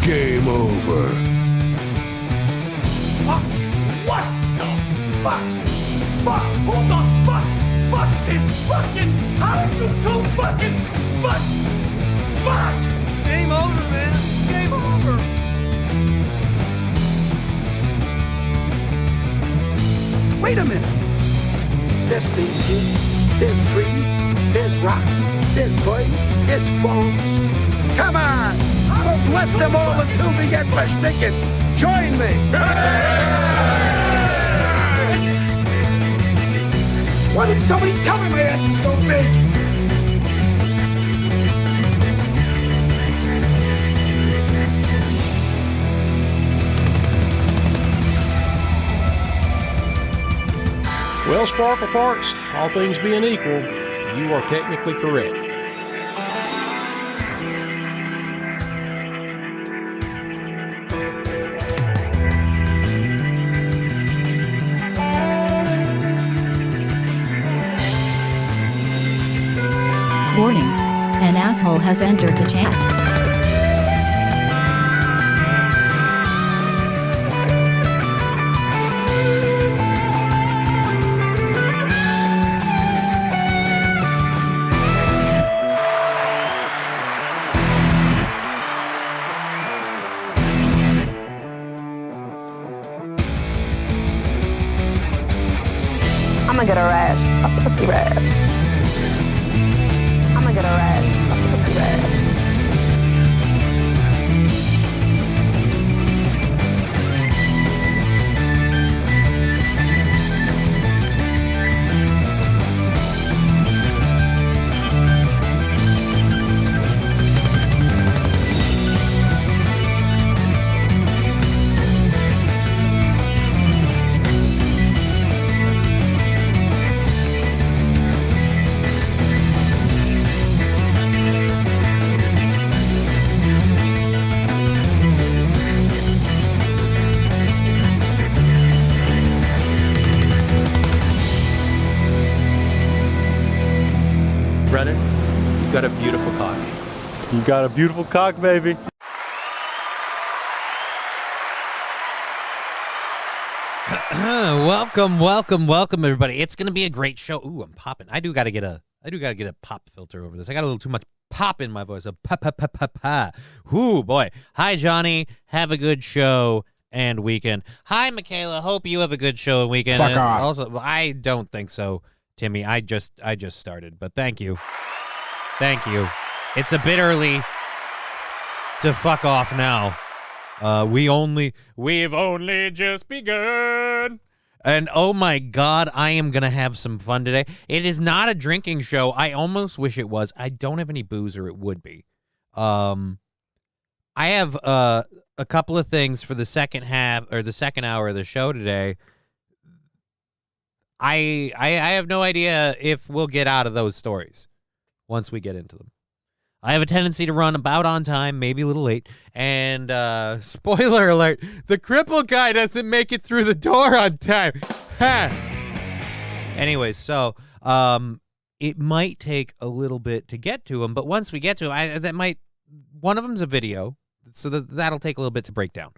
Game over. What the fuck? Fuck! Who the fuck? Fuck this fucking! How are you so fucking fuck? Fuck! Game over, man. Game over. Wait a minute. There's things here. There's trees. There's rocks. There's clay. There's swamps. Come on! We'll bless them all until we get verschnicken. Join me! Why did somebody tell me my ass is so big? Well, Sparkle Farts, all things being equal, you are technically correct. Warning. An asshole has entered the chat. I'm gonna get a rash, a pussy rash. I'm gonna get a rash, a pussy rash. Brennan, you've got a beautiful cock. You got a beautiful cock, baby. Welcome, everybody. It's gonna be a great show. Ooh, I'm popping. I do gotta get a pop filter over this. I got a little too much pop in my voice. A pa. Ooh, boy. Hi, Johnny. Have a good show and weekend. Hi, Michaela. Hope you have a good show and weekend. Fuck And off. Also, I don't think so, Timmy. I just started, but thank you. Thank you. It's a bit early to fuck off now. We've only just begun. And oh my God, I am going to have some fun today. It is not a drinking show. I almost wish it was. I don't have any booze, or it would be. I have a couple of things for the second half, or the second hour of the show today. I have no idea if we'll get out of those stories once we get into them. I have a tendency to run about on time, maybe a little late. And spoiler alert, the cripple guy doesn't make it through the door on time. Ha! Anyways, so it might take a little bit to get to him, but once we get to him, one of them's a video, so that'll take a little bit to break down.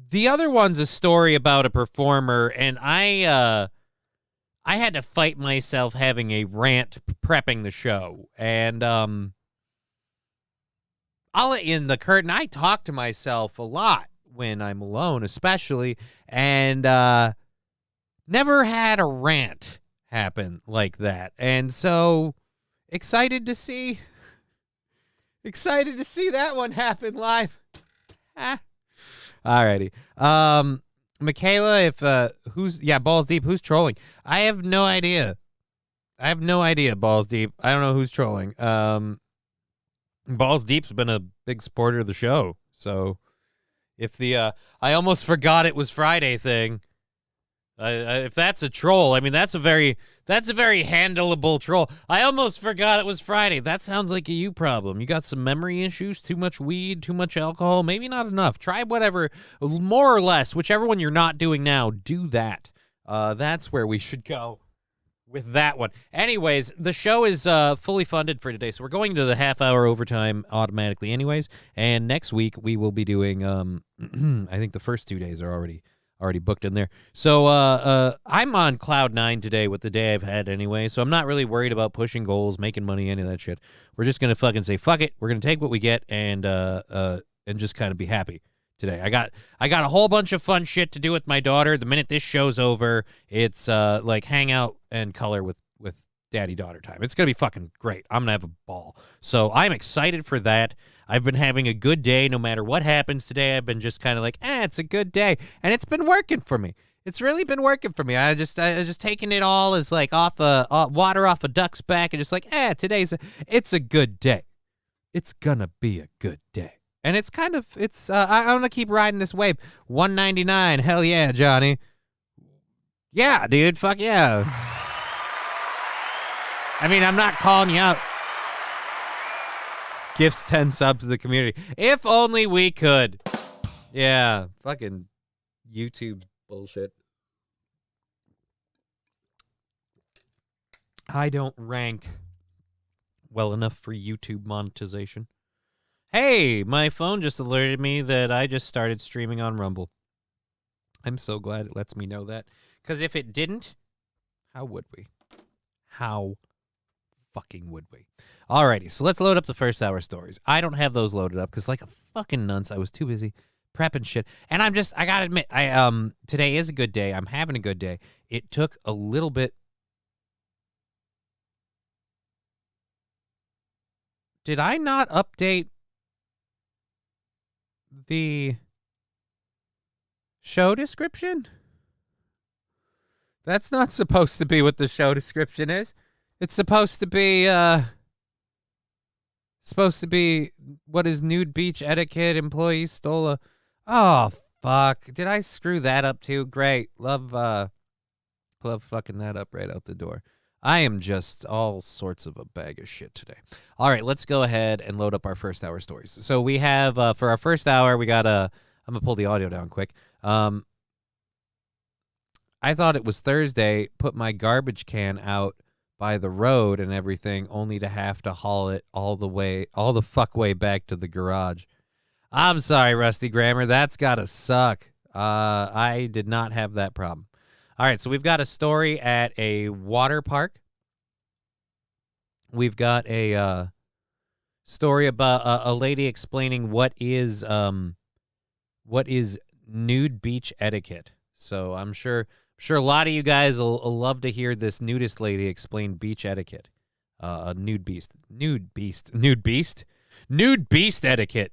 The other one's a story about a performer, and I had to fight myself having a rant prepping the show, and I'll let you in the curtain. I talk to myself a lot when I'm alone, especially, and never had a rant happen like that. And so excited to see that one happen live. Alrighty. Michaela, Balls Deep, who's trolling? I have no idea. Balls Deep. I don't know who's trolling. Balls Deep's been a big supporter of the show. So if the I almost forgot it was Friday thing, if that's a troll, I mean that's a very handleable troll. I almost forgot it was Friday. That sounds like a you problem. You got some memory issues, too much weed, too much alcohol, maybe not enough. Try whatever, more or less, whichever one you're not doing now, do that. That's where we should go with that one. Anyways, the show is fully funded for today, so we're going to the half-hour overtime automatically anyways, and next week we will be doing, I think the first 2 days are already booked in there. So I'm on cloud 9 today with the day I've had anyway, so I'm not really worried about pushing goals, making money, any of that shit. We're just going to fucking say, fuck it, we're going to take what we get and just kind of be happy today. I got a whole bunch of fun shit to do with my daughter. The minute this show's over, it's like hang out and color with daddy-daughter time. It's going to be fucking great. I'm going to have a ball. So I'm excited for that. I've been having a good day no matter what happens today. I've been just kind of like, it's a good day. And it's been working for me. It's really been working for me. I just taking it all as like water off a duck's back and just like, it's a good day. It's going to be a good day. And it's kind of, I'm going to keep riding this wave. $1.99. Hell yeah, Johnny. Yeah, dude. Fuck yeah. I mean, I'm not calling you out. Gifts 10 subs to the community. If only we could. Yeah, fucking YouTube bullshit. I don't rank well enough for YouTube monetization. Hey, my phone just alerted me that I just started streaming on Rumble. I'm so glad it lets me know that. Because if it didn't, how would we? How fucking would we? Alrighty, so let's load up the first hour stories. I don't have those loaded up because like a fucking nunce, I was too busy prepping shit. And I gotta admit, today is a good day. I'm having a good day. It took a little bit. Did I not update the show description? That's not supposed to be what the show description is. It's supposed to be what is nude beach etiquette, employees stole a... Oh, fuck. Did I screw that up too? Great. Love fucking that up right out the door. I am just all sorts of a bag of shit today. All right, let's go ahead and load up our first hour stories. So we have, for our first hour, we got I'm going to pull the audio down quick. I thought it was Thursday, put my garbage can out by the road and everything, only to have to haul it all the fuck way back to the garage. I'm sorry, Rusty Grammar. That's gotta suck. I did not have that problem. All right, so we've got a story at a water park. We've got a story about a lady explaining what is nude beach etiquette. So I'm sure a lot of you guys will love to hear this nudist lady explain beach etiquette. Nude beast etiquette.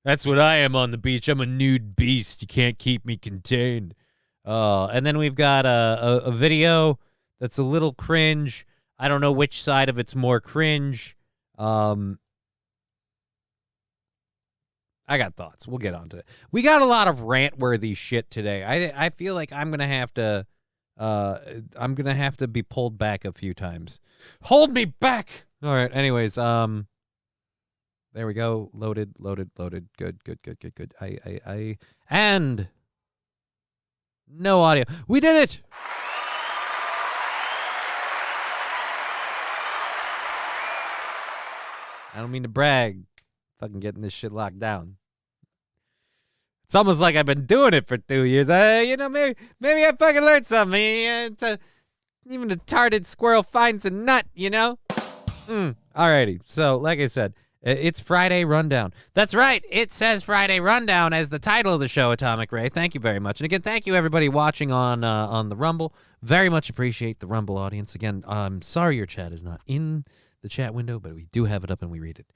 That's what I am on the beach. I'm a nude beast. You can't keep me contained. And then we've got a video that's a little cringe. I don't know which side of it's more cringe. I got thoughts. We'll get onto it. We got a lot of rant-worthy shit today. I feel like I'm gonna have to be pulled back a few times. Hold me back. All right. Anyways, there we go. Loaded. Good. And no audio. We did it. I don't mean to brag. Fucking getting this shit locked down. It's almost like I've been doing it for 2 years. Maybe I fucking learned something. Even a tarted squirrel finds a nut, you know? Alrighty. So, like I said, it's Friday Rundown. That's right. It says Friday Rundown as the title of the show, Atomic Ray. Thank you very much. And again, thank you everybody watching on the Rumble. Very much appreciate the Rumble audience. Again, I'm sorry your chat is not in the chat window, but we do have it up and we read it.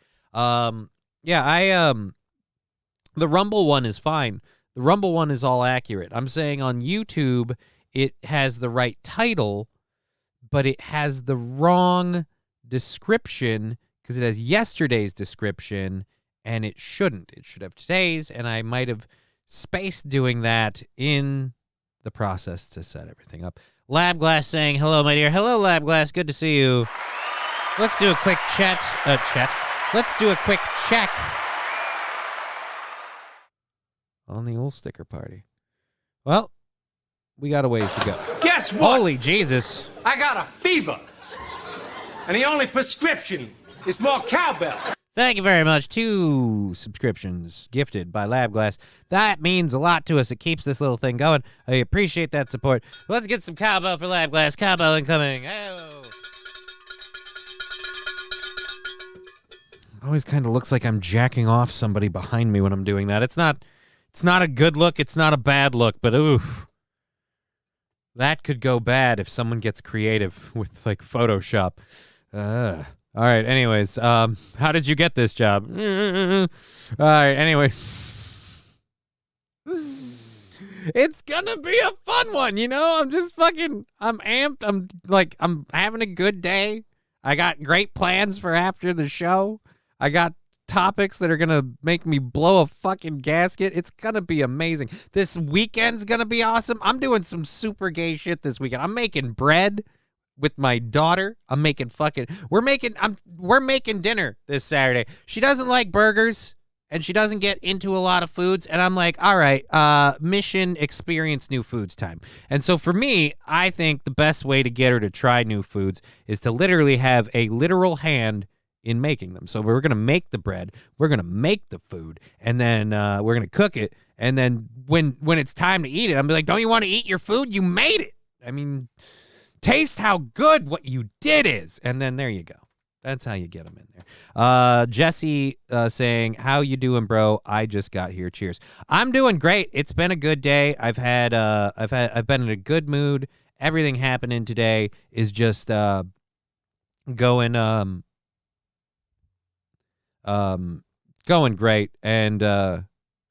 The Rumble one is fine. The Rumble one is all accurate. I'm saying on YouTube, it has the right title, but it has the wrong description because it has yesterday's description, and it shouldn't. It should have today's, and I might have spaced doing that in the process to set everything up. Labglass saying, hello, my dear. Hello, Labglass. Good to see you. Let's do a quick chat. Let's do a quick check on the old sticker party. Well, we got a ways to go. Guess what? Holy Jesus. I got a fever. And the only prescription is more cowbell. Thank you very much. 2 subscriptions gifted by LabGlass. That means a lot to us. It keeps this little thing going. I appreciate that support. Let's get some cowbell for LabGlass. Cowbell incoming. Oh. Always kind of looks like I'm jacking off somebody behind me when I'm doing that. It's not a good look. It's not a bad look, but oof. That could go bad if someone gets creative with like Photoshop. All right, anyways, how did you get this job? All right, anyways. It's gonna be a fun one, you know? I'm amped. I'm having a good day. I got great plans for after the show. I got topics that are gonna make me blow a fucking gasket. It's gonna be amazing. This weekend's gonna be awesome. I'm doing some super gay shit this weekend. I'm making bread with my daughter. We're making dinner this Saturday. She doesn't like burgers and she doesn't get into a lot of foods. And I'm like, all right, mission experience new foods time. And so for me, I think the best way to get her to try new foods is to literally have a literal hand in making them. So we're going to make the bread, we're going to make the food, and then we're going to cook it. And then when it's time to eat it, I'm like, don't you want to eat your food? You made it. I mean, taste how good what you did is. And then there you go. That's how you get them in there. Jesse saying, how you doing, bro? I just got here. Cheers. I'm doing great. It's been a good day. I've been in a good mood. Everything happening today is just going great. And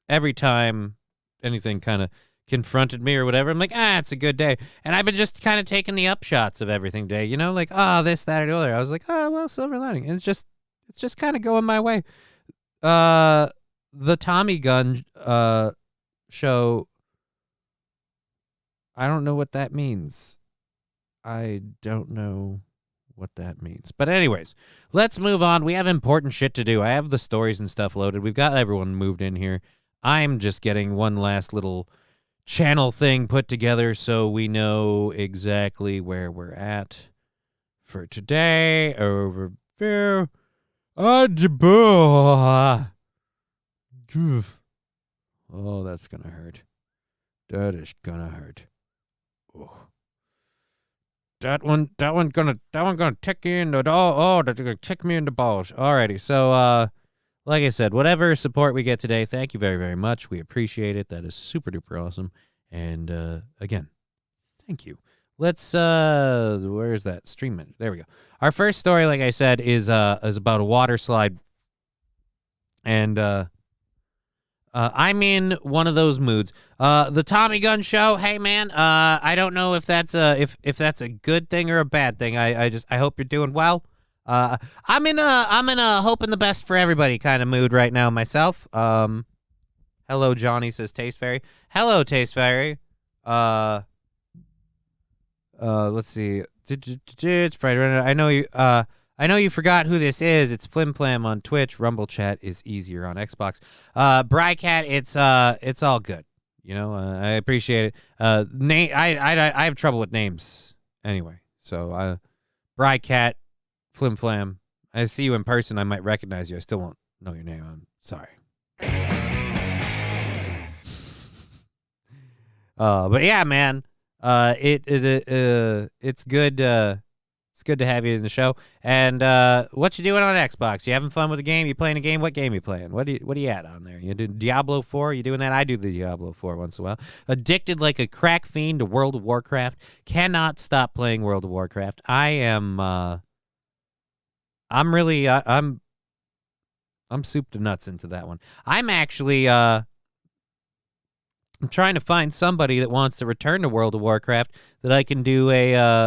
every time anything kind of confronted me or whatever, I'm like, it's a good day. And I've been just kind of taking the upshots of everything today, you know, like, this, that, or the other. I was like, well, silver lining. And it's just kind of going my way. The Tommy Gun show, I don't know what that means. But anyways, let's move on. We have important shit to do. I have the stories and stuff loaded. We've got everyone moved in here. I'm just getting one last little channel thing put together so we know exactly where we're at for today. Overview. Oh, that's gonna hurt. That is gonna hurt. Oh. That one gonna tick you in the that's gonna tick me in the balls. Alrighty, so like I said, whatever support we get today, thank you very, very much. We appreciate it. That is super duper awesome. And again, thank you. Let's where's that stream minute? There we go. Our first story, like I said, is about a water slide. And I'm in one of those moods. The Tommy Gun show. Hey man, I don't know if that's a good thing or a bad thing. I hope you're doing well. I'm in a hoping the best for everybody kind of mood right now myself. Hello Johnny, says Taste Fairy. Hello Taste Fairy. Let's see. It's Friday. I know you forgot who this is. It's Flim Flam on Twitch. Rumble Chat is easier on Xbox. Brycat, it's all good. You know, I appreciate it. I have trouble with names anyway. So, Brycat, Flim Flam. I see you in person. I might recognize you. I still won't know your name. I'm sorry. But yeah, man. It's good. It's good to have you in the show. And what you doing on Xbox? You having fun with the game? You playing a game? What game you playing? What are you at on there? You do Diablo 4? You doing that? I do the Diablo 4 once in a while. Addicted like a crack fiend to World of Warcraft. Cannot stop playing World of Warcraft. I'm soup to nuts into that one. I'm actually I'm trying to find somebody that wants to return to World of Warcraft that I can do a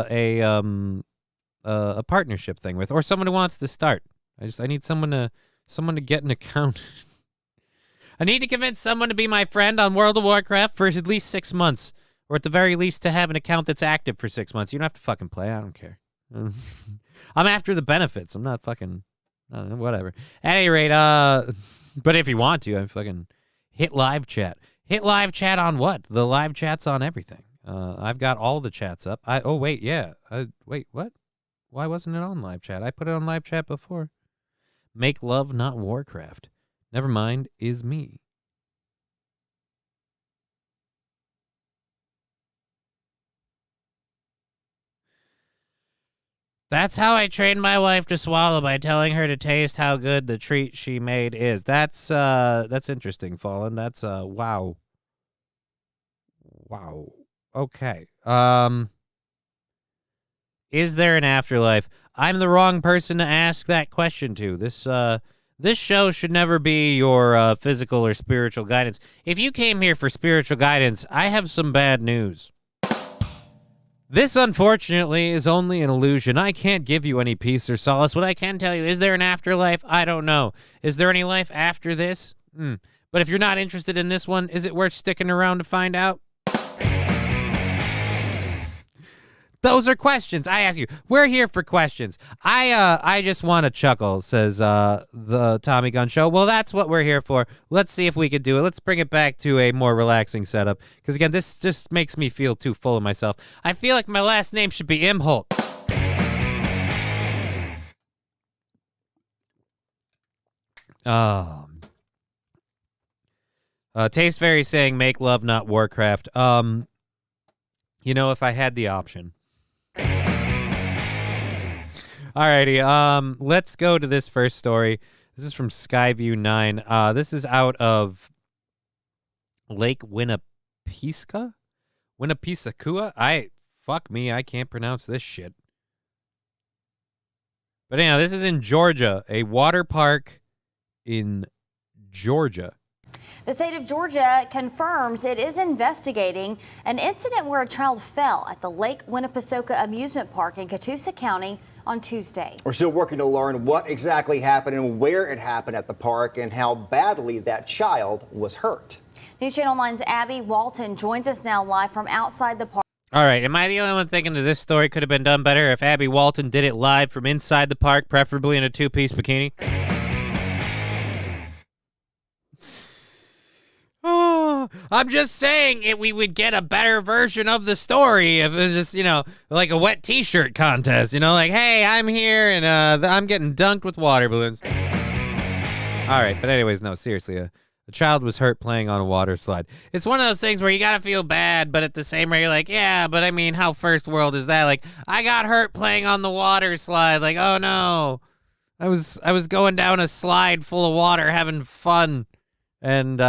partnership thing with, or someone who wants to start. I need someone to get an account. I need to convince someone to be my friend on World of Warcraft for at least 6 months, or at the very least to have an account that's active for 6 months. You don't have to fucking play. I don't care. I'm after the benefits. I'm not fucking whatever. At any rate, but if you want to, I'm fucking hit live chat. Hit live chat on what? The live chat's on everything. I've got all the chats up. Oh, wait, yeah. Wait, what? Why wasn't it on live chat? I put it on live chat before. Make love, not Warcraft. Never mind, is me. That's how I trained my wife to swallow, by telling her to taste how good the treat she made is. That's interesting, Fallen. That's wow. Wow. Okay. Is there an afterlife? I'm the wrong person to ask that question to. This show should never be your physical or spiritual guidance. If you came here for spiritual guidance, I have some bad news. This, unfortunately, is only an illusion. I can't give you any peace or solace. What I can tell you, is there an afterlife? I don't know. Is there any life after this? But if you're not interested in this one, is it worth sticking around to find out? Those are questions. I ask you. We're here for questions. I just want to chuckle, says the Tommy Gun Show. Well, that's what we're here for. Let's see if we could do it. Let's bring it back to a more relaxing setup. Because, again, this just makes me feel too full of myself. I feel like my last name should be Imholt. Taste Fairy saying, make love, not Warcraft. You know, if I had the option. Alrighty, let's go to this first story. This is from Skyview 9. This is out of Lake Winnepesaukee? Fuck me, I can't pronounce this shit. But anyhow, this is in Georgia, a water park in Georgia. The state of Georgia confirms it is investigating an incident where a child fell at the Lake Winnepesaukee amusement park in Catoosa County on Tuesday. We're still working to learn what exactly happened and where it happened at the park and how badly that child was hurt. News Channel 9's Abby Walton joins us now live from outside the park. All right, am I the only one thinking that this story could have been done better if Abby Walton did it live from inside the park, preferably in a two-piece bikini? I'm just saying we would get a better version of the story if it was just, like a wet t-shirt contest, like, hey, I'm here and I'm getting dunked with water balloons. All right, but anyways, no, seriously, a child was hurt playing on a water slide. It's one of those things where you gotta feel bad, but at the same rate, you're like, yeah, but I mean, how first world is that? Like, I got hurt playing on the water slide. Like, oh no, I was going down a slide full of water having fun, and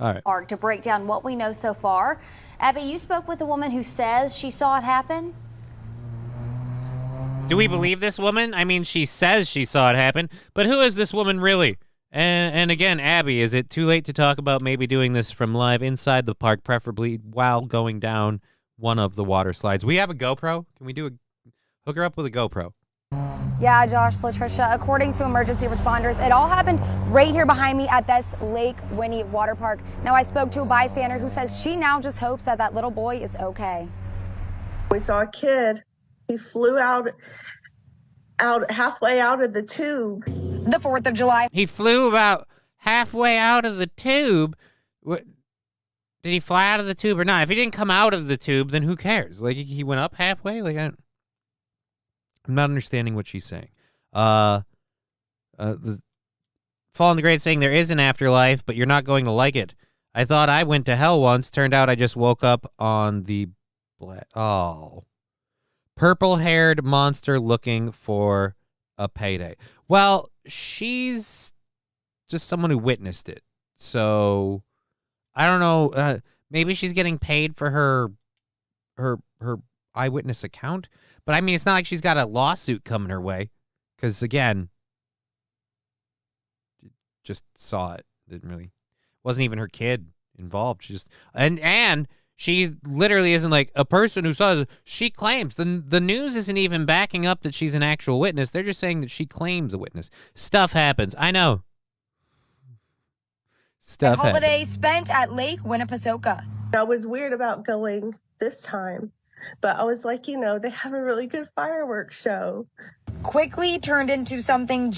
all right. To break down what we know so far. Abby, you spoke with a woman who says she saw it happen. Do we believe this woman? I mean, she says she saw it happen, but who is this woman really? And again, Abby, is it too late to talk about maybe doing this from live inside the park, preferably while going down one of the water slides? We have a GoPro. Can we hook her up with a GoPro? Yeah, Josh, Latricia, according to emergency responders, it all happened right here behind me at this Lake Winnie water park. Now, I spoke to a bystander who says she now just hopes that little boy is okay. We saw a kid. He flew out halfway out of the tube. The 4th of July. He flew about halfway out of the tube. What? Did he fly out of the tube or not? If he didn't come out of the tube, then who cares? Like, he went up halfway? Like, I'm not understanding what she's saying. The Fall in the Grade saying there is an afterlife, but you're not going to like it. I thought I went to hell once. Turned out I just woke up on the purple-haired monster looking for a payday. Well, she's just someone who witnessed it. So I don't know. Maybe she's getting paid for her eyewitness account. But, I mean, it's not like she's got a lawsuit coming her way. Because, again, just saw it. Wasn't even her kid involved. She just, and she literally isn't like a person who saw it. She claims. The news isn't even backing up that she's an actual witness. They're just saying that she claims a witness. Stuff happens. I know. Stuff happens. Holiday spent at Lake Winnepesaukee. I was weird about going this time. But I was like, they have a really good fireworks show. Quickly turned into something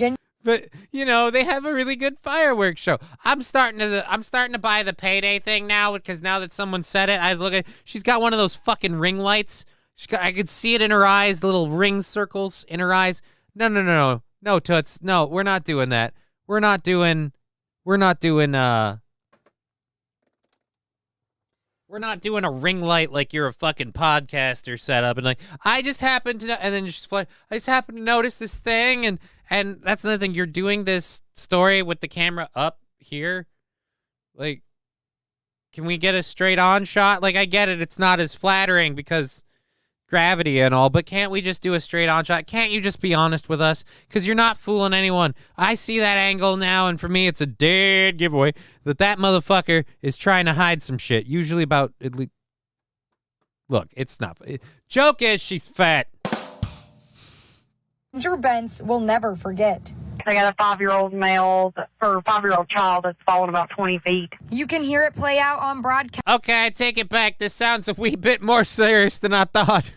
But you know, they have a really good fireworks show. I'm starting to buy the payday thing now, because now that someone said it, I was looking. She's got one of those fucking ring lights. I could see it in her eyes, little ring circles in her eyes. No, Toots. No, we're not doing that. We're not doing a ring light like you're a fucking podcaster setup, and like I just happened to know, and then just I just happened to notice this thing, and that's another thing. You're doing this story with the camera up here, like, can we get a straight on shot? Like, I get it, it's not as flattering because gravity and all, but can't we just do a straight on shot? Can't you just be honest with us? Because you're not fooling anyone. I see that angle now, and for me, it's a dead giveaway that motherfucker is trying to hide some shit. Usually about at least. Look, it's not. Joke is she's fat. Ginger Bentz will never forget. I got a 5-year-old male, or 5-year-old child that's fallen about 20 feet. You can hear it play out on broadcast. Okay, I take it back. This sounds a wee bit more serious than I thought.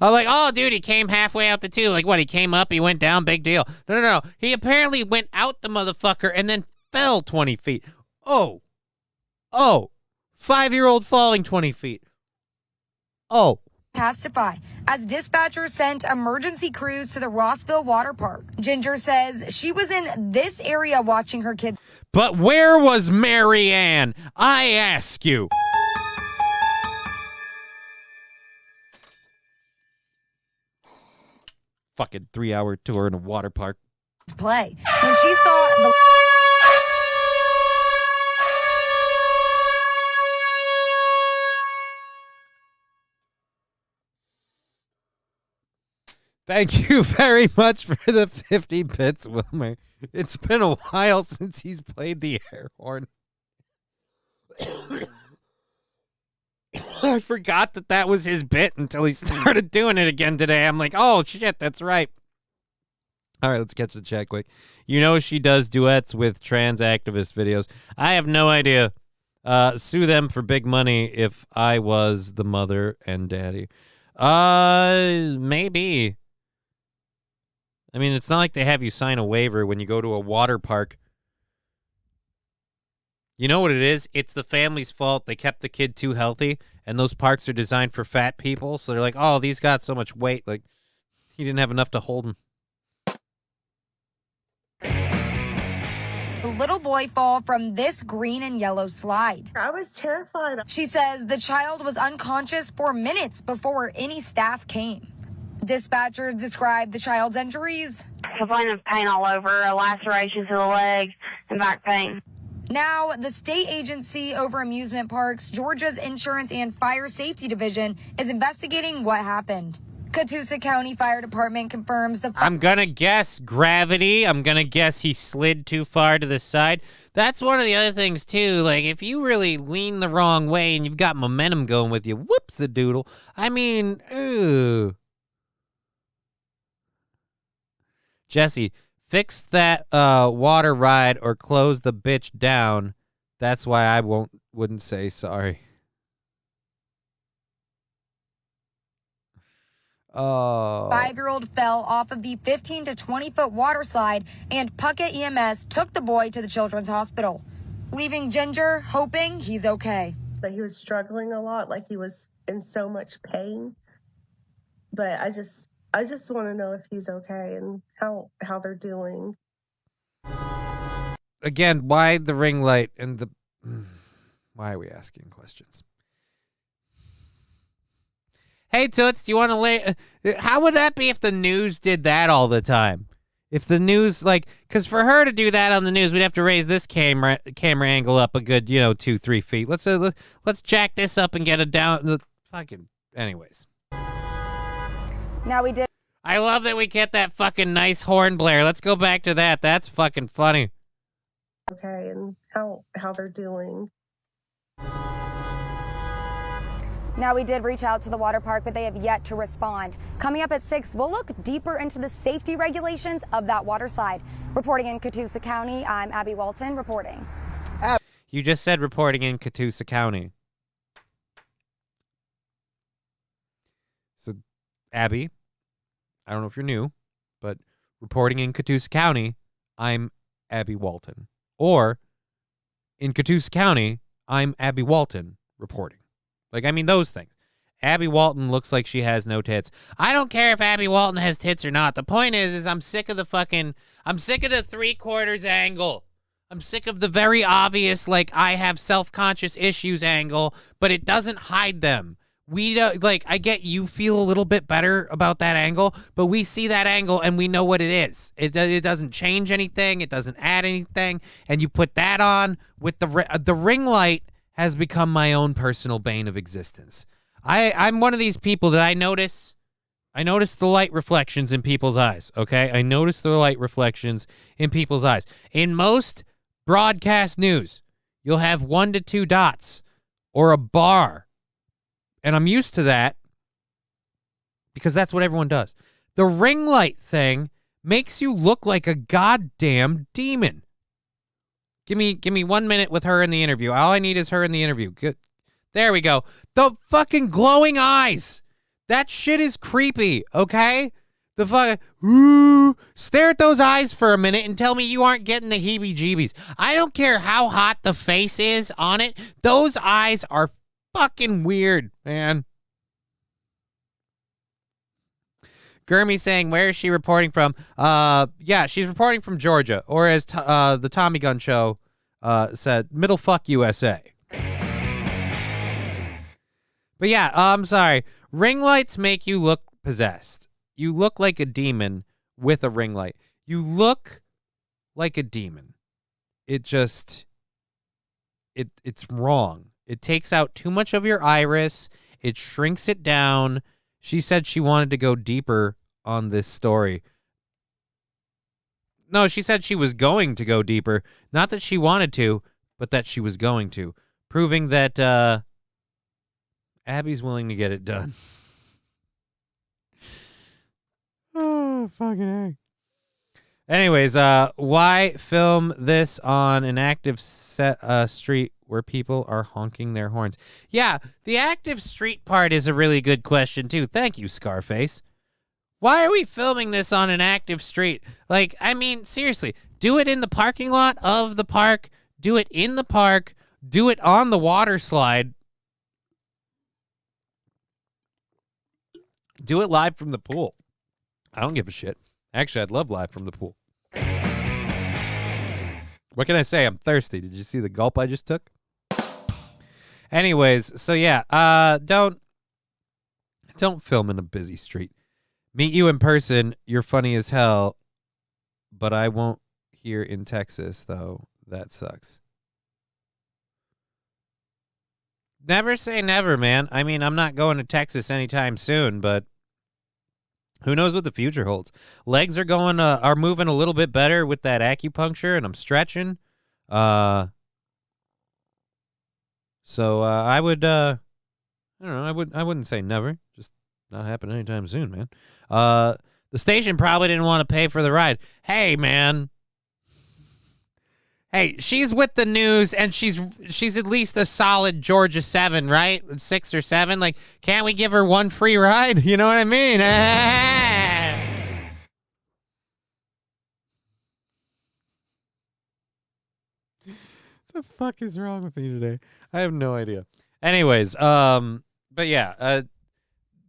I'm like, oh, dude, he came halfway out the tube. Like, what, he came up, he went down, big deal. No. He apparently went out the motherfucker and then fell 20 feet. Oh. 5-year-old falling 20 feet. Oh. Testify as dispatchers sent emergency crews to the Rossville Water Park. Ginger says she was in this area watching her kids. But where was Mary Ann? I ask you. Fucking 3-hour tour in a water park. Play. When she saw the Thank you very much for the 50 bits, Wilmer. It's been a while since he's played the air horn. I forgot that was his bit until he started doing it again today. I'm like, oh, shit, that's right. All right, let's catch the chat quick. You know she does duets with trans activist videos. I have no idea. Sue them for big money if I was the mother and daddy. Maybe. I mean, it's not like they have you sign a waiver when you go to a water park. You know what it is? It's the family's fault. They kept the kid too healthy, and those parks are designed for fat people. So they're like, oh, these got so much weight. Like, he didn't have enough to hold him. The little boy fall from this green and yellow slide. I was terrified. She says the child was unconscious for minutes before any staff came. Dispatchers described the child's injuries. Complaint of pain all over, lacerations to the leg, and back pain. Now, the state agency over amusement parks, Georgia's Insurance and Fire Safety Division, is investigating what happened. Catoosa County Fire Department confirms the... I'm going to guess gravity. I'm going to guess he slid too far to the side. That's one of the other things, too. Like, if you really lean the wrong way and you've got momentum going with you, whoops-a-doodle. I mean, ooh. Jesse, fix that water ride or close the bitch down. That's why I wouldn't say sorry. Oh. 5-year-old fell off of the 15 to 20-foot water slide, and Puckett EMS took the boy to the Children's Hospital, leaving Ginger hoping he's okay. But he was struggling a lot, like he was in so much pain. But I just want to know if he's okay and how they're doing. Again, why the ring light and the... Why are we asking questions? Hey, Toots, do you want to lay... How would that be if the news did that all the time? If the news, like... Because for her to do that on the news, we'd have to raise this camera angle up a good, 2-3 feet. Let's jack this up and get it down... Fucking... Anyways. Now we did... I love that we get that fucking nice horn blare. Let's go back to that. That's fucking funny. Okay, and how they're doing. Now we did reach out to the water park, but they have yet to respond. Coming up at 6, we'll look deeper into the safety regulations of that water slide. Reporting in Catoosa County, I'm Abby Walton reporting. You just said reporting in Catoosa County. So, Abby, I don't know if you're new, but reporting in Catoosa County, I'm Abby Walton. Or in Catoosa County, I'm Abby Walton reporting. Like, I mean, those things. Abby Walton looks like she has no tits. I don't care if Abby Walton has tits or not. The point is I'm sick of the 3/4 angle. I'm sick of the very obvious, like, I have self-conscious issues angle, but it doesn't hide them. We don't, like, I get you feel a little bit better about that angle, but we see that angle and we know what it is. It doesn't change anything. It doesn't add anything. And you put that on with the ring light has become my own personal bane of existence. I'm one of these people that I notice the light reflections in people's eyes, okay? I notice the light reflections in people's eyes. In most broadcast news, you'll have 1 to 2 dots or a bar. And I'm used to that because that's what everyone does. The ring light thing makes you look like a goddamn demon. Give me 1 minute with her in the interview. All I need is her in the interview. Good. There we go. The fucking glowing eyes. That shit is creepy, okay? The fucking, ooh, stare at those eyes for a minute and tell me you aren't getting the heebie-jeebies. I don't care how hot the face is on it. Those eyes are fucking weird, man. Gurmy saying, where is she reporting from? Yeah, she's reporting from Georgia, or as the Tommy Gun Show said, middle fuck USA. But yeah, I'm sorry. Ring lights make you look possessed. You look like a demon with a ring light. You look like a demon. It's wrong. It takes out too much of your iris. It shrinks it down. She said she wanted to go deeper on this story. No, she said she was going to go deeper. Not that she wanted to, but that she was going to. Proving that Abby's willing to get it done. Oh, fucking heck. Anyways, why film this on an active street where people are honking their horns? Yeah, the active street part is a really good question, too. Thank you, Scarface. Why are we filming this on an active street? Like, I mean, seriously, do it in the parking lot of the park. Do it in the park. Do it on the water slide. Do it live from the pool. I don't give a shit. Actually, I'd love live from the pool. What can I say? I'm thirsty. Did you see the gulp I just took? Anyways, so yeah, don't film in a busy street. Meet you in person. You're funny as hell, but I won't here in Texas, though. That sucks. Never say never, man. I mean, I'm not going to Texas anytime soon, but who knows what the future holds? Legs are moving a little bit better with that acupuncture, and I'm stretching. So I would I don't know, I wouldn't say never. Just not happen anytime soon, man. The station probably didn't want to pay for the ride. Hey, man. Hey, she's with the news, and she's at least a solid Georgia 7, right? 6 or 7. Like, can't we give her one free ride? You know what I mean? The fuck is wrong with me today? I have no idea. Anyways, but yeah,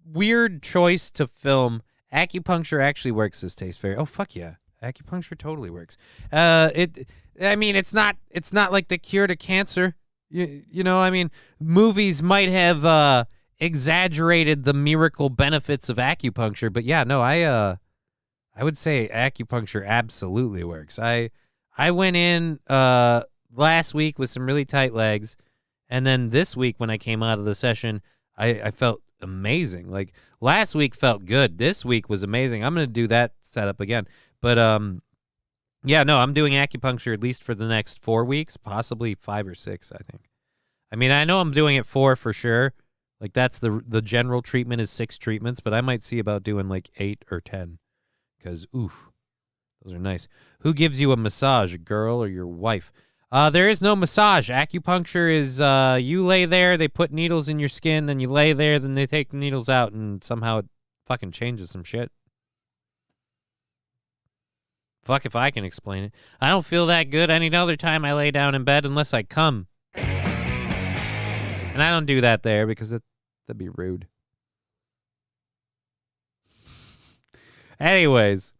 weird choice to film. Acupuncture actually works, says Taste Fairy. Oh, fuck yeah. Acupuncture totally works. I mean, it's not like the cure to cancer. You know, I mean, movies might have exaggerated the miracle benefits of acupuncture, but yeah, no, I would say acupuncture absolutely works. I went in last week with some really tight legs, and then this week when I came out of the session, I felt amazing. Like, last week felt good. This week was amazing. I'm going to do that setup again. But yeah, no, I'm doing acupuncture at least for the next 4 weeks, possibly 5 or 6, I think. I mean, I know I'm doing it 4 for sure. Like, that's the general treatment is 6 treatments, but I might see about doing like 8 or 10 because, oof, those are nice. Who gives you a massage, a girl or your wife? There is no massage. Acupuncture is you lay there, they put needles in your skin, then you lay there, then they take the needles out, and somehow it fucking changes some shit. Fuck if I can explain it. I don't feel that good any other time I lay down in bed unless I come. And I don't do that there because that'd be rude. Anyways,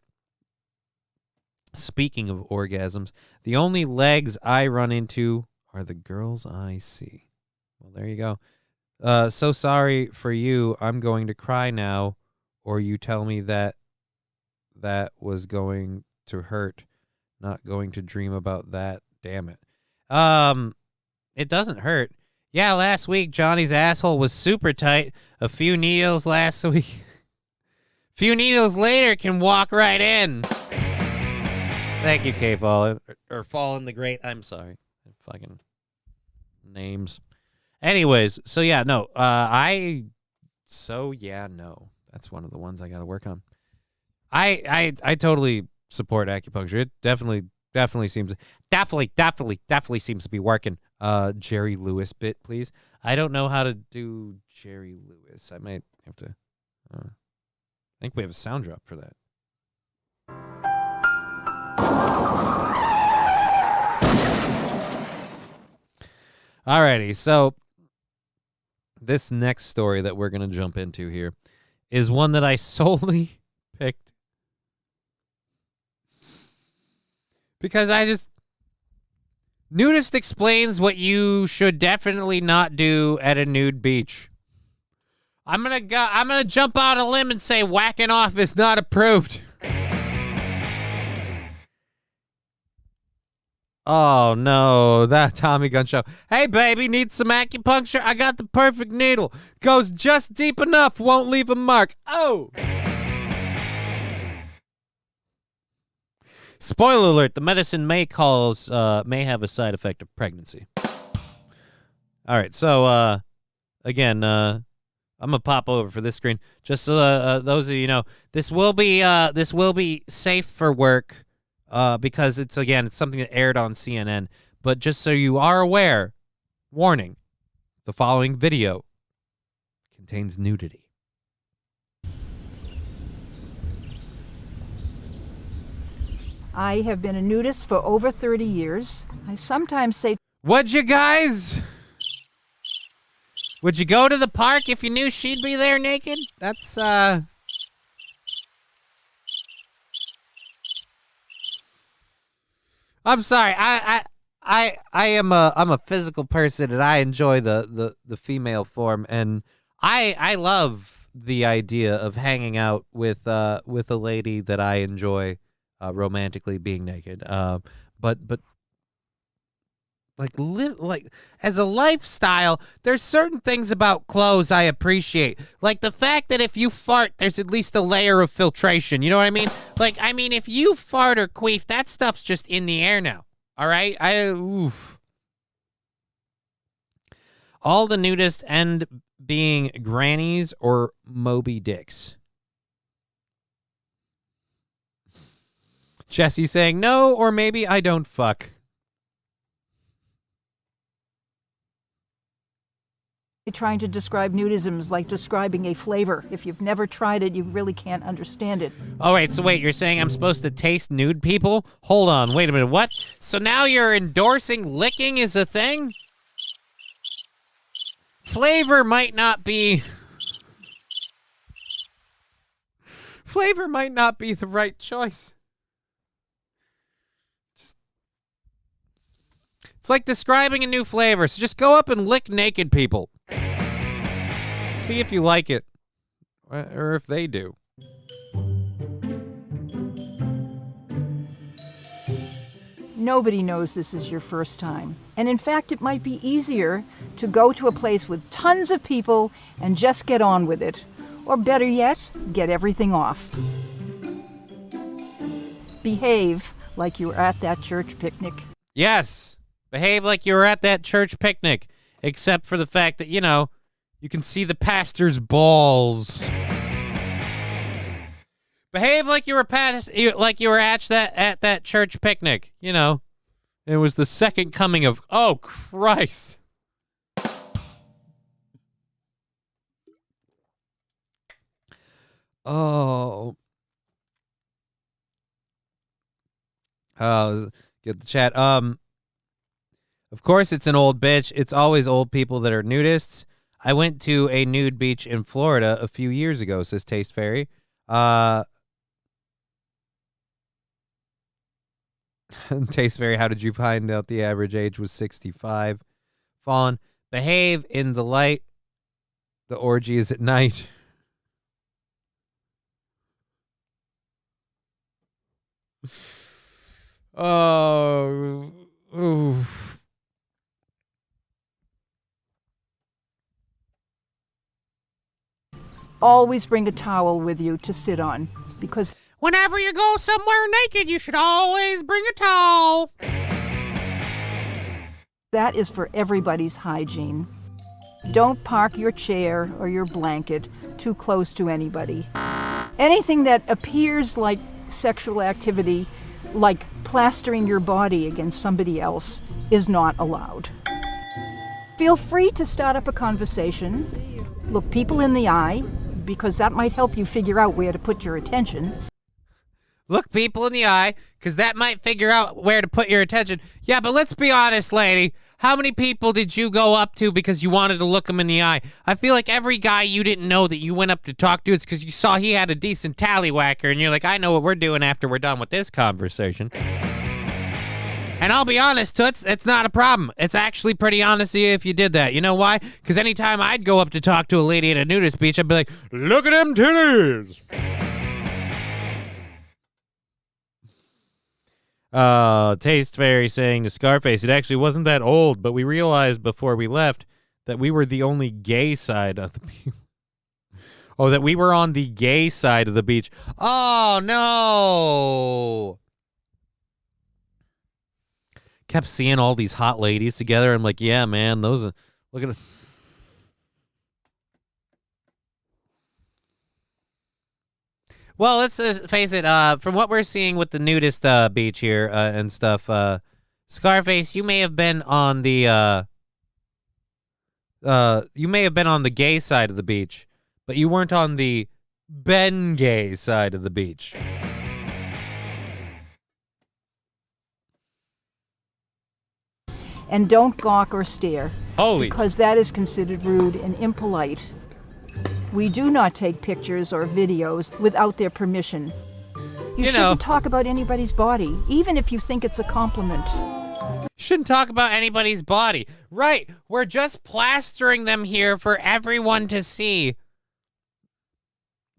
speaking of orgasms, the only legs I run into are the girls I see. Well, there you go. So sorry for you. I'm going to cry now, or you tell me that was going to hurt. Not going to dream about that. Damn it. It doesn't hurt. Yeah, last week Johnny's asshole was super tight. A few needles last week. Few needles later can walk right in. Thank you, K. Fallen. Or Fallen the Great. I'm sorry. Fucking names. Anyways, so yeah, no. No. That's one of the ones I gotta work on. I totally support acupuncture. It definitely seems seems to be working. Jerry Lewis bit, please. I don't know how to do Jerry Lewis. I might have to I think we have a sound drop for that. Alrighty, so this next story that we're going to jump into here is one that I solely picked because nudist explains what you should definitely not do at a nude beach. I'm gonna jump out a limb and say whacking off is not approved. Oh no, that Tommy Gun Show. Hey baby, need some acupuncture? I got the perfect needle. Goes just deep enough, won't leave a mark. Oh. Spoiler alert, the medicine may have a side effect of pregnancy. All right, so again, I'm gonna pop over for this screen. Just so those of you know, this will be safe for work because it's something that aired on CNN. But just so you are aware, warning: the following video contains nudity. I have been a nudist for over 30 years. I sometimes say, would you guys? Would you go to the park if you knew she'd be there naked? That's, I'm sorry. I'm a physical person and I enjoy the female form, and I love the idea of hanging out with a lady that I enjoy romantically being naked. But like as a lifestyle, there's certain things about clothes I appreciate. Like the fact that if you fart, there's at least a layer of filtration. You know what I mean? Like, I mean, if you fart or queef, that stuff's just in the air now. All right? All the nudists end being grannies or Moby Dicks. Jesse saying no, or maybe I don't fuck. trying to describe nudism is like describing a flavor. If you've never tried it, you really can't understand it. All right, so wait, you're saying I'm supposed to taste nude people? Hold on, wait a minute, what? So now you're endorsing licking is a thing? Flavor might not be the right choice. It's like describing a new flavor, so just go up and lick naked people. See if you like it, or if they do. Nobody knows this is your first time. And in fact, it might be easier to go to a place with tons of people and just get on with it. Or better yet, get everything off. Behave like you were at that church picnic. Yes, behave like you were at that church picnic, except for the fact that, you know, you can see the pastor's balls. Behave like you were at that church picnic. You know, it was the second coming of, oh Christ. Oh. Get the chat. Of course it's an old bitch. It's always old people that are nudists. I went to a nude beach in Florida a few years ago, says Taste Fairy. Taste Fairy, how did you find out the average age was 65? Fawn, behave in the light. The orgy is at night. Oh, oof. Always bring a towel with you to sit on, because whenever you go somewhere naked, you should always bring a towel. that is for everybody's hygiene. Don't park your chair or your blanket too close to anybody. Anything that appears like sexual activity, like plastering your body against somebody else, is not allowed. Feel free to start up a conversation. Look people in the eye, because that might help you figure out where to put your attention. Look people in the eye, because that might figure out where to put your attention. Yeah, but let's be honest, lady. How many people did you go up to because you wanted to look them in the eye? I feel like every guy you didn't know that you went up to talk to is because you saw he had a decent tallywhacker, and you're like, I know what we're doing after we're done with this conversation. And I'll be honest, Toots, it's not a problem. It's actually pretty honest of you if you did that. You know why? Because anytime I'd go up to talk to a lady at a nudist beach, I'd be like, look at them titties! Taste Fairy saying to Scarface, it actually wasn't that old, but we realized before we left that we were the only gay side of the beach. Oh, that we were on the gay side of the beach. Oh, no! Kept seeing all these hot ladies together. I'm like, yeah, man, those are, look at it. Well, let's face it, from what we're seeing with the nudist beach here and stuff, Scarface, you may have been on the gay side of the beach, but you weren't on the Ben-gay side of the beach. And don't gawk or stare. Holy. Because that is considered rude and impolite. We do not take pictures or videos without their permission. You shouldn't talk about anybody's body, even if you think it's a compliment. Shouldn't talk about anybody's body. Right, we're just plastering them here for everyone to see.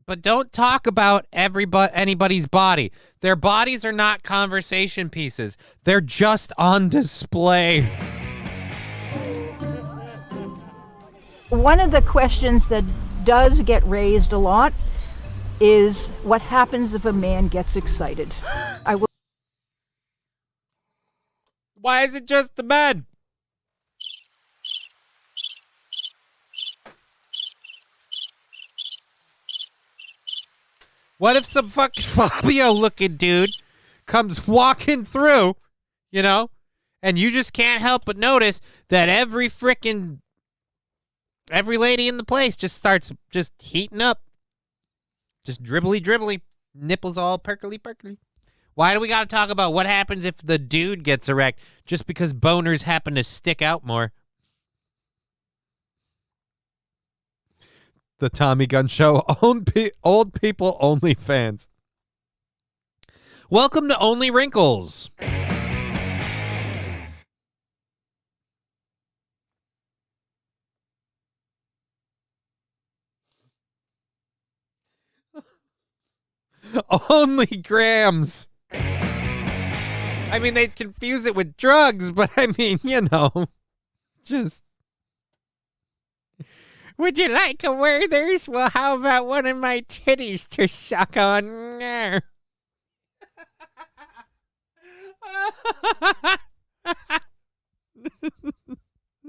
But don't talk about anybody's body. Their bodies are not conversation pieces. They're just on display. One of the questions that does get raised a lot is what happens if a man gets excited. Why is it just the men? What if some fucking Fabio-looking dude comes walking through, you know, and you just can't help but notice that every lady in the place just starts just heating up. Just dribbly, nipples all perkly. Why do we got to talk about what happens if the dude gets erect just because boners happen to stick out more? The Tommy Gun Show, old people only fans. Welcome to Only Wrinkles. Only grams. I mean, they'd confuse it with drugs, but I mean, you know, just... Would you like to wear theirs? Well, how about one of my titties to suck on there?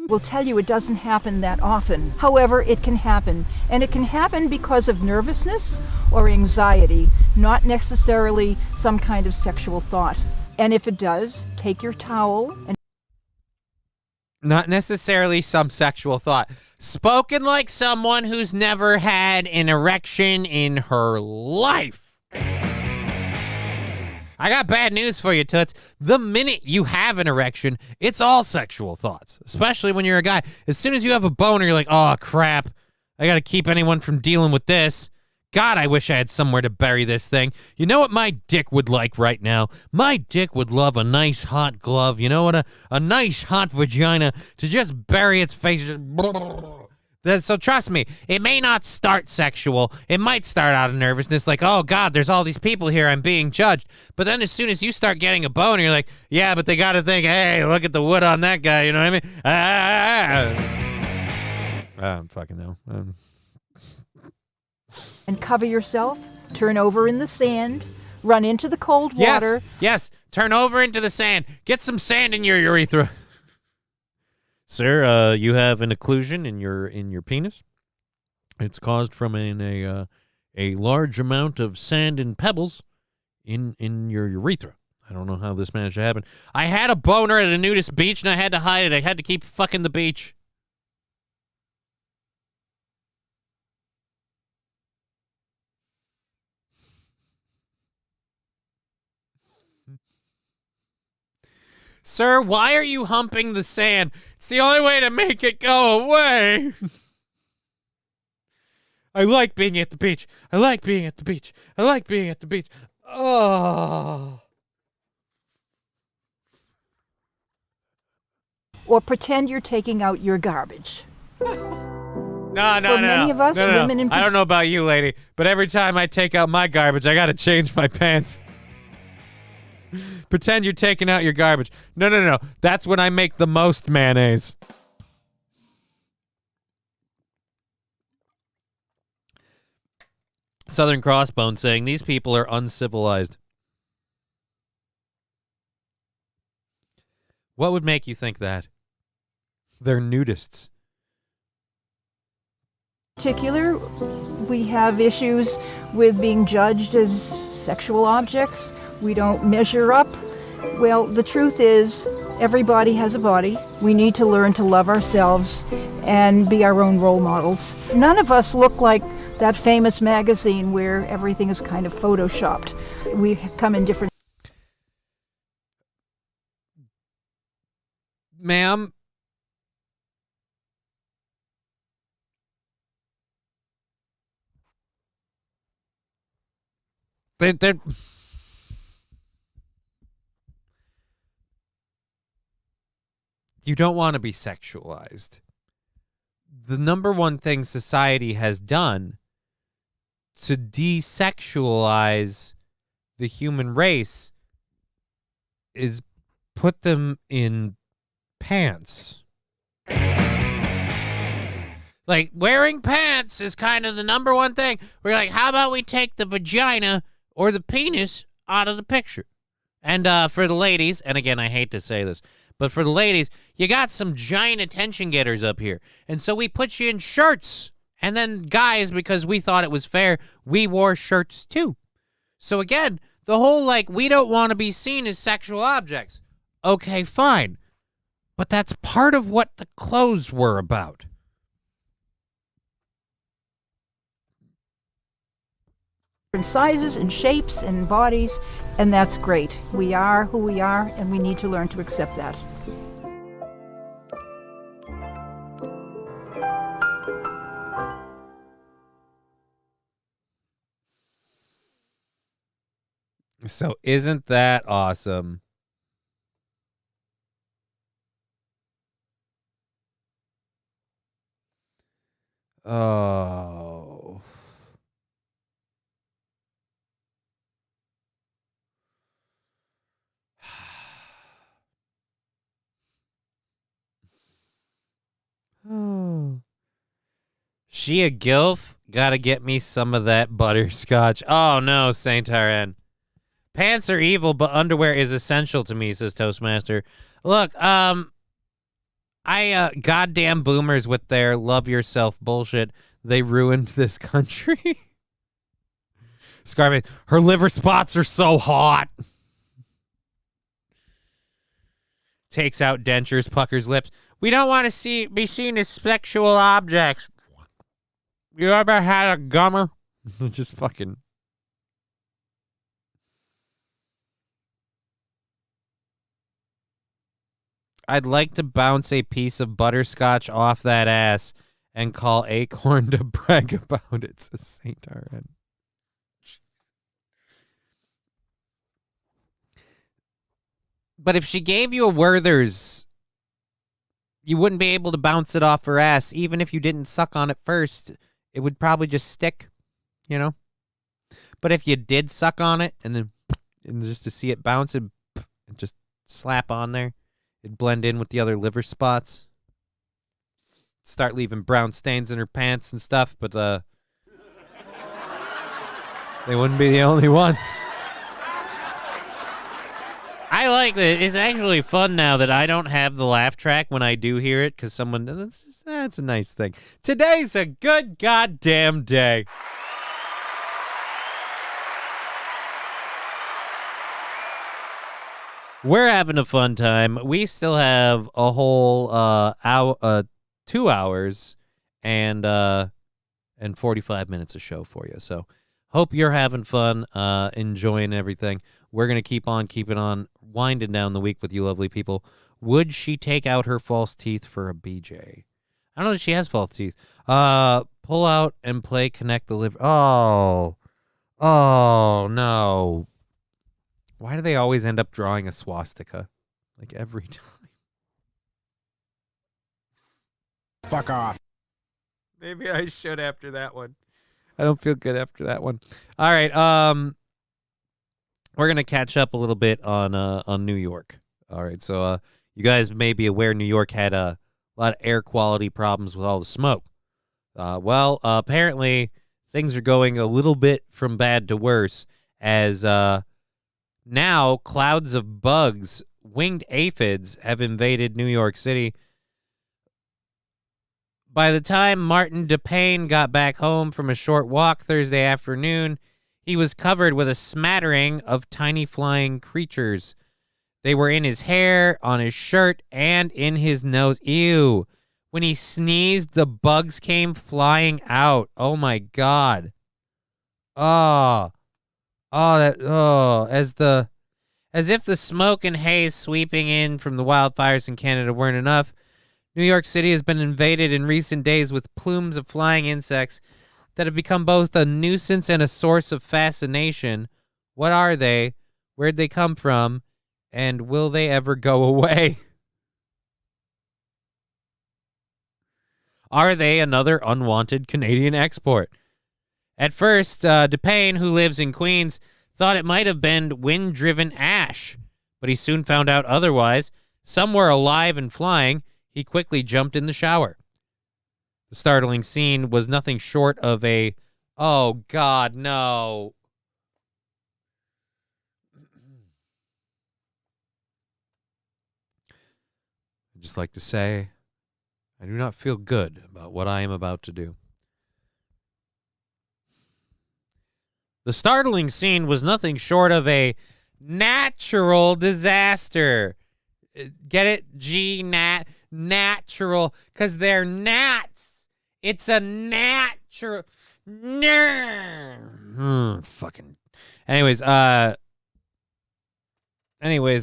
Will tell you it doesn't happen that often. However, it can happen. And it can happen because of nervousness or anxiety, not necessarily some kind of sexual thought. And if it does, take your towel and... Not necessarily some sexual thought. Spoken like someone who's never had an erection in her life. I got bad news for you, Toots. The minute you have an erection, it's all sexual thoughts, especially when you're a guy. As soon as you have a boner, you're like, oh, crap. I got to keep anyone from dealing with this. God, I wish I had somewhere to bury this thing. You know what my dick would like right now? My dick would love a nice hot glove. You know what? A nice hot vagina to just bury its face. So trust me, it may not start sexual. It might start out of nervousness, like, oh, God, there's all these people here. I'm being judged. But then as soon as you start getting a boner, you're like, yeah, but they got to think, hey, look at the wood on that guy. You know what I mean? I don't fucking know. And cover yourself, turn over in the sand, run into the cold water. Yes, turn over into the sand. Get some sand in your urethra. Sir, you have an occlusion in your penis. It's caused from a large amount of sand and pebbles in your urethra. I don't know how this managed to happen. I had a boner at a nudist beach, and I had to hide it. I had to keep fucking the beach. Sir, why are you humping the sand? It's the only way to make it go away. I like being at the beach. I like being at the beach. I like being at the beach. Oh. Or pretend you're taking out your garbage. No. Many of us, women in I don't know about you, lady, but every time I take out my garbage, I got to change my pants. Pretend you're taking out your garbage. No. That's when I make the most mayonnaise. Southern Crossbone saying these people are uncivilized. What would make you think that? They're nudists. In particular, we have issues with being judged as sexual objects. We don't measure up. Well, the truth is, everybody has a body. We need to learn to love ourselves and be our own role models. None of us look like that famous magazine where everything is kind of photoshopped. We come in different... Ma'am? They're... You don't want to be sexualized. The number one thing society has done to desexualize the human race is put them in pants. Like, wearing pants is kind of the number one thing. We're like, how about we take the vagina or the penis out of the picture? And for the ladies, and again, I hate to say this, but for the ladies, you got some giant attention getters up here. And so we put you in shirts. And then guys, because we thought it was fair, we wore shirts too. So again, the whole like, we don't want to be seen as sexual objects. Okay, fine. But that's part of what the clothes were about. Different sizes and shapes and bodies, and that's great. We are who we are, and we need to learn to accept that. So isn't that awesome? Oh. She a gilf? Gotta get me some of that butterscotch. Oh no, Saint Taren. Pants are evil, but underwear is essential to me, says Toastmaster. Look, goddamn boomers with their love yourself bullshit, they ruined this country. Scarface, her liver spots are so hot. Takes out dentures, puckers lips. We don't want to be seen as sexual objects. You ever had a gummer? Just fucking... I'd like to bounce a piece of butterscotch off that ass and call Acorn to brag about it, says St. RN. But if she gave you a Werther's, you wouldn't be able to bounce it off her ass. Even if you didn't suck on it first, it would probably just stick, you know? But if you did suck on it and just to see it bounce and just slap on there, it'd blend in with the other liver spots. Start leaving brown stains in her pants and stuff, but they wouldn't be the only ones. I like that. It's actually fun now that I don't have the laugh track when I do hear it, because that's a nice thing. Today's a good goddamn day. We're having a fun time. We still have a whole 2 hours and 45 minutes of show for you. So hope you're having fun, enjoying everything. We're going to keep on keeping on, winding down the week with you lovely people. Would she take out her false teeth for a BJ? I don't know if she has false teeth. Pull out and play Connect the Liver. Oh, no. Why do they always end up drawing a swastika? Like every time. Fuck off. Maybe I should after that one. I don't feel good after that one. All right. We're gonna catch up a little bit on New York. All right. So you guys may be aware New York had a lot of air quality problems with all the smoke. Apparently things are going a little bit from bad to worse as now clouds of bugs, winged aphids, have invaded New York City. By the time Martin DePayne got back home from a short walk Thursday afternoon, he was covered with a smattering of tiny flying creatures. They were in his hair, on his shirt, and in his nose. Ew. When he sneezed, the bugs came flying out. Oh, my God. As if the smoke and haze sweeping in from the wildfires in Canada weren't enough, New York City has been invaded in recent days with plumes of flying insects that have become both a nuisance and a source of fascination. What are they? Where'd they come from? And will they ever go away? Are they another unwanted Canadian export? At first, DePayne, who lives in Queens, thought it might have been wind-driven ash, but he soon found out otherwise. Some were alive and flying. He quickly jumped in the shower. The startling scene was nothing short of a, oh, God, no. I'd just like to say, I do not feel good about what I am about to do. The startling scene was nothing short of a natural disaster. Get it? Natural, because they're gnats. It's a natural. Fucking. Anyways,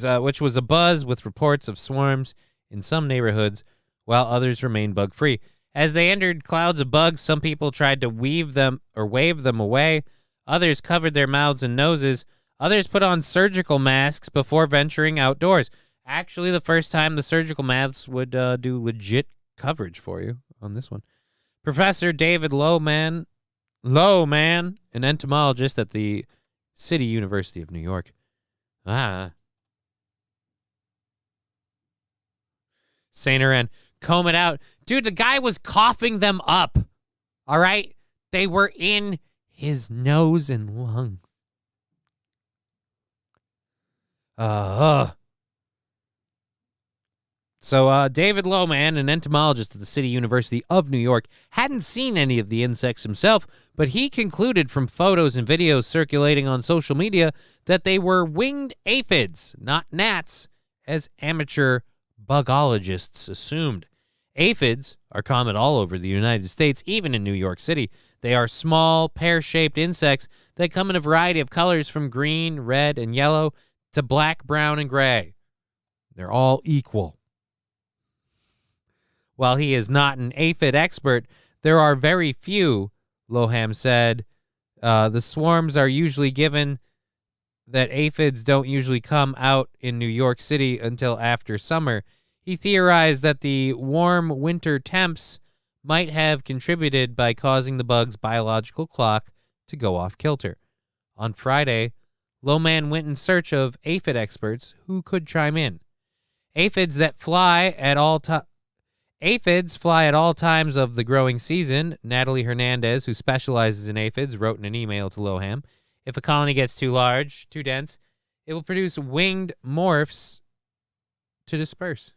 which was a buzz with reports of swarms in some neighborhoods, while others remained bug-free. As they entered clouds of bugs, some people tried to wave them away. Others covered their mouths and noses. Others put on surgical masks before venturing outdoors. Actually, the first time the surgical masks would do legit coverage for you on this one. Professor David Lowman, an entomologist at the City University of New York. St. Aaron, comb it out. Dude, the guy was coughing them up. All right? They were in his nose and lungs. So David Lowman, an entomologist at the City University of New York, hadn't seen any of the insects himself, but he concluded from photos and videos circulating on social media that they were winged aphids, not gnats, as amateur bugologists assumed. Aphids are common all over the United States, even in New York City. They are small, pear-shaped insects that come in a variety of colors from green, red, and yellow to black, brown, and gray. They're all equal. While he is not an aphid expert, there are very few, Loham said. The swarms are usually given that aphids don't usually come out in New York City until after summer. He theorized that the warm winter temps might have contributed by causing the bug's biological clock to go off kilter. On Friday, Lohman went in search of aphid experts who could chime in. Aphids fly at all times of the growing season. Natalie Hernandez, who specializes in aphids, wrote in an email to Loham, if a colony gets too large, too dense, it will produce winged morphs to disperse.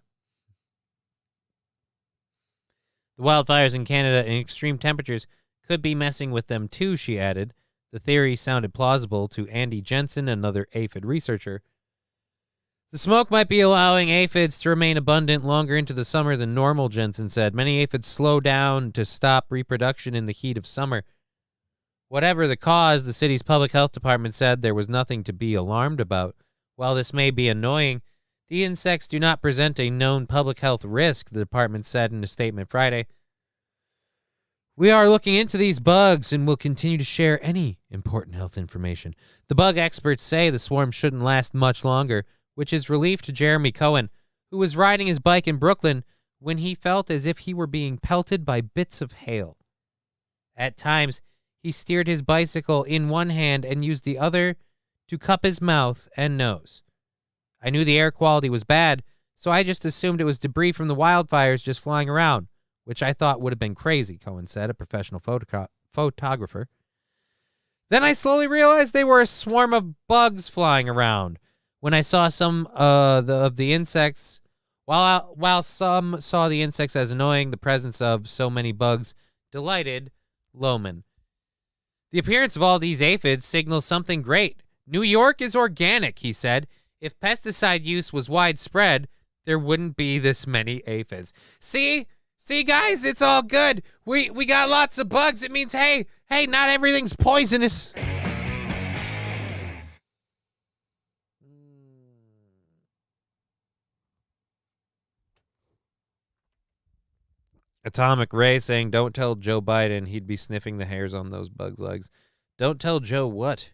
The wildfires in Canada and extreme temperatures could be messing with them too, she added. The theory sounded plausible to Andy Jensen, another aphid researcher. The smoke might be allowing aphids to remain abundant longer into the summer than normal, Jensen said. Many aphids slow down to stop reproduction in the heat of summer. Whatever the cause, the city's public health department said there was nothing to be alarmed about. While this may be annoying, the insects do not present a known public health risk, the department said in a statement Friday. We are looking into these bugs and will continue to share any important health information. The bug experts say the swarm shouldn't last much longer, which is relief to Jeremy Cohen, who was riding his bike in Brooklyn when he felt as if he were being pelted by bits of hail. At times, he steered his bicycle in one hand and used the other to cup his mouth and nose. I knew the air quality was bad, so I just assumed it was debris from the wildfires just flying around, which I thought would have been crazy, Cohen said, a professional photographer. Then I slowly realized they were a swarm of bugs flying around. When I saw some of the insects, while some saw the insects as annoying, the presence of so many bugs delighted Lohman. The appearance of all these aphids signals something great. New York is organic, he said. If pesticide use was widespread, there wouldn't be this many aphids. See, guys, it's all good. We got lots of bugs. It means, hey, not everything's poisonous. Atomic Ray saying, don't tell Joe Biden he'd be sniffing the hairs on those bugs' legs. Don't tell Joe what?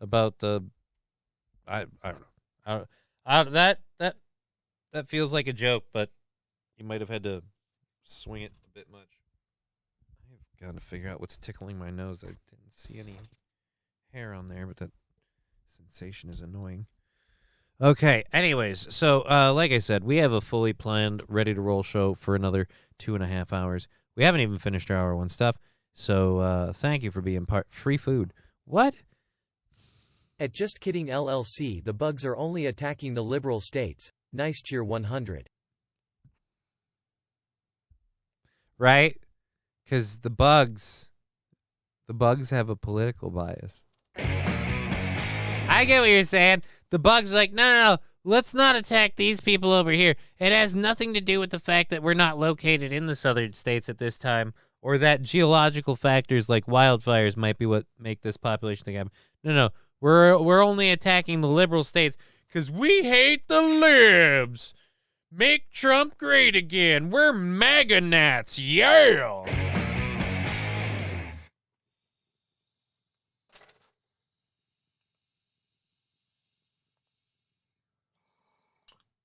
About the... I don't know. That feels like a joke, but you might have had to swing it a bit much. I've got to figure out what's tickling my nose. I didn't see any hair on there, but that sensation is annoying. Okay, anyways, so like I said, we have a fully planned, ready-to-roll show for another 2.5 hours. We haven't even finished our hour one stuff, so thank you for being part. Free food. What? At Just Kidding LLC, the bugs are only attacking the liberal states. Nice cheer 100. Right? Because the bugs have a political bias. I get what you're saying. The bugs are like, no, let's not attack these people over here. It has nothing to do with the fact that we're not located in the southern states at this time, or that geological factors like wildfires might be what make this population thing happen. No, we're only attacking the liberal states because we hate the libs. Make Trump great again. We're MAGA Nats. Yeah.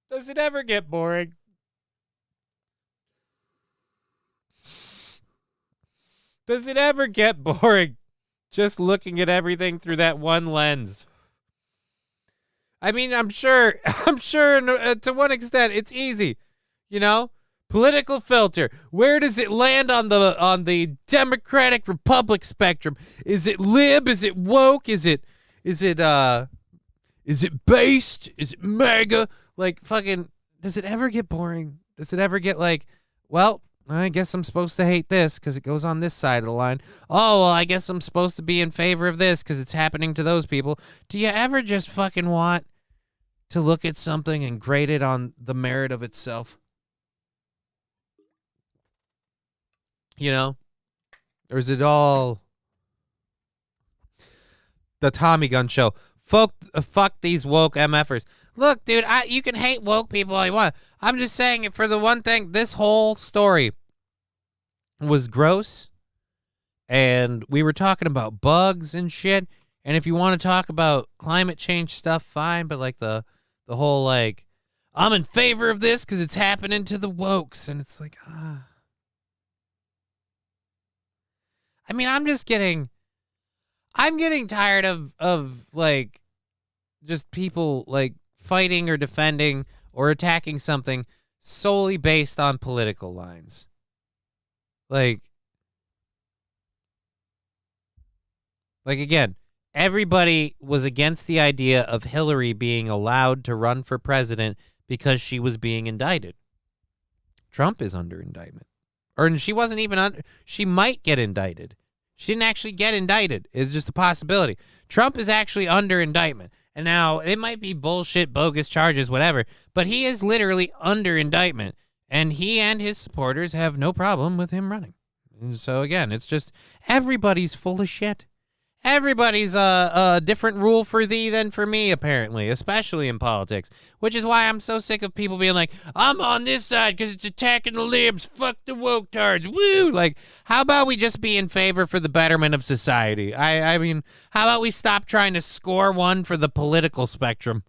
Does it ever get boring? Does it ever get boring just looking at everything through that one lens? I mean, I'm sure to one extent it's easy, you know? Political filter. Where does it land on the Democratic Republic spectrum? Is it lib? Is it woke? Is it based? Is it MAGA? Like, fucking, does it ever get boring? Does it ever get like, well, I guess I'm supposed to hate this because it goes on this side of the line. Oh, well, I guess I'm supposed to be in favor of this because it's happening to those people. Do you ever just fucking want to look at something and grade it on the merit of itself? You know? Or is it all the Tommy Gun Show? fuck these woke MFers. Look, dude, you can hate woke people all you want. I'm just saying, for the one thing, this whole story was gross, and we were talking about bugs and shit. And if you want to talk about climate change stuff, fine. But like the whole like, I'm in favor of this because it's happening to the wokes, and it's like, I mean, I'm getting tired of like just people like fighting or defending or attacking something solely based on political lines. Like again, everybody was against the idea of Hillary being allowed to run for president because she was being indicted. Trump is under indictment. Or she wasn't even under, she might get indicted. She didn't actually get indicted. It's just a possibility. Trump is actually under indictment. And now it might be bullshit, bogus charges, whatever, but he is literally under indictment. And he and his supporters have no problem with him running. And so again, it's just everybody's full of shit. Everybody's a different rule for thee than for me, apparently, especially in politics, which is why I'm so sick of people being like, I'm on this side because it's attacking the libs. Fuck the woke tards. Woo! Like, how about we just be in favor for the betterment of society? I mean, how about we stop trying to score one for the political spectrum?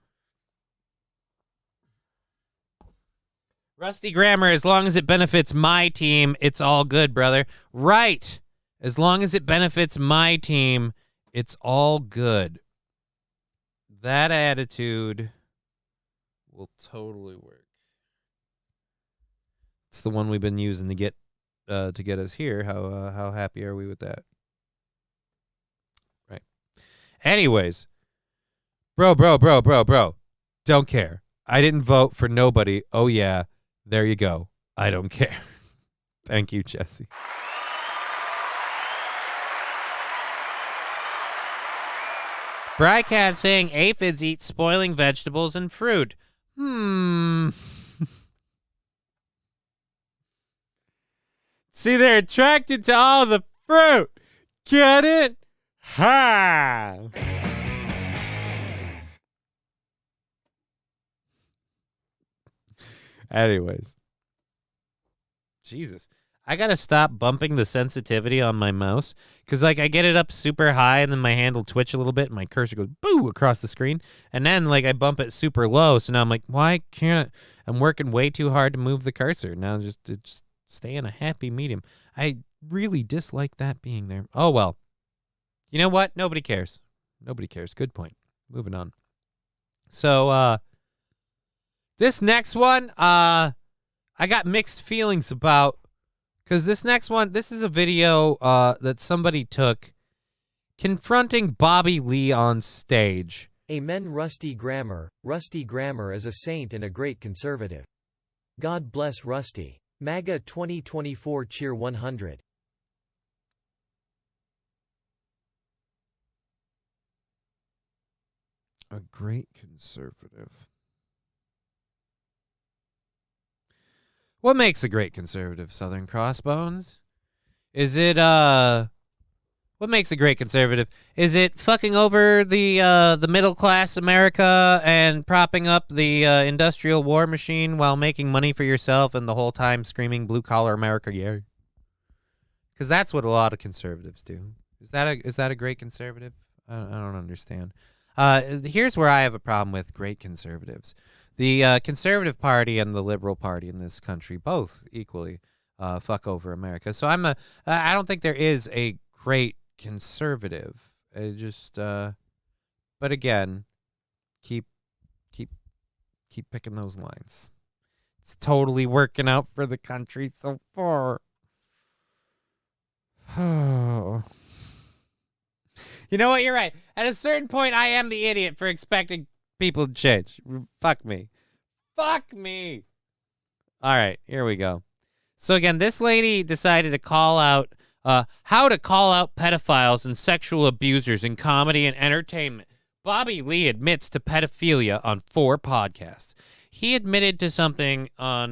Rusty Grammar, as long as it benefits my team, it's all good, brother. Right. As long as it benefits my team, it's all good. That attitude will totally work. It's the one we've been using to get us here. How happy are we with that? Right. Anyways, bro. Don't care. I didn't vote for nobody. Oh yeah, there you go. I don't care. Thank you, Jesse. Brycat saying aphids eat spoiling vegetables and fruit. See, they're attracted to all the fruit. Get it? Ha! Anyways. Jesus. I gotta stop bumping the sensitivity on my mouse because, like, I get it up super high and then my hand will twitch a little bit and my cursor goes boo across the screen. And then, like, I bump it super low. So now I'm like, why can't I'm working way too hard to move the cursor. Now just stay in a happy medium. I really dislike that being there. Oh, well. You know what? Nobody cares. Nobody cares. Good point. Moving on. So, this next one, I got mixed feelings about. Because this next one, this is a video that somebody took confronting Bobby Lee on stage. Amen. Rusty Grammar. Rusty Grammar is a saint and a great conservative. God bless Rusty. MAGA 2024 Cheer 100. A great conservative. What makes a great conservative, Southern Crossbones? Is it, what makes a great conservative? Is it fucking over the middle class America and propping up the industrial war machine while making money for yourself and the whole time screaming blue collar America, yeah? Because that's what a lot of conservatives do. Is that a great conservative? I don't understand. Here's where I have a problem with great conservatives. The Conservative Party and the Liberal Party in this country both equally fuck over America. So I don't think there is a great conservative. But again, keep picking those lines. It's totally working out for the country so far. Oh. You know what? You're right. At a certain point, I am the idiot for expecting people to change. Fuck me. Fuck me. All right, here we go. So again, this lady decided to call out how to call out pedophiles and sexual abusers in comedy and entertainment. Bobby Lee admits to pedophilia on 4 podcasts. He admitted to something on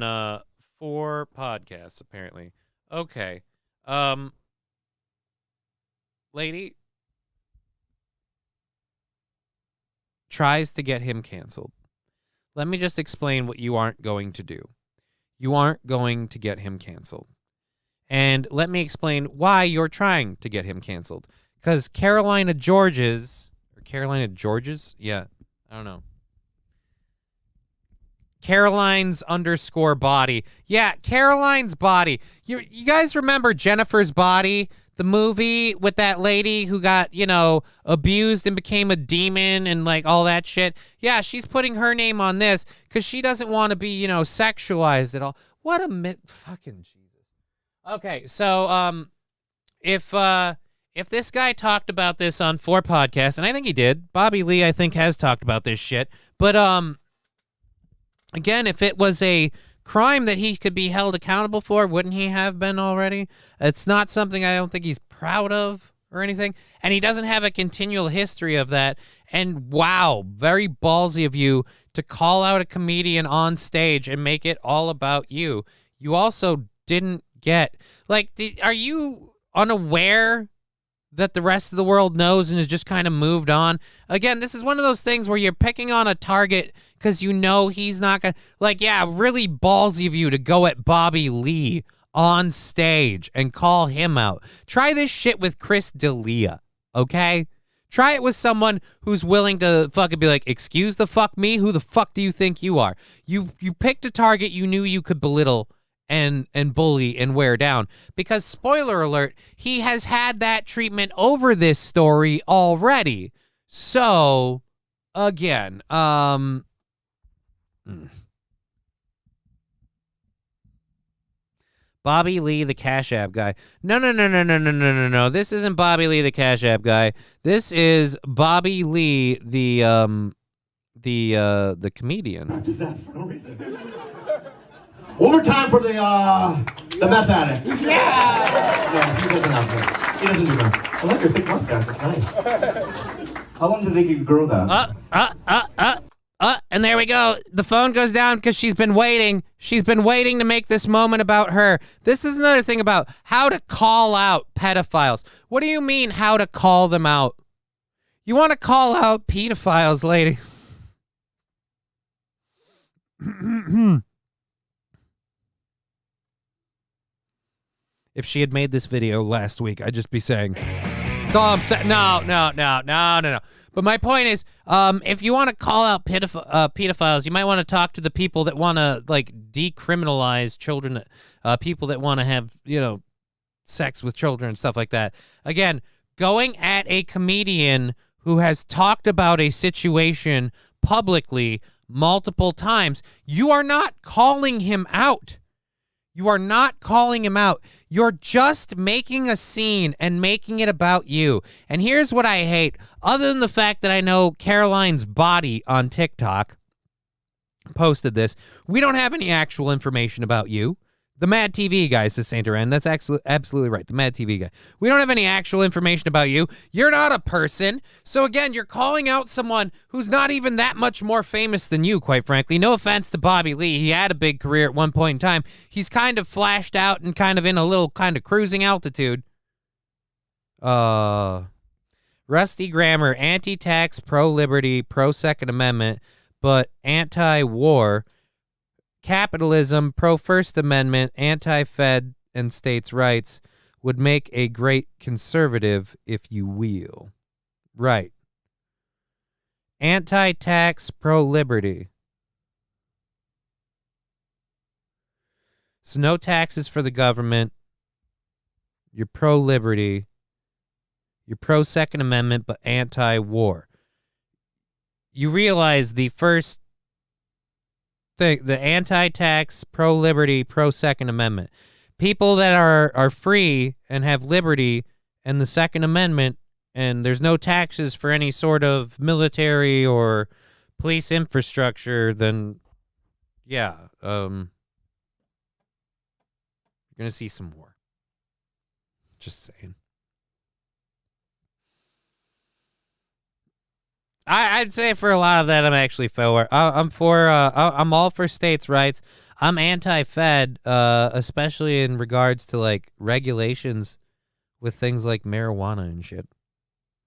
4 podcasts, apparently. Okay. Lady, tries to get him canceled. Let me just explain what you aren't going to do. You aren't going to get him canceled. And let me explain why you're trying to get him canceled. Because Carolina Georges, yeah, I don't know. Caroline's _body. Yeah, Caroline's Body. You guys remember Jennifer's Body? The movie with that lady who got, abused and became a demon and like all that shit. Yeah, she's putting her name on this because she doesn't want to be, sexualized at all. What a fucking Jesus. Okay, so if this guy talked about this on 4 Podcasts, and I think he did, Bobby Lee I think has talked about this shit, but again, if it was a crime that he could be held accountable for, wouldn't he have been already? It's not something I don't think he's proud of or anything, and he doesn't have a continual history of that. And wow, very ballsy of you to call out a comedian on stage and make it all about you. You also didn't get, are you unaware that the rest of the world knows and has just kind of moved on? Again, this is one of those things where you're picking on a target because he's not going to, really ballsy of you to go at Bobby Lee on stage and call him out. Try this shit with Chris D'Elia, okay? Try it with someone who's willing to fucking be like, excuse the fuck me? Who the fuck do you think you are? You picked a target you knew you could belittle and bully and wear down, because spoiler alert, he has had that treatment over this story already. So again, Bobby Lee, the Cash App guy. No. This isn't Bobby Lee, the Cash App guy. This is Bobby Lee, the comedian. That's for no reason. One more time for the meth addict. Yeah. No, he doesn't have that. He doesn't do that. I like your thick mustache. It's nice. How long did they grow that? And there we go. The phone goes down because she's been waiting. She's been waiting to make this moment about her. This is another thing about how to call out pedophiles. What do you mean how to call them out? You want to call out pedophiles, lady? If she had made this video last week, I'd just be saying, that's all I'm saying. No. But my point is, if you want to call out pedophiles, you might want to talk to the people that want to decriminalize children, people that want to have, sex with children and stuff like that. Again, going at a comedian who has talked about a situation publicly multiple times, you are not calling him out. You are not calling him out. You're just making a scene and making it about you. And here's what I hate. Other than the fact that I know Caroline's Body on TikTok posted this, we don't have any actual information about you. The Mad TV guy, says Saint Ren. That's absolutely right. The Mad TV guy. We don't have any actual information about you. You're not a person. So again, you're calling out someone who's not even that much more famous than you, quite frankly. No offense to Bobby Lee. He had a big career at one point in time. He's kind of flashed out and kind of in a little kind of cruising altitude. Rusty Grammar, anti-tax, pro-liberty, pro-Second Amendment, but anti-war. Capitalism, pro-First Amendment, anti-Fed, and states' rights would make a great conservative, if you will. Right. Anti-tax, pro-liberty. So no taxes for the government. You're pro-liberty. You're pro-Second Amendment, but anti-war. You realize the first the anti-tax, pro-liberty, pro-Second Amendment. People that are free and have liberty and the Second Amendment, and there's no taxes for any sort of military or police infrastructure, then, yeah, you're going to see some more. Just saying. I'd say for a lot of that, I'm actually for. I'm all for states' rights. I'm anti-Fed, especially in regards to regulations with things like marijuana and shit.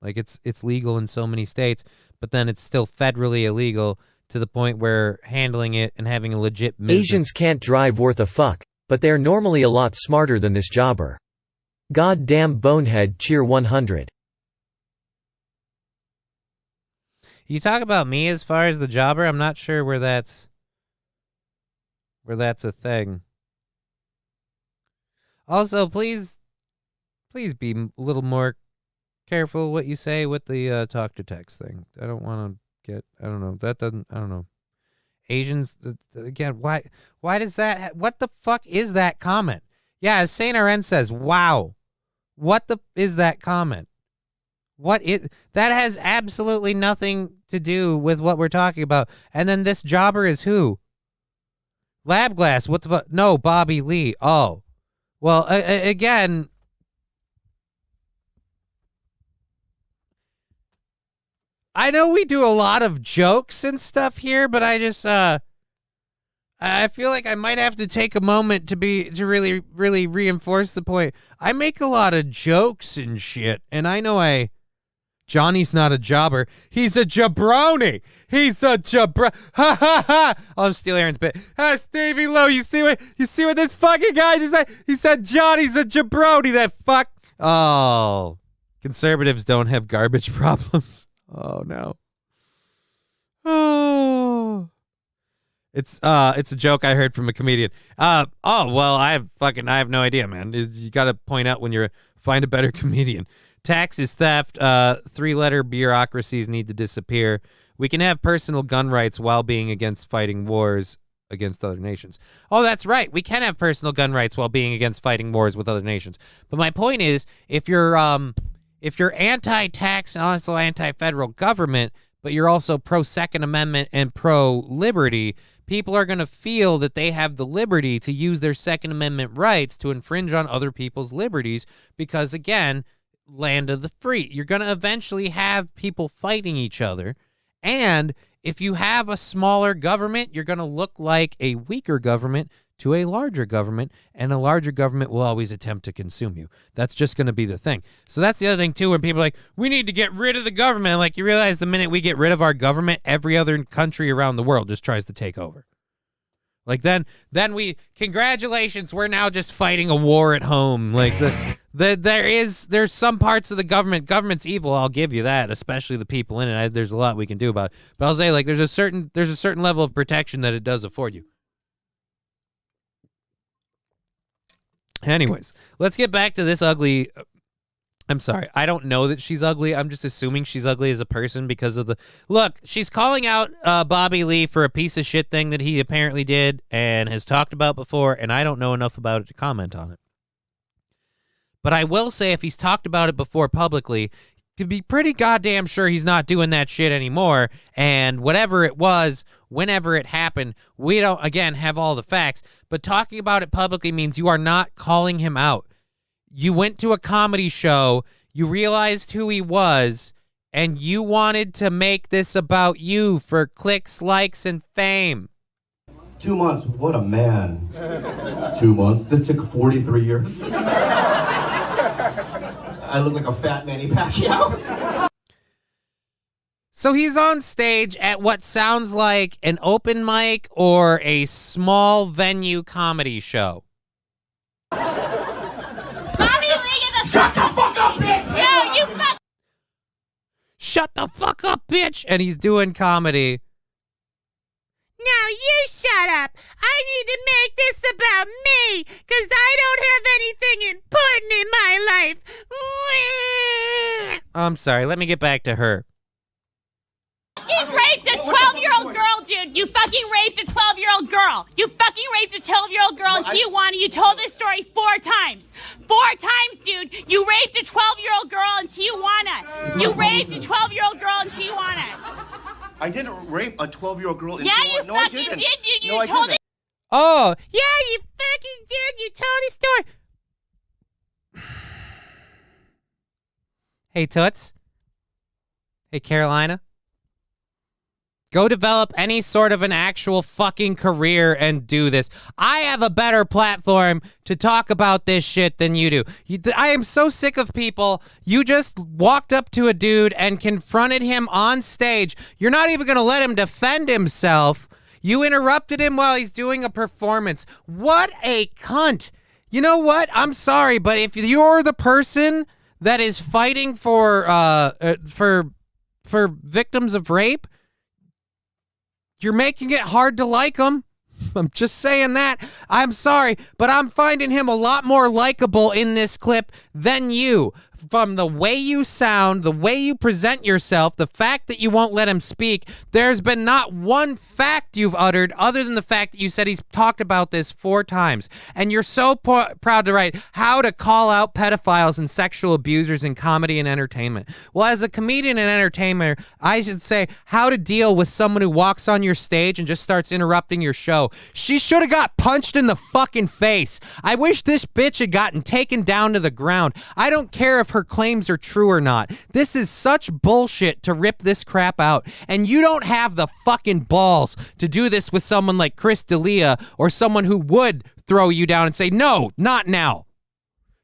It's legal in so many states, but then it's still federally illegal to the point where handling it and having a legit business. Asians can't drive worth a fuck, but they're normally a lot smarter than this jobber. Goddamn bonehead cheer 100. You talk about me as far as the jobber, I'm not sure where that's a thing. Also, please be a little more careful what you say with the talk to text thing. I don't want to get, I don't know. Asians, again, why does that, what the fuck is that comment? Yeah, as Saint RN says, wow. What is that comment? That has absolutely nothing to do with what we're talking about. And then this jobber is who? Lab Glass, what the fuck? No, Bobby Lee. Oh. Well, again, I know we do a lot of jokes and stuff here, but I just, I feel like I might have to take a moment to really, really reinforce the point. I make a lot of jokes and shit, and I know Johnny's not a jobber. He's a jabroni. He's a jabro. Ha ha ha! I'll steal Aaron's bit. Stevie Lowe, you see what this fucking guy just said? He said Johnny's a jabroni. That fuck. Oh, conservatives don't have garbage problems. Oh no. Oh. It's a joke I heard from a comedian. Oh well, I have no idea, man. You got to point out when you're find a better comedian. Tax is theft. 3-letter bureaucracies need to disappear. We can have personal gun rights while being against fighting wars against other nations. Oh, that's right. We can have personal gun rights while being against fighting wars with other nations. But my point is, if you're anti-tax and also anti-federal government, but you're also pro-Second Amendment and pro-liberty, people are going to feel that they have the liberty to use their Second Amendment rights to infringe on other people's liberties because, again, land of the free. You're going to eventually have people fighting each other. And if you have a smaller government, you're going to look like a weaker government to a larger government, and a larger government will always attempt to consume you. That's just going to be the thing. So that's the other thing, too, when people are like, we need to get rid of the government. Like, you realize the minute we get rid of our government, every other country around the world just tries to take over. Like, then congratulations, we're now just fighting a war at home. Like, there's some parts of the government's evil, I'll give you that, especially the people in it. There's a lot we can do about it. But I'll say, like, there's a certain level of protection that it does afford you. Anyways, let's get back to this ugly. I'm sorry. I don't know that she's ugly. I'm just assuming she's ugly as a person because of the look. She's calling out Bobby Lee for a piece of shit thing that he apparently did and has talked about before, and I don't know enough about it to comment on it. But I will say if he's talked about it before publicly, you can be pretty goddamn sure he's not doing that shit anymore. And whatever it was, whenever it happened, we don't, again, have all the facts. But talking about it publicly means you are not calling him out. You went to a comedy show, you realized who he was, and you wanted to make this about you for clicks, likes, and fame. 2 months, what a man. 2 months, that took 43 years. I look like a fat Manny Pacquiao. So he's on stage at what sounds like an open mic or a small venue comedy show. Shut the fuck up, bitch! No, you fuck! Shut the fuck up, bitch! And he's doing comedy. Now you shut up. I need to make this about me, because I don't have anything important in my life. I'm sorry, let me get back to her. fucking raped a 12-year-old girl, dude. You fucking raped a 12-year-old girl. You fucking raped a 12-year-old girl in Tijuana. You told this story 4 times. 4 times, dude. You raped a 12-year-old girl in Tijuana. You raped a 12-year-old girl in Tijuana. I didn't rape a 12-year-old girl in Yeah, Tijuana. you No, I fucking didn't. did, dude. You No, I told didn't. it. Oh, Yeah, you fucking did. You told the story. hey, Toots. Hey, Carolina. Go develop any sort of an actual fucking career and do this. I have a better platform to talk about this shit than you do. I am so sick of people. You just walked up to a dude and confronted him on stage. You're not even going to let him defend himself. You interrupted him while he's doing a performance. What a cunt. You know what? I'm sorry, but if you're the person that is fighting for victims of rape, you're making it hard to like him. I'm just saying that. I'm sorry, but I'm finding him a lot more likable in this clip than you. From the way you sound, the way you present yourself, the fact that you won't let him speak, there's been not one fact you've uttered other than the fact that you said he's talked about this 4 times. And you're so proud to write how to call out pedophiles and sexual abusers in comedy and entertainment. Well, as a comedian and entertainer, I should say how to deal with someone who walks on your stage and just starts interrupting your show. She should have got punched in the fucking face. I wish this bitch had gotten taken down to the ground. I don't care if her claims are true or not. This is such bullshit to rip this crap out. And you don't have the fucking balls to do this with someone like Chris D'Elia or someone who would throw you down and say, no, not now.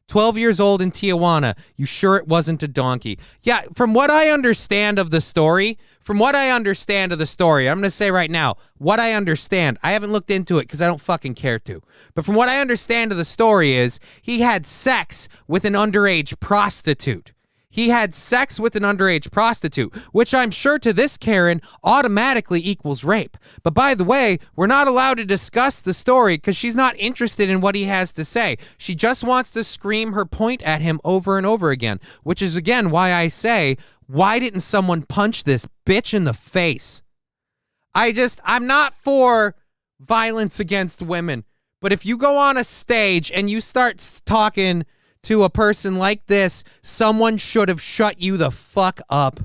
12 years old in Tijuana. You sure it wasn't a donkey? Yeah, from what I understand of the story, I'm going to say right now, what I understand, I haven't looked into it because I don't fucking care to. But from what I understand of the story is he had sex with an underage prostitute. He had sex with an underage prostitute, which I'm sure to this Karen automatically equals rape. But by the way, we're not allowed to discuss the story because she's not interested in what he has to say. She just wants to scream her point at him over and over again, which is again why I say, why didn't someone punch this bitch in the face? I'm not for violence against women, but if you go on a stage and you start talking to a person like this, someone should have shut you the fuck up.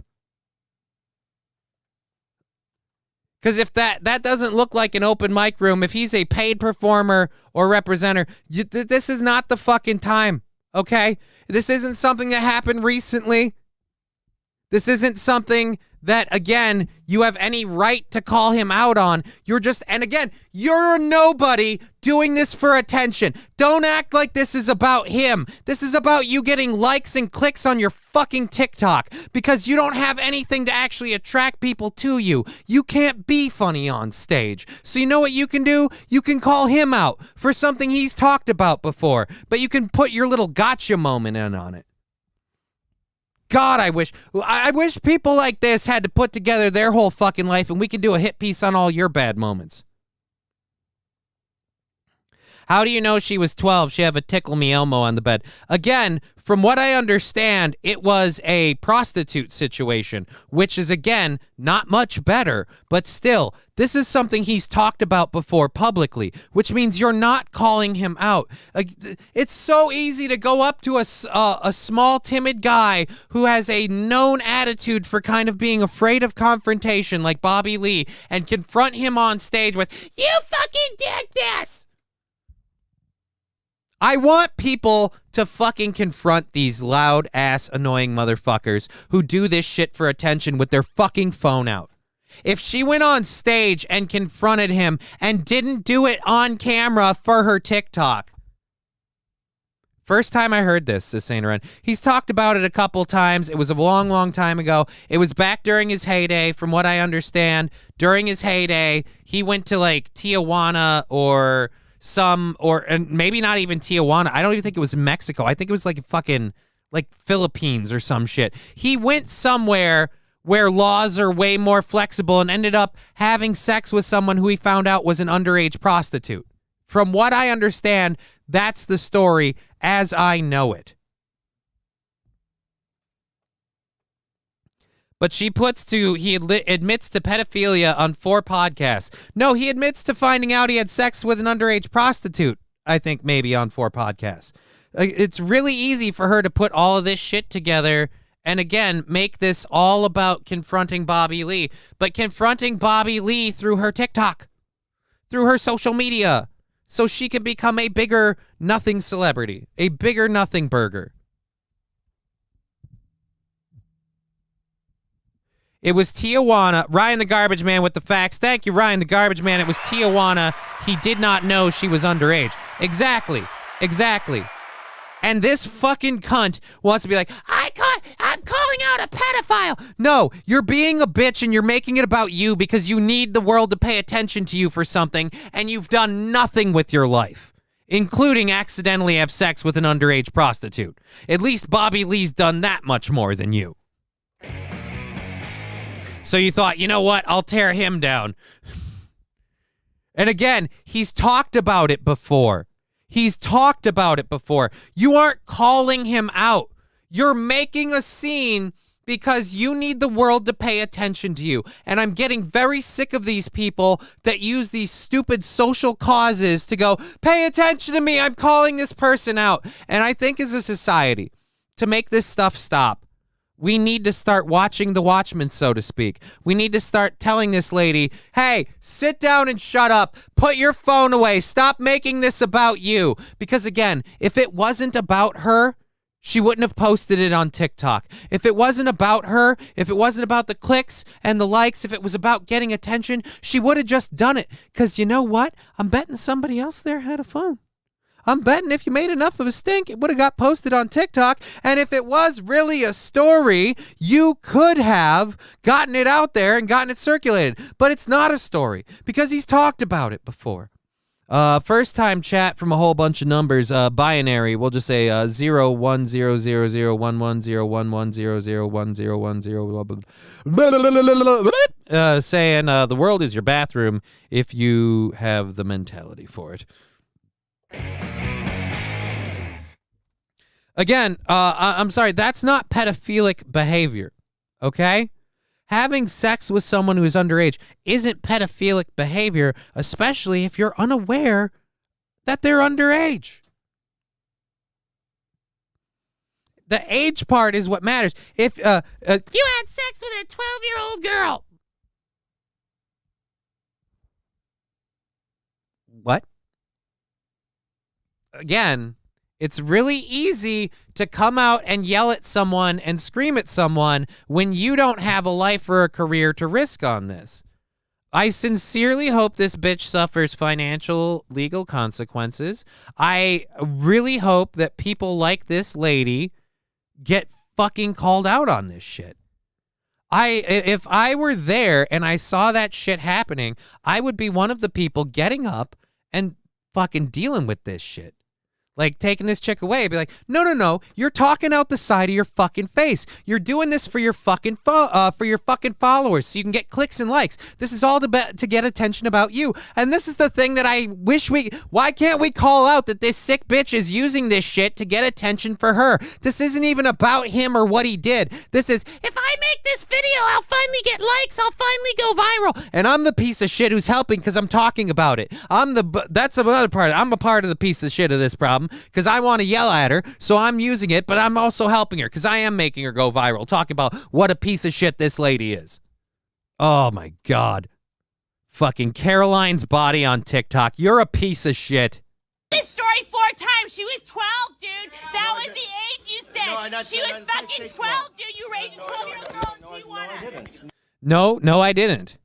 Because if that doesn't look like an open mic room, if he's a paid performer or representer, this is not the fucking time, okay? This isn't something that happened recently. This isn't something that, again, you have any right to call him out on. You're a nobody doing this for attention. Don't act like this is about him. This is about you getting likes and clicks on your fucking TikTok because you don't have anything to actually attract people to you. You can't be funny on stage. So you know what you can do? You can call him out for something he's talked about before, but you can put your little gotcha moment in on it. God, I wish people like this had to put together their whole fucking life and we could do a hit piece on all your bad moments. How do you know she was 12? She had a Tickle Me Elmo on the bed. Again, from what I understand, it was a prostitute situation, which is, again, not much better. But still, this is something he's talked about before publicly, which means you're not calling him out. It's so easy to go up to a small, timid guy who has a known attitude for kind of being afraid of confrontation, like Bobby Lee, and confront him on stage with, "You fucking did this!" I want people to fucking confront these loud-ass, annoying motherfuckers who do this shit for attention with their fucking phone out. If she went on stage and confronted him and didn't do it on camera for her TikTok. First time I heard this, says Saint Ren. He's talked about it a couple times. It was a long, long time ago. It was back during his heyday, from what I understand. During his heyday, he went to like Tijuana or and maybe not even Tijuana. I don't even think it was Mexico. I think it was like fucking like Philippines or some shit. He went somewhere where laws are way more flexible and ended up having sex with someone who he found out was an underage prostitute. From what I understand, that's the story as I know it. But he admits to pedophilia on 4 podcasts. No, he admits to finding out he had sex with an underage prostitute, I think maybe on 4 podcasts. It's really easy for her to put all of this shit together and, again, make this all about confronting Bobby Lee. But confronting Bobby Lee through her TikTok, through her social media, so she can become a bigger nothing celebrity, a bigger nothing burger. It was Tijuana. Ryan the Garbage Man with the facts. Thank you, Ryan the Garbage Man. It was Tijuana. He did not know she was underage. Exactly. And this fucking cunt wants to be like, I'm calling out a pedophile. No, you're being a bitch and you're making it about you because you need the world to pay attention to you for something, and you've done nothing with your life, including accidentally have sex with an underage prostitute. At least Bobby Lee's done that much more than you. So you thought, you know what? I'll tear him down. And again, he's talked about it before. You aren't calling him out. You're making a scene because you need the world to pay attention to you. And I'm getting very sick of these people that use these stupid social causes to go, pay attention to me, I'm calling this person out. And I think as a society, to make this stuff stop, we need to start watching the Watchmen, so to speak. We need to start telling this lady, hey, sit down and shut up. Put your phone away. Stop making this about you. Because again, if it wasn't about her, she wouldn't have posted it on TikTok. If it wasn't about her, if it wasn't about the clicks and the likes, if it was about getting attention, she would have just done it. Because you know what? I'm betting somebody else there had a phone. I'm betting if you made enough of a stink, it would have got posted on TikTok. And if it was really a story, you could have gotten it out there and gotten it circulated. But it's not a story because he's talked about it before. First time chat from a whole bunch of numbers, binary. We'll just say 0 1 0 0 0 1 1 0 1 1 0 0 1 0 1 0 saying the world is your bathroom if you have the mentality for it. Again, I'm sorry, that's not pedophilic behavior, okay? Having sex with someone who is underage isn't pedophilic behavior, especially if you're unaware that they're underage. The age part is what matters. If you had sex with a 12-year-old girl. What? Again, it's really easy to come out and yell at someone and scream at someone when you don't have a life or a career to risk on this. I sincerely hope this bitch suffers financial legal consequences. I really hope that people like this lady get fucking called out on this shit. If I were there and I saw that shit happening, I would be one of the people getting up and fucking dealing with this shit. Like taking this chick away and be like, no, you're talking out the side of your fucking face. You're doing this for your fucking followers so you can get clicks and likes. This is all to get attention about you. And this is the thing that I wish why can't we call out that this sick bitch is using this shit to get attention for her? This isn't even about him or what he did. This is, if I make this video, I'll finally get likes. I'll finally go viral. And I'm the piece of shit who's helping because I'm talking about it. That's another part. I'm a part of the piece of shit of this problem. Because I want to yell at her, so I'm using it, but I'm also helping her because I am making her go viral, talking about what a piece of shit this lady is. Oh, my God. Fucking Caroline's Body on TikTok. You're a piece of shit. This story 4 times. She was 12, dude. That was the age you said. She was fucking 12, dude. You raped a 12-year-old girl in Tijuana. No, I didn't.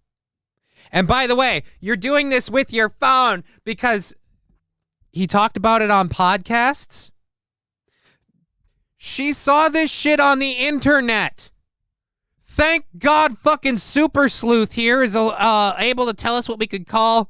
And by the way, you're doing this with your phone because he talked about it on podcasts. She saw this shit on the internet. Thank God fucking Super Sleuth here is able to tell us what we could call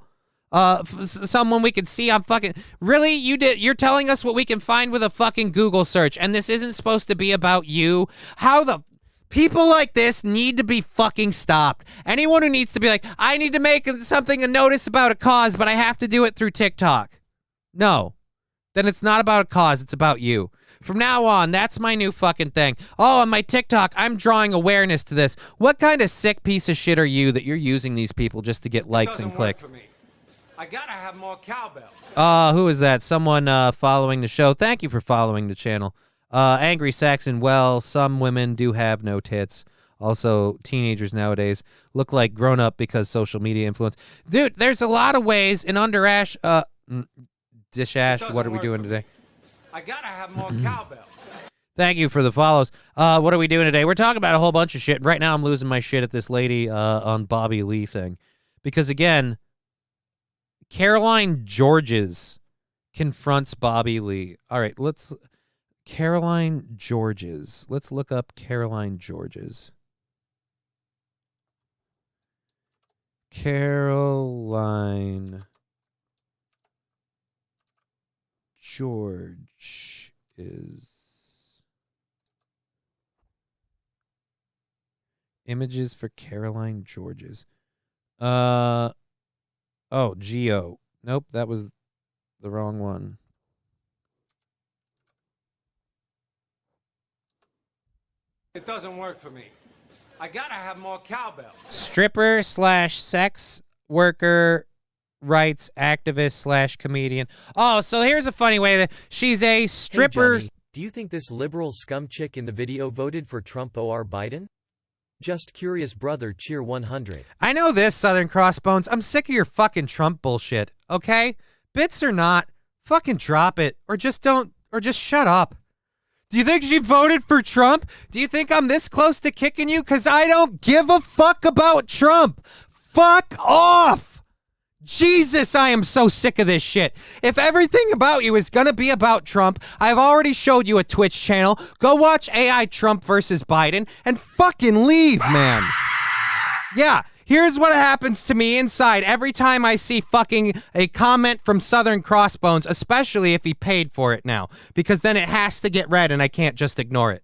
someone we could see on fucking... Really? You're telling us what we can find with a fucking Google search, and this isn't supposed to be about you? How the... People like this need to be fucking stopped. Anyone who needs to be like, I need to make something a notice about a cause, but I have to do it through TikTok. No. Then it's not about a cause, it's about you. From now on, that's my new fucking thing. Oh, on my TikTok, I'm drawing awareness to this. What kind of sick piece of shit are you that you're using these people just to get likes and click? I gotta have more cowbell. Who is that? Someone following the show. Thank you for following the channel. Angry Saxon, well, some women do have no tits. Also, teenagers nowadays look like grown up because social media influence. Dude, there's a lot of ways in Dish Ash, what are we doing today? I gotta have more cowbell. Thank you for the follows. What are we doing today? We're talking about a whole bunch of shit. Right now, I'm losing my shit at this lady on Bobby Lee thing. Because, again, Caroline Georges confronts Bobby Lee. All right, Caroline Georges. Let's look up Caroline Georges. Caroline George is... Images for Caroline Georges. Oh, Geo. Nope, that was the wrong one. It doesn't work for me. I gotta have more cowbell. Stripper / sex worker rights activist / comedian. Oh, so here's a funny way that she's a stripper. Hey, Johnny, do you think this liberal scum chick in the video voted for Trump or Biden? Just curious, brother. Cheer 100. I know this, Southern Crossbones. I'm sick of your fucking Trump bullshit, okay? Bits or not, fucking drop it. Or just shut up. Do you think she voted for Trump? Do you think I'm this close to kicking you? Because I don't give a fuck about Trump. Fuck off. Jesus, I am so sick of this shit. If everything about you is going to be about Trump, I've already showed you a Twitch channel. Go watch AI Trump versus Biden and fucking leave, man. Yeah, here's what happens to me inside every time I see fucking a comment from Southern Crossbones, especially if he paid for it now, because then it has to get read and I can't just ignore it.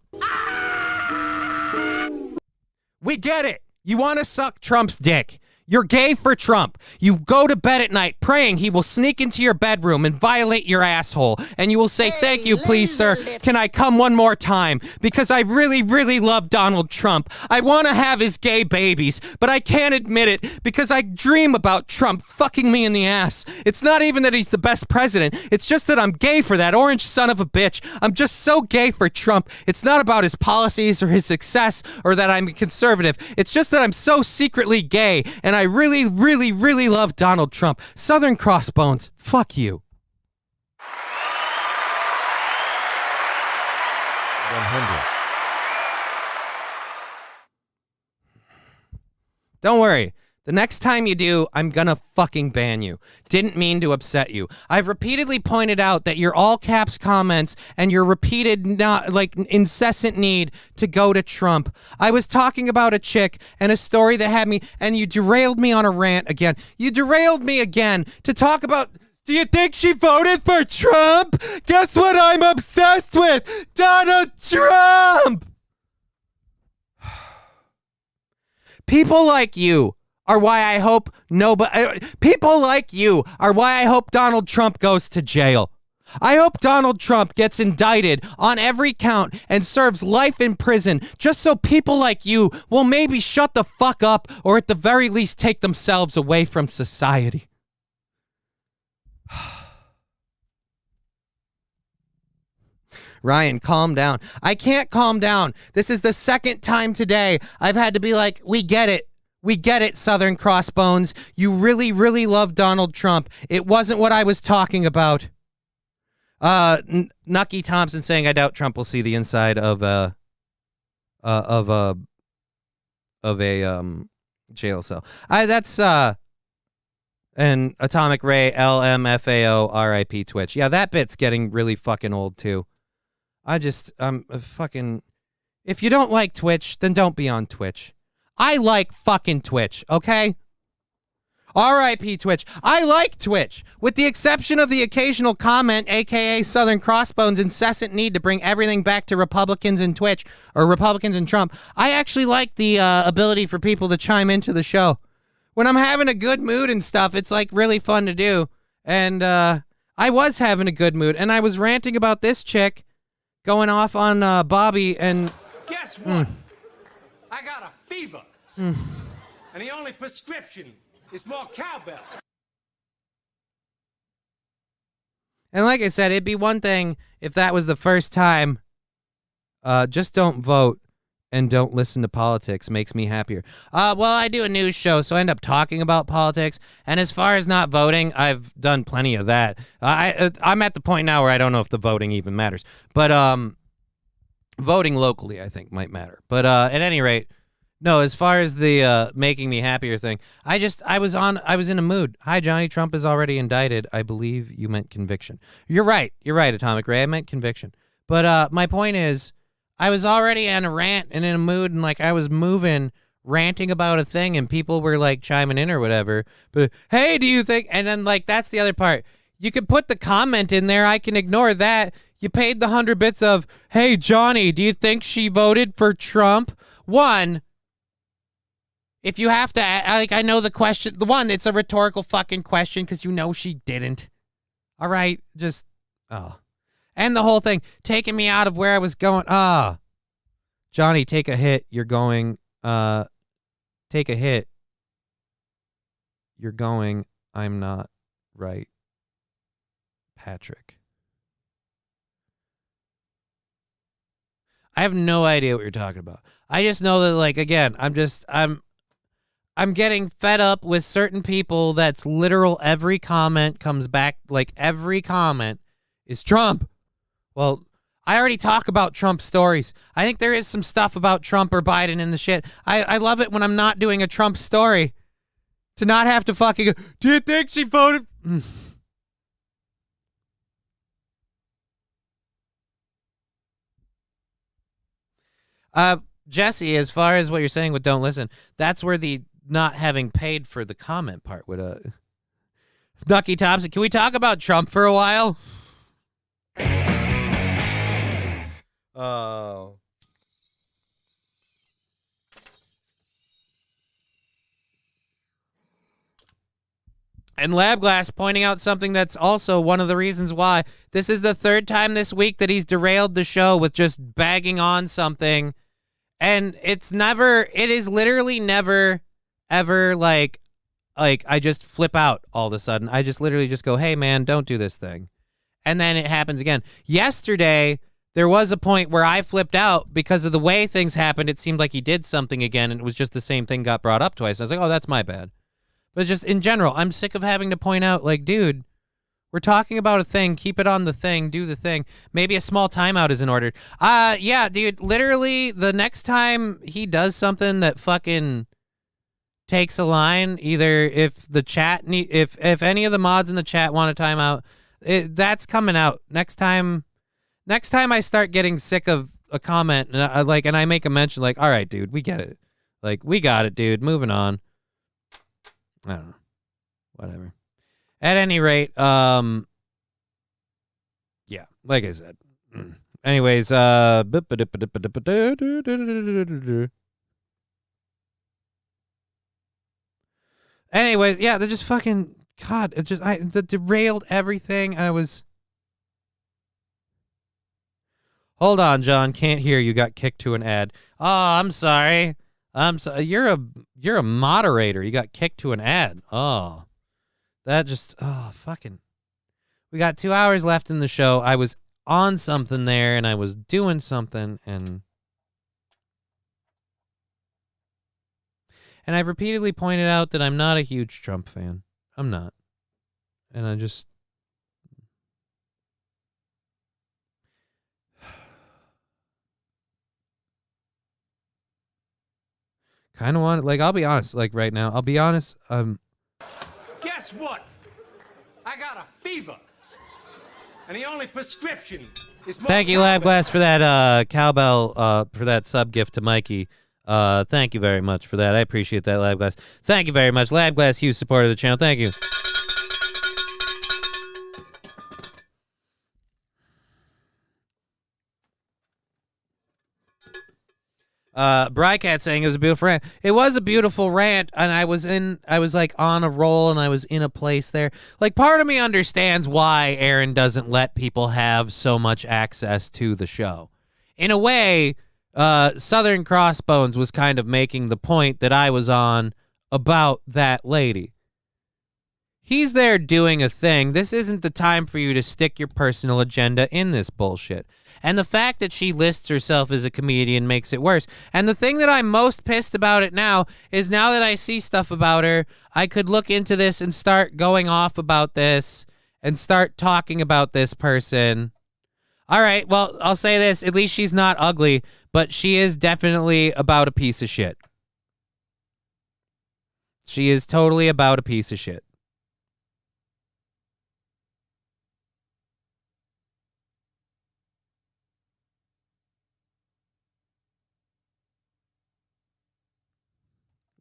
We get it. You want to suck Trump's dick. You're gay for Trump. You go to bed at night praying he will sneak into your bedroom and violate your asshole. And you will say, thank you, please, sir. Can I come one more time? Because I really, really love Donald Trump. I want to have his gay babies, but I can't admit it because I dream about Trump fucking me in the ass. It's not even that he's the best president. It's just that I'm gay for that orange son of a bitch. I'm just so gay for Trump. It's not about his policies or his success or that I'm a conservative. It's just that I'm so secretly gay and I really, really, really love Donald Trump. Southern Crossbones, fuck you. 100. Don't worry. The next time you do, I'm gonna fucking ban you. Didn't mean to upset you. I've repeatedly pointed out that your all caps comments and your repeated incessant need to go to Trump. I was talking about a chick and a story that had me, and you derailed me on a rant again. You derailed me again to talk about... Do you think she voted for Trump? Guess what I'm obsessed with? Donald Trump! People like you are why I hope people like you are why I hope Donald Trump goes to jail. I hope Donald Trump gets indicted on every count and serves life in prison just so people like you will maybe shut the fuck up or at the very least take themselves away from society. Ryan, calm down. I can't calm down. This is the second time today I've had to be like, we get it. We get it, Southern Crossbones. You really, really love Donald Trump. It wasn't what I was talking about. Nucky Thompson saying, I doubt Trump will see the inside of a jail cell. That's and Atomic Ray LMFAO RIP Twitch. Yeah, that bit's getting really fucking old too. Fucking. If you don't like Twitch, then don't be on Twitch. I like fucking Twitch, okay? R.I.P. Twitch. I like Twitch, with the exception of the occasional comment, a.k.a. Southern Crossbones' incessant need to bring everything back to Republicans and Twitch, or Republicans and Trump. I actually like the ability for people to chime into the show. When I'm having a good mood and stuff, it's like really fun to do. And I was having a good mood, and I was ranting about this chick going off on Bobby, and... Guess what? I got a fever. And the only prescription is more cowbell. And like I said, it'd be one thing if that was the first time. Just don't vote and don't listen to politics makes me happier. Well, I do a news show, so I end up talking about politics. And as far as not voting, I've done plenty of that. I'm at the point now where I don't know if the voting even matters. But Voting locally, I think, might matter. But at any rate, no, as far as the making me happier thing, I was in a mood. Hi, Johnny, Trump is already indicted. I believe you meant conviction. You're right, Atomic Ray. I meant conviction. But my point is, I was already on a rant and in a mood, and like I was moving, ranting about a thing, and people were like chiming in or whatever. But hey, do you think? And then like that's the other part. You could put the comment in there. I can ignore that. You paid the 100 bits of, hey, Johnny, do you think she voted for Trump? One, if you have to, like, I know the question. The one, it's a rhetorical fucking question because you know she didn't. All right, just, And the whole thing, taking me out of where I was going. Johnny, take a hit. You're going, take a hit. You're going, I'm not right, Patrick. I have no idea what you're talking about. I just know that, like, again, I'm getting fed up with certain people that's literal every comment comes back, like, every comment is Trump. Well, I already talk about Trump stories. I think there is some stuff about Trump or Biden in the shit. I love it when I'm not doing a Trump story to not have to fucking go, do you think she voted? Jesse, as far as what you're saying with don't listen, that's where the not having paid for the comment part would, Ducky Thompson, can we talk about Trump for a while? Oh. And Labglass pointing out something that's also one of the reasons why this is the third time this week that he's derailed the show with just bagging on something. And it is literally never, ever like I just flip out all of a sudden. I just literally just go, hey, man, don't do this thing. And then it happens again. Yesterday, there was a point where I flipped out because of the way things happened. It seemed like he did something again, and it was just the same thing got brought up twice. I was like, oh, that's my bad. But just in general, I'm sick of having to point out, like, dude, we're talking about a thing. Keep it on the thing. Do the thing. Maybe a small timeout is in order. Yeah, dude, literally the next time he does something that fucking takes a line, either if the chat, if any of the mods in the chat want a timeout, that's coming out. Next time I start getting sick of a comment and I make a mention like, all right, dude, we get it. Like, we got it, dude. Moving on. I don't know. Whatever. At any rate, yeah, like I said. Anyways, anyways, yeah, they're just fucking, God, it just, that derailed everything. Hold on, John, can't hear you, got kicked to an ad. Oh, I'm sorry. You're a moderator. You got kicked to an ad. Oh, that just, fucking. We got 2 hours left in the show. I was on something there, and I was doing something, and I've repeatedly pointed out that I'm not a huge Trump fan. I'm not. And I just, kind of want, like, I'll be honest, like, right now, I'll be honest, Guess what? I got a fever. And the only prescription is more. Thank you, Labglass, for that cowbell, for that sub gift to Mikey. Thank you very much for that. I appreciate that, Labglass. Thank you very much. Labglass, huge supporter of the channel. Thank you. Brycat saying it was a beautiful rant. It was a beautiful rant, and I was like on a roll, and I was in a place there. Like, part of me understands why Aaron doesn't let people have so much access to the show. In a way, Southern Crossbones was kind of making the point that I was on about that lady. He's there doing a thing. This isn't the time for you to stick your personal agenda in this bullshit. And the fact that she lists herself as a comedian makes it worse. And the thing that I'm most pissed about it now is now that I see stuff about her, I could look into this and start going off about this and start talking about this person. All right, well, I'll say this. At least she's not ugly, but she is definitely about a piece of shit. She is totally about a piece of shit.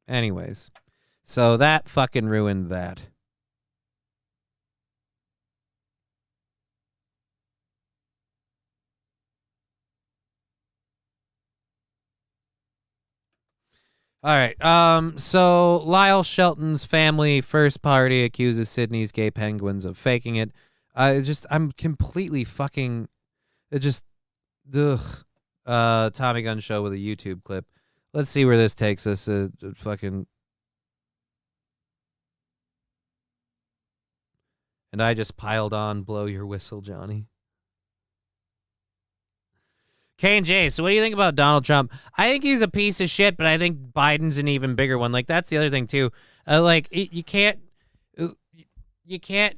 Anyways, so that fucking ruined that. All right. So Lyle Shelton's family first party accuses Sydney's gay penguins of faking it. I'm completely fucking. It just, ugh. Tommy Gun Show with a YouTube clip. Let's see where this takes us. Fucking. And I just piled on. Blow your whistle, Johnny. K&J, so what do you think about Donald Trump? I think he's a piece of shit, but I think Biden's an even bigger one. Like, that's the other thing, too. You can't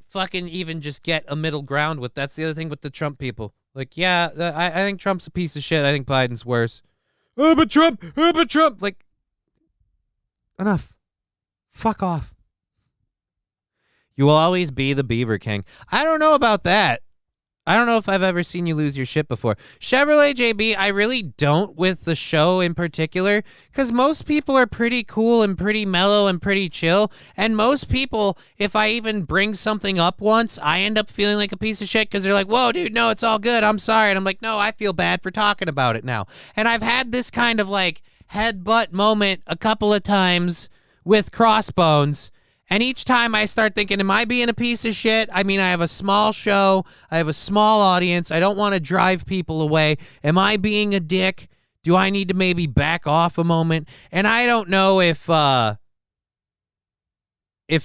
fucking even just get a middle ground with. That's the other thing with the Trump people. Like, yeah, I think Trump's a piece of shit. I think Biden's worse. Oh, but Trump. Like, enough. Fuck off. You will always be the Beaver King. I don't know about that. I don't know if I've ever seen you lose your shit before. Chevrolet JB, I really don't with the show in particular, because most people are pretty cool and pretty mellow and pretty chill. And most people, if I even bring something up once, I end up feeling like a piece of shit because they're like, whoa, dude, no, it's all good. I'm sorry. And I'm like, no, I feel bad for talking about it now. And I've had this kind of like headbutt moment a couple of times with Crossbones. And each time I start thinking, am I being a piece of shit? I mean, I have a small show. I have a small audience. I don't want to drive people away. Am I being a dick? Do I need to maybe back off a moment? And I don't know if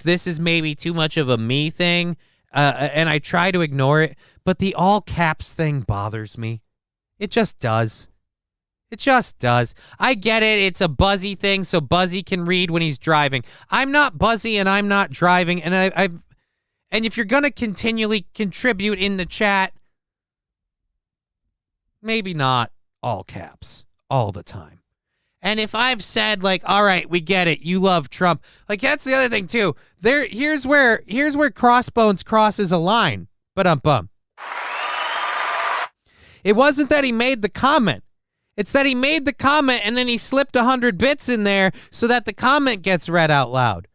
this is maybe too much of a me thing, and I try to ignore it, but the all caps thing bothers me. It just does. It just does. I get it. It's a Buzzy thing, so Buzzy can read when he's driving. I'm not Buzzy, and I'm not driving, and and if you're gonna continually contribute in the chat, maybe not all caps all the time. And if I've said like, all right, we get it, you love Trump, like that's the other thing too. Here's where Crossbones crosses a line. But it wasn't that he made the comment. It's that he made the comment and then he slipped 100 bits in there so that the comment gets read out loud.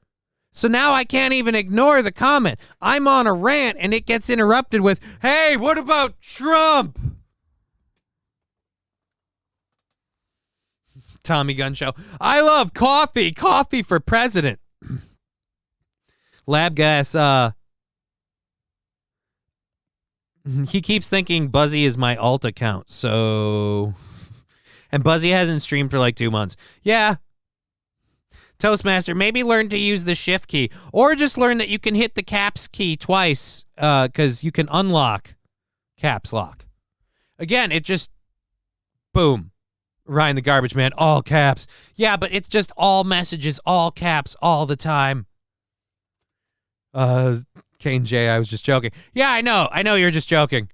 So now I can't even ignore the comment. I'm on a rant and it gets interrupted with, hey, what about Trump? Tommy Gun Show. I love coffee. Coffee for president. Lab Gas, he keeps thinking Buzzy is my alt account, so... And Buzzy hasn't streamed for like 2 months. Yeah. Toastmaster, maybe learn to use the shift key. Or just learn that you can hit the caps key twice, because you can unlock caps lock. Again, it just... Boom. Ryan the Garbage Man, all caps. Yeah, but it's just all messages, all caps, all the time. Kane J, I was just joking. Yeah, I know you're just joking.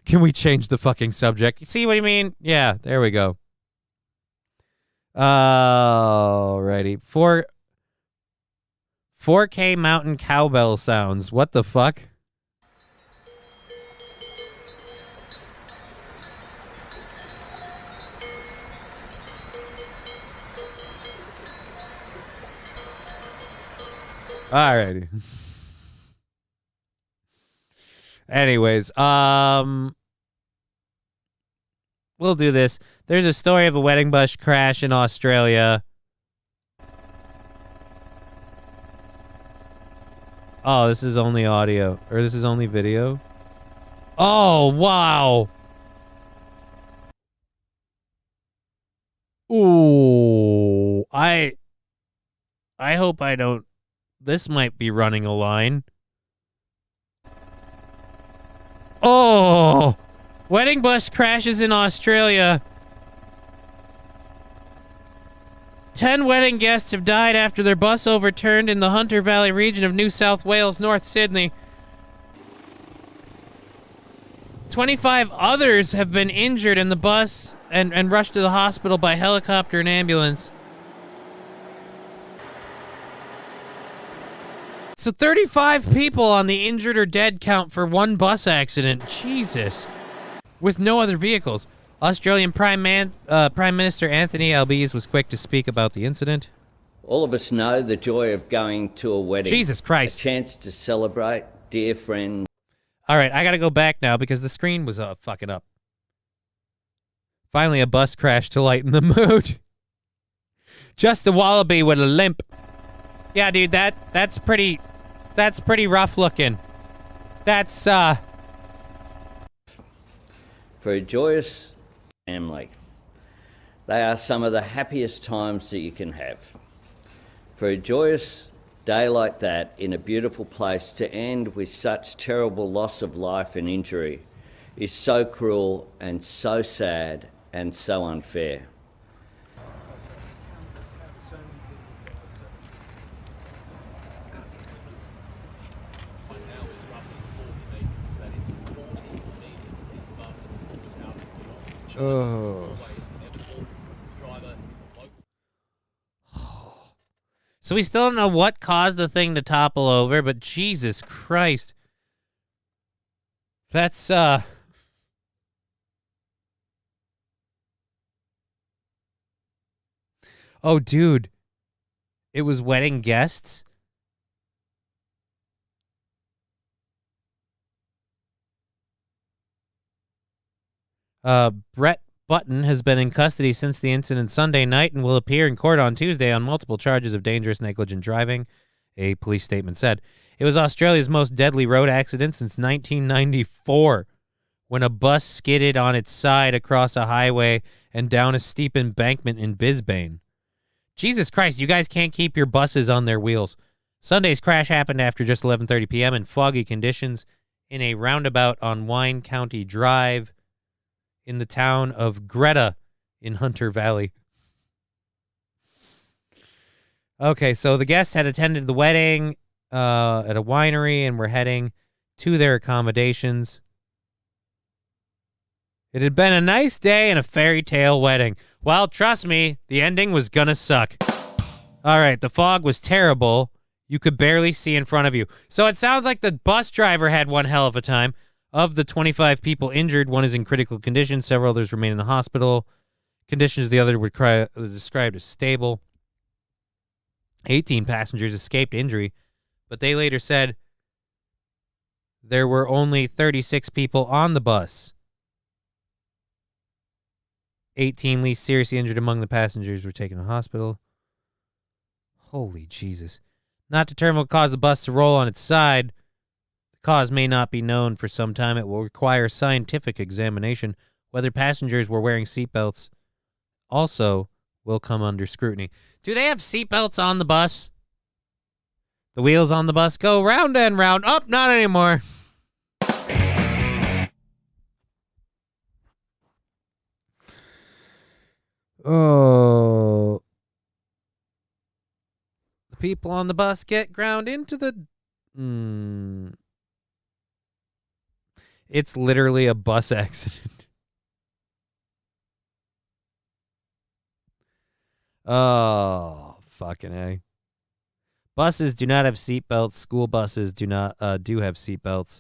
Can we change the fucking subject? See what I mean? Yeah, there we go. Alrighty. 4K mountain cowbell sounds. What the fuck? Alrighty. Anyways, we'll do this. There's a story of a wedding bus crash in Australia. Oh, this is only audio. Or this is only video. Oh, wow. Ooh. I hope I don't... This might be running a line. Oh! Wedding bus crashes in Australia. 10 wedding guests have died after their bus overturned in the Hunter Valley region of New South Wales, North Sydney. 25 others have been injured in the bus and rushed to the hospital by helicopter and ambulance. So 35 people on the injured or dead count for one bus accident. Jesus. With no other vehicles. Australian Prime Minister Anthony Albanese was quick to speak about the incident. All of us know the joy of going to a wedding. Jesus Christ. A chance to celebrate dear friends. All right, I got to go back now because the screen was fucking up. Finally, a bus crashed to lighten the mood. Just a wallaby with a limp. Yeah, dude, that's pretty rough looking. That's For a joyous family. They are some of the happiest times that you can have. For a joyous day like that in a beautiful place to end with such terrible loss of life and injury is so cruel and so sad and so unfair. Oh. So we still don't know what caused the thing to topple over, but Jesus Christ. That's, Oh, dude. It was wedding guests? Brett Button has been in custody since the incident Sunday night and will appear in court on Tuesday on multiple charges of dangerous negligent driving, a police statement said. It was Australia's most deadly road accident since 1994 when a bus skidded on its side across a highway and down a steep embankment in Brisbane. Jesus Christ, you guys can't keep your buses on their wheels. Sunday's crash happened after just 11:30 p.m. in foggy conditions in a roundabout on Wine County Drive in the town of Greta in Hunter Valley. Okay, so the guests had attended the wedding at a winery and were heading to their accommodations. It had been a nice day and a fairy tale wedding. Well, trust me, the ending was gonna suck. All right, the fog was terrible. You could barely see in front of you. So it sounds like the bus driver had one hell of a time. Of the 25 people injured, one is in critical condition. Several others remain in the hospital. Conditions of the other were described as stable. 18 passengers escaped injury, but they later said there were only 36 people on the bus. 18 least seriously injured among the passengers were taken to the hospital. Holy Jesus. Not determined what caused the bus to roll on its side. The cause may not be known for some time. It will require scientific examination. Whether passengers were wearing seatbelts also will come under scrutiny. Do they have seatbelts on the bus? The wheels on the bus go round and round. Up, not anymore. Oh. The people on the bus get ground into the... It's literally a bus accident. Oh, fucking A. Buses do not have seatbelts. School buses do have seatbelts.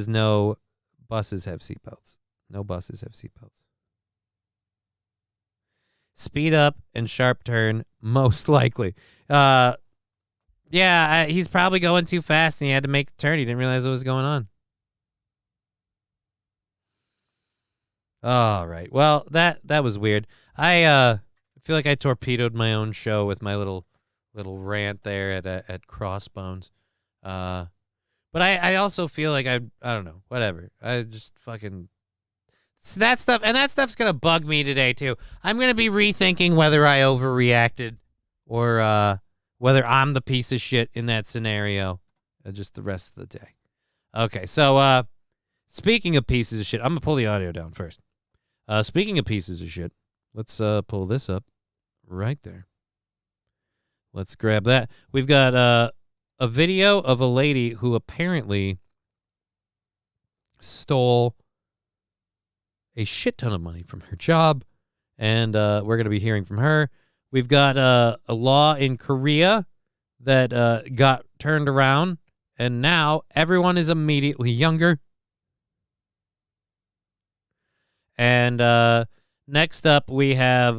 No buses have seatbelts. No buses have seatbelts. Speed up and sharp turn, most likely. Yeah, he's probably going too fast and he had to make the turn. He didn't realize what was going on. All right. Well, that was weird. I feel like I torpedoed my own show with my little rant there at Crossbones. But I also feel like I don't know, whatever. I just fucking that stuff's gonna bug me today too. I'm gonna be rethinking whether I overreacted or whether I'm the piece of shit in that scenario just the rest of the day. Okay, so speaking of pieces of shit, I'm gonna pull the audio down first. Speaking of pieces of shit, let's pull this up right there. Let's grab that. We've got a video of a lady who apparently stole a shit ton of money from her job, and we're going to be hearing from her. We've got a law in Korea that got turned around, and now everyone is immediately younger. And next up, we have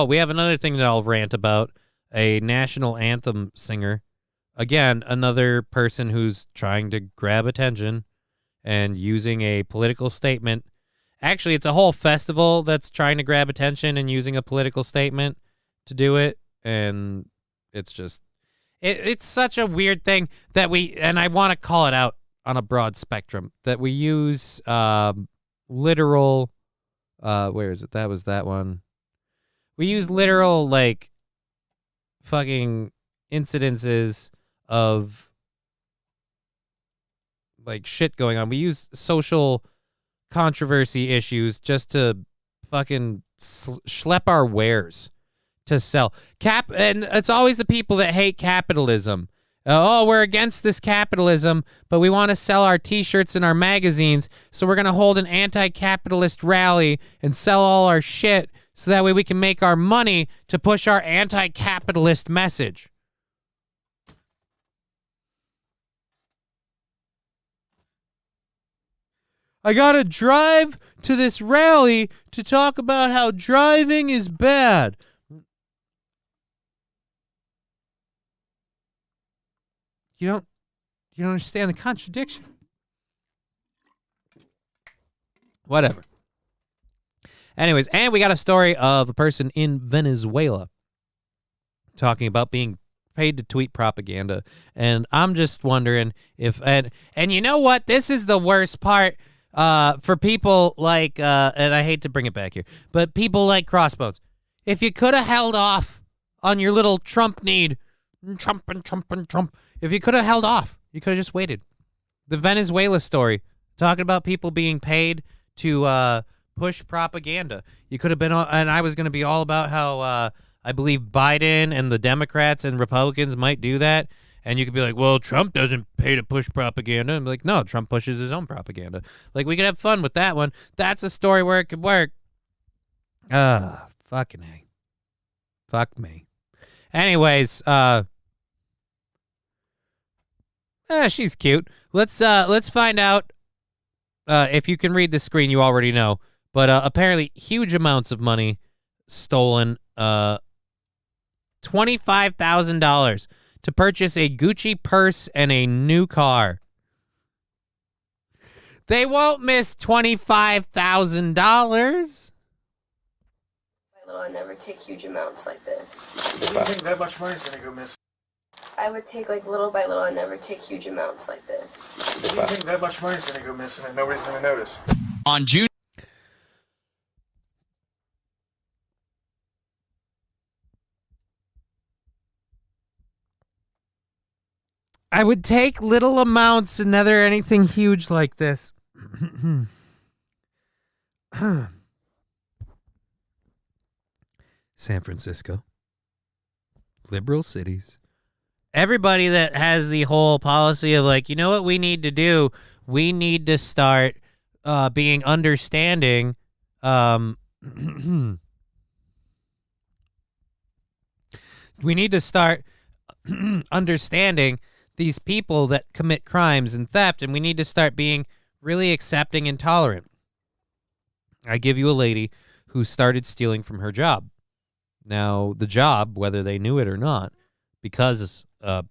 we have another thing that I'll rant about: a national anthem singer. Again, another person who's trying to grab attention and using a political statement. Actually, it's a whole festival that's trying to grab attention and using a political statement to do it. And it's just, it's such a weird thing that and I want to call it out on a broad spectrum, that we use literal, where is it? That was that one. We use literal, like, fucking incidences of, like, shit going on. We use social controversy issues just to fucking schlep our wares to sell. And it's always the people that hate capitalism. We're against this capitalism, but we want to sell our t-shirts and our magazines, so we're going to hold an anti-capitalist rally and sell all our shit so that way we can make our money to push our anti-capitalist message. I gotta drive to this rally to talk about how driving is bad. You don't understand the contradiction. Whatever. Anyways, and we got a story of a person in Venezuela talking about being paid to tweet propaganda. And I'm just wondering if, and you know what? This is the worst part. For people like, and I hate to bring it back here, but people like Crossbones, if you could have held off on your little Trump need, Trump, if you could have held off, you could have just waited. The Venezuela story, talking about people being paid to push propaganda. You could have been, and I was going to be all about how I believe Biden and the Democrats and Republicans might do that. And you could be like, well, Trump doesn't pay to push propaganda. And be like, no, Trump pushes his own propaganda. Like, we could have fun with that one. That's a story where it could work. Fucking A. Fuck me. Anyways, she's cute. Let's find out if you can read the screen. You already know. But apparently huge amounts of money stolen. $25,000. to purchase a Gucci purse and a new car. They won't miss $25,000. I never take huge amounts like this. If you think that much money's gonna go missing? I would take like little by little. I never take huge amounts like this. If you think that much money's gonna go missing and nobody's gonna notice? On June. I would take little amounts and never anything huge like this. San Francisco. Liberal cities. Everybody that has the whole policy of like, you know what we need to do? We need to start being understanding. We need to start understanding these people that commit crimes and theft, and we need to start being really accepting and tolerant. I give you a lady who started stealing from her job. Now, the job, whether they knew it or not,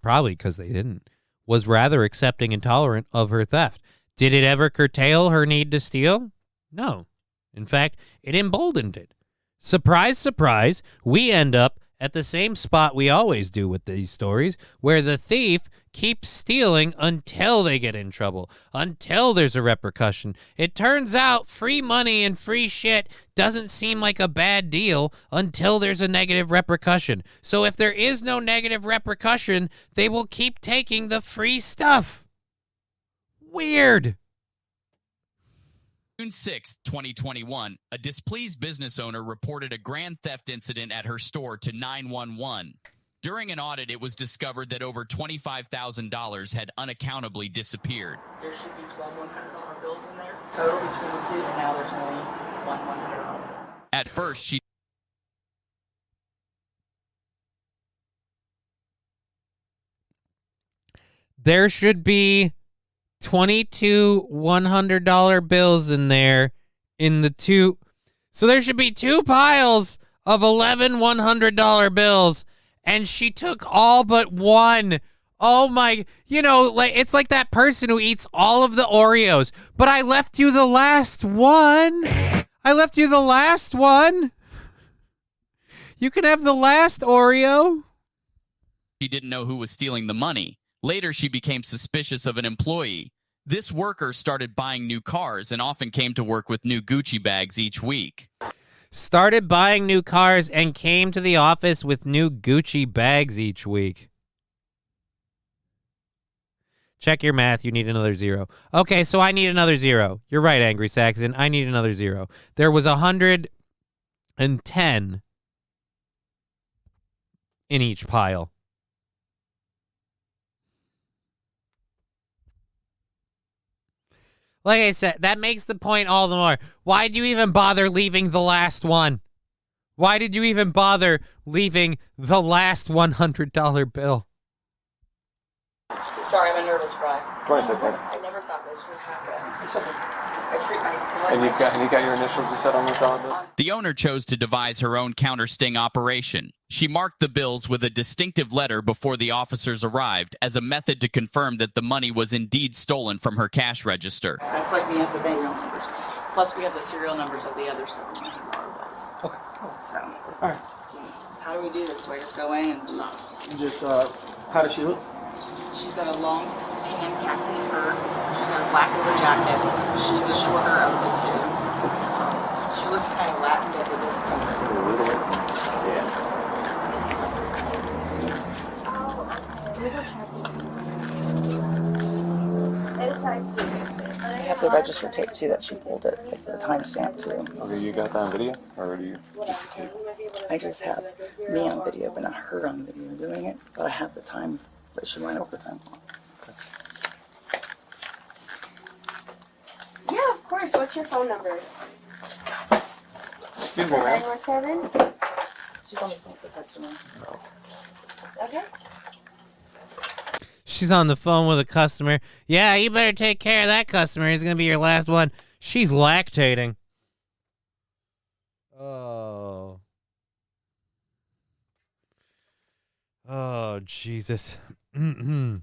probably because they didn't, was rather accepting and tolerant of her theft. Did it ever curtail her need to steal? No. In fact, it emboldened it. Surprise, surprise, we end up at the same spot we always do with these stories, where the thief keeps stealing until they get in trouble, until there's a repercussion. It turns out free money and free shit doesn't seem like a bad deal until there's a negative repercussion. So if there is no negative repercussion, they will keep taking the free stuff. Weird. June 6, 2021, a displeased business owner reported a grand theft incident at her store to 911. During an audit, it was discovered that over $25,000 had unaccountably disappeared. There should be $1,200 bills in there total between the two, and now there's only At first, she There should be 22 $100 bills in there in the two. So there should be two piles of 11 $100 bills, and she took all but one. Oh my, like it's like that person who eats all of the Oreos, but I left you the last one. You can have the last Oreo. She didn't know who was stealing the money. Later, she became suspicious of an employee. This worker started buying new cars and often came to work with new Gucci bags each week. Started buying new cars and came to the office with new Gucci bags each week. Check your math. You need another 0. Okay, so I need another 0. You're right, Angry Saxon. I need another 0. There was 110 in each pile. Like I said, that makes the point all the more. Why did you even bother leaving the last one? Why did you even bother leaving the last $100 bill? Sorry, I'm a nervous wreck. 26 seconds. I never thought this would happen. It's okay. I treat my And you got your initials you said on the dollar bill? The owner chose to devise her own counter-sting operation. She marked the bills with a distinctive letter before the officers arrived as a method to confirm that the money was indeed stolen from her cash register. That's like me at the bank numbers. Plus, we have the serial numbers of the other $700 bills. Okay. So, All right. how do we do this? Do I just go in and just... How does she look? She's got a long tan khaki skirt. She's got a black over jacket. She's the shorter of the two. She looks kind of Latin, but with I have the register tape too that she pulled it, like the timestamp too. Okay, you got that on video, or do you just the tape? I just have me on video, but not her on video doing it. But I have the time that she went over time for. Yeah, of course. What's your phone number? Excuse me, ma'am. 917? She's on the phone with the customer. Okay. She's on the phone with a customer. Yeah, you better take care of that customer. He's going to be your last one. She's lactating. Oh. Oh, Jesus. At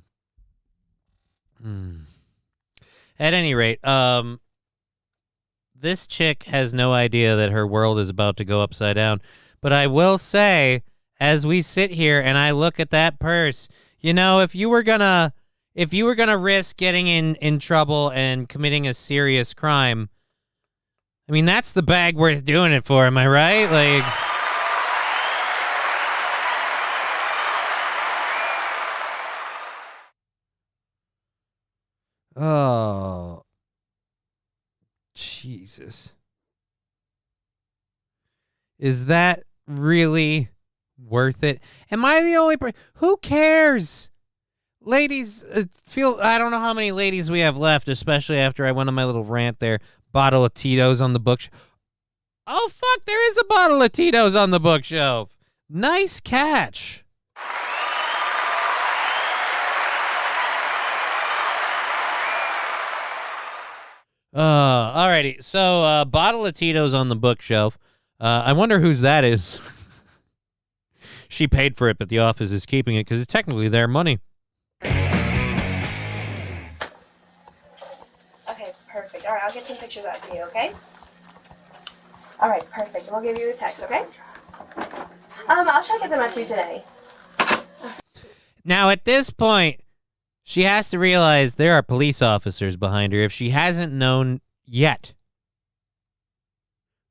any rate, this chick has no idea that her world is about to go upside down. But I will say, as we sit here and I look at that purse, if you were gonna risk getting in trouble and committing a serious crime, I mean, that's the bag worth doing it for, am I right? Like, oh, Jesus. Is that really worth it? Am I the only person? Who cares? Ladies, I don't know how many ladies we have left, especially after I went on my little rant there. Bottle of Tito's on the bookshelf. Oh, fuck, there is a bottle of Tito's on the bookshelf. Nice catch. Alrighty. So, bottle of Tito's on the bookshelf. I wonder whose that is. She paid for it, but the office is keeping it because it's technically their money. Okay, perfect. All right, I'll get some pictures out to you, okay? All right, perfect. We'll give you a text, okay? I'll try to get them out to you today. Now, at this point, she has to realize there are police officers behind her if she hasn't known yet.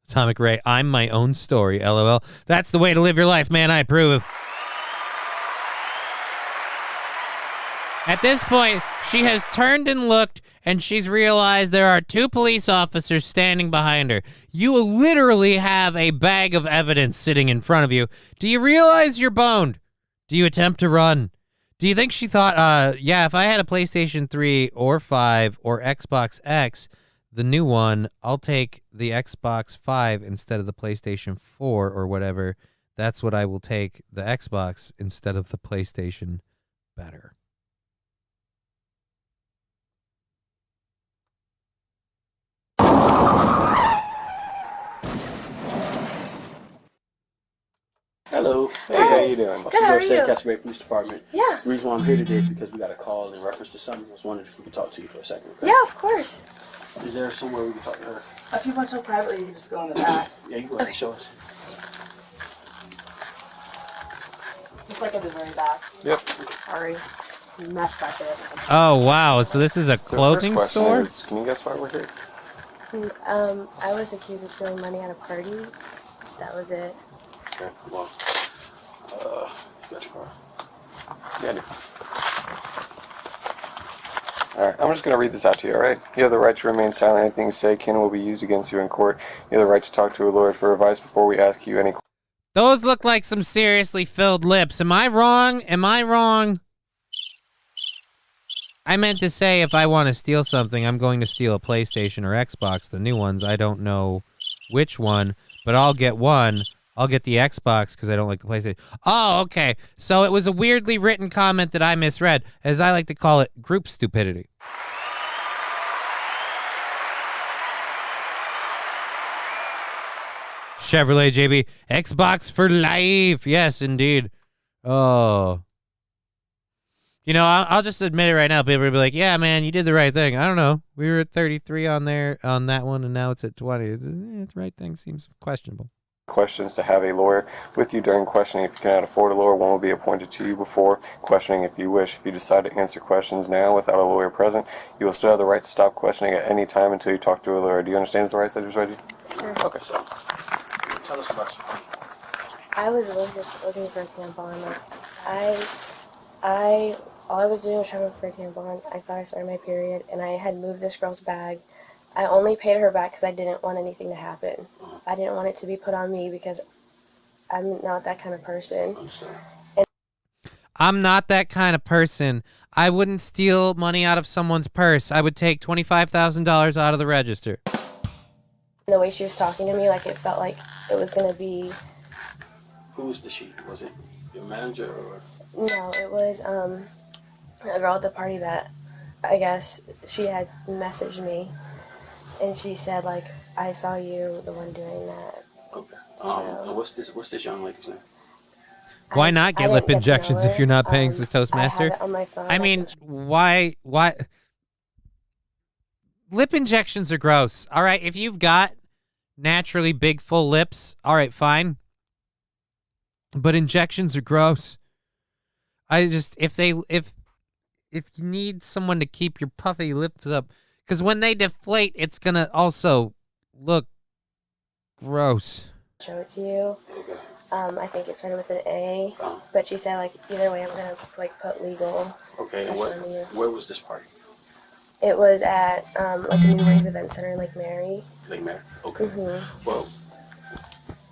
Atomic Ray, I'm my own story, LOL. That's the way to live your life, man. I approve. At this point, she has turned and looked, and she's realized there are two police officers standing behind her. You literally have a bag of evidence sitting in front of you. Do you realize you're boned? Do you attempt to run? Do you think she thought, yeah, if I had a PlayStation 3 or 5 or Xbox X, the new one, I'll take the Xbox 5 instead of the PlayStation 4 or whatever. That's what I will take, the Xbox instead of the PlayStation better. Hello. Hey, Hi. how you doing? Good, how are you? Castleberry Police Department. Yeah. The reason why I'm here today is because we got a call in reference to something. I was wondering if we could talk to you for a second. Okay? Yeah, of course. Is there somewhere we can talk to her? If you want to privately, you can just go in the back. Yeah, you go ahead and show us. Just like at the very back. Yep. Sorry. Mess back there. Oh, wow. So this is a clothing store? Can you guess why we're here? I was accused of stealing money at a party. That was it. Okay, well, you got your car. Yeah, I do. Alright, I'm just going to read this out to you, alright? You have the right to remain silent. Anything you say can and will be used against you in court. You have the right to talk to a lawyer for advice before we ask you any questions. Those look like some seriously filled lips. Am I wrong? Am I wrong? I meant to say if I want to steal something, I'm going to steal a PlayStation or Xbox, the new ones. I don't know which one, but I'll get one. I'll get the Xbox because I don't like the PlayStation. Oh, okay. So it was a weirdly written comment that I misread, as I like to call it, group stupidity. Chevrolet JB, Xbox for life. Yes, indeed. Oh. You know, I'll just admit it right now. People will be like, yeah, man, you did the right thing. I don't know. We were at 33 on that one, and now it's at 20. The right thing seems questionable. Questions to have a lawyer with you during questioning. If you cannot afford a lawyer, one will be appointed to you before questioning if you wish. If you decide to answer questions now without a lawyer present, you will still have the right to stop questioning at any time until you talk to a lawyer. Do you understand the rights I just read you? Sure. Okay, so tell us about yourself. I was really just looking for a tampon. All I was doing was trying to look for a tampon. I thought I started my period, and I had moved this girl's bag. I only paid her back because I didn't want anything to happen. I didn't want it to be put on me because I'm not that kind of person. I'm not that kind of person. I wouldn't steal money out of someone's purse. I would take $25,000 out of the register. The way she was talking to me, like it felt like it was going to be... Who was the she? Was it your manager or...? No, it was a girl at the party that I guess she had messaged me. And she said, like, I saw you, the one doing that. Okay. What's this young lady's name? Why not get lip injections if you're not paying the Toastmaster? I have it on my phone. I mean, why? Lip injections are gross. All right, if you've got naturally big, full lips, all right, fine. But injections are gross. If you need someone to keep your puffy lips up, because when they deflate, it's going to also look gross. Show it to you. I think it started with an A, but she said, like, either way, I'm going to, like, put legal. Okay, and where was this party? It was at, like, a New Ways Event Center in Lake Mary. Lake Mary? Okay. Mm-hmm. Well,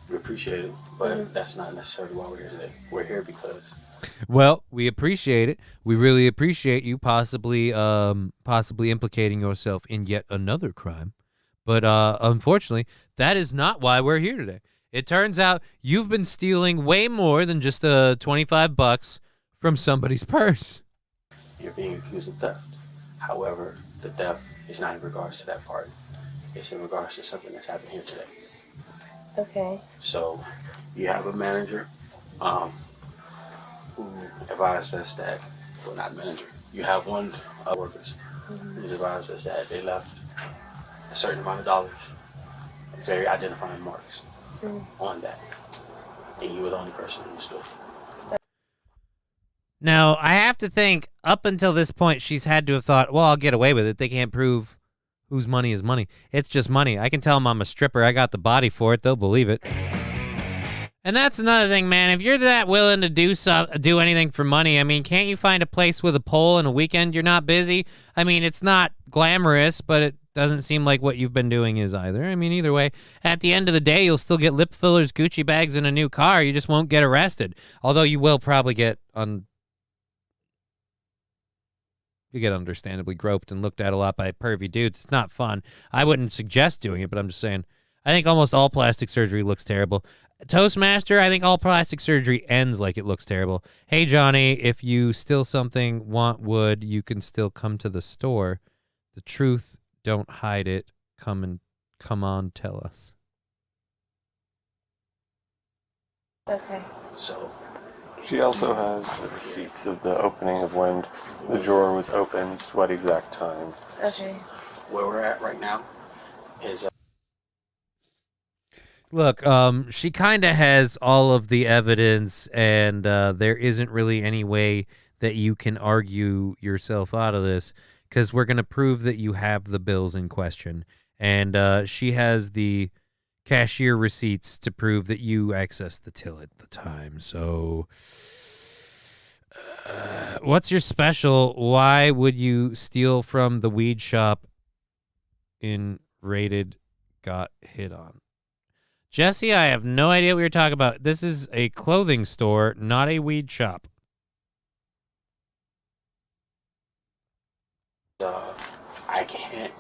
we appreciate it, but that's not necessarily why we're here today. We're here because... Well, we appreciate it. We really appreciate you possibly implicating yourself in yet another crime. But unfortunately, that is not why we're here today. It turns out you've been stealing way more than just $25 from somebody's purse. You're being accused of theft. However, the theft is not in regards to that party. It's in regards to something that's happened here today. Okay. So, you have a manager who advised us that, well, not manager, you have one of workers who's advised us that they left a certain amount of dollars, very identifying marks on that. And you were the only person in the store. Now, I have to think, up until this point, she's had to have thought, well, I'll get away with it. They can't prove whose money is money. It's just money. I can tell them I'm a stripper. I got the body for it. They'll believe it. And that's another thing, man. If you're that willing to do anything for money, I mean, can't you find a place with a pole and a weekend you're not busy? I mean, it's not glamorous, but it doesn't seem like what you've been doing is either. I mean, either way, at the end of the day, you'll still get lip fillers, Gucci bags, and a new car. You just won't get arrested. Although you will probably get You get understandably groped and looked at a lot by pervy dudes. It's not fun. I wouldn't suggest doing it, but I'm just saying. I think almost all plastic surgery looks terrible. Toastmaster, I think all plastic surgery ends like it looks terrible. Hey, Johnny, if you steal something, want wood, you can still come to the store. The truth, don't hide it. Come on, tell us. Okay. So, she also has the receipts of the opening of when the drawer was opened, what exact time. Okay. Where we're at right now is Look, she kind of has all of the evidence, and there isn't really any way that you can argue yourself out of this, because we're going to prove that you have the bills in question. And she has the cashier receipts to prove that you accessed the till at the time. So, what's your special? Why would you steal from the weed shop in Rated Got Hit On? Jesse, I have no idea what you're talking about. This is a clothing store, not a weed shop. I can't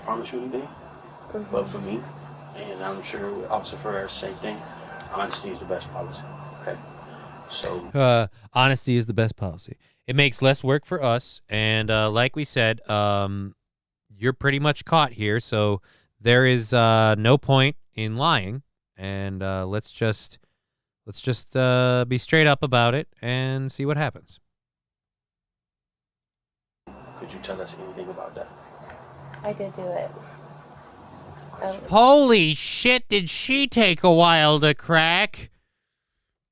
promise you anything, but for me, and I'm sure also for her, same thing, honesty is the best policy. Okay, so honesty is the best policy. It makes less work for us, and like we said, you're pretty much caught here, so there is no point in lying, and let's just be straight up about it and see what happens. could you tell us anything about that? I did do it. Holy shit, did she take a while to crack?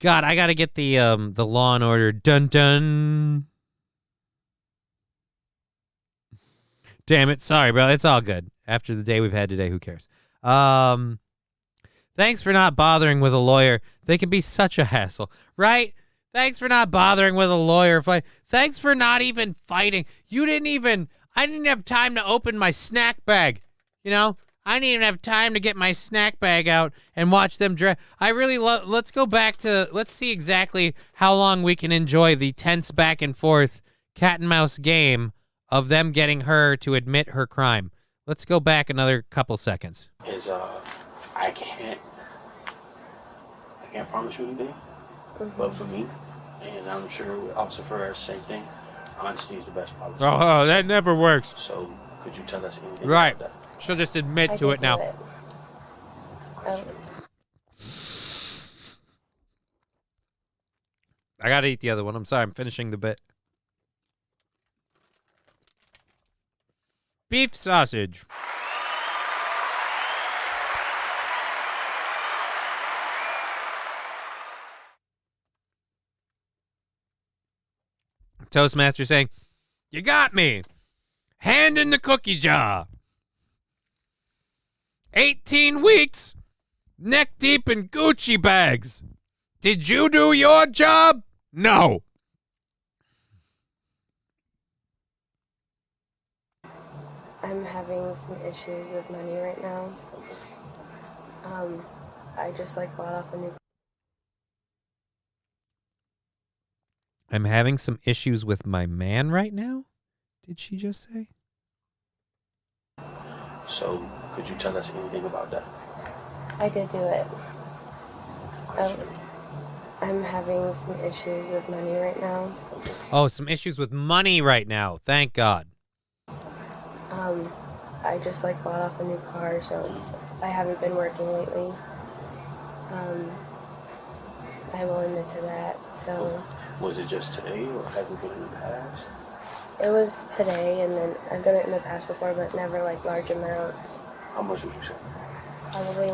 God, I gotta get the Law and Order dun dun. Damn it, sorry, bro. It's all good. After the day we've had today, who cares? Thanks for not bothering with a lawyer. They can be such a hassle, right? Thanks for not bothering with a lawyer. Thanks for not even fighting. I didn't have time to open my snack bag. You know, I didn't even have time to get my snack bag out and watch them dress. I really love, let's see exactly how long we can enjoy the tense back and forth cat and mouse game of them getting her to admit her crime. Let's go back another couple seconds. I can't promise you anything, but for me, and I'm sure also for her, same thing, honesty is the best policy. Oh, that never works. So, could you tell us anything right. about that? She'll just admit to it now. I gotta eat the other one. I'm sorry, I'm finishing the bit. Beef sausage. Toastmaster saying, "You got me. Hand in the cookie jar. 18 weeks, neck deep in Gucci bags. Did you do your job? No." I'm having some issues with money right now. I just bought off a new. I'm having some issues with my man right now? Did she just say? So, could you tell us anything about that? I did do it. I'm having some issues with money right now. Oh, some issues with money right now. Thank God. I just bought off a new car, so I haven't been working lately. I will admit to that. So. Was it just today, or has it been in the past? It was today, and then I've done it in the past before, but never large amounts. How much would you say? Probably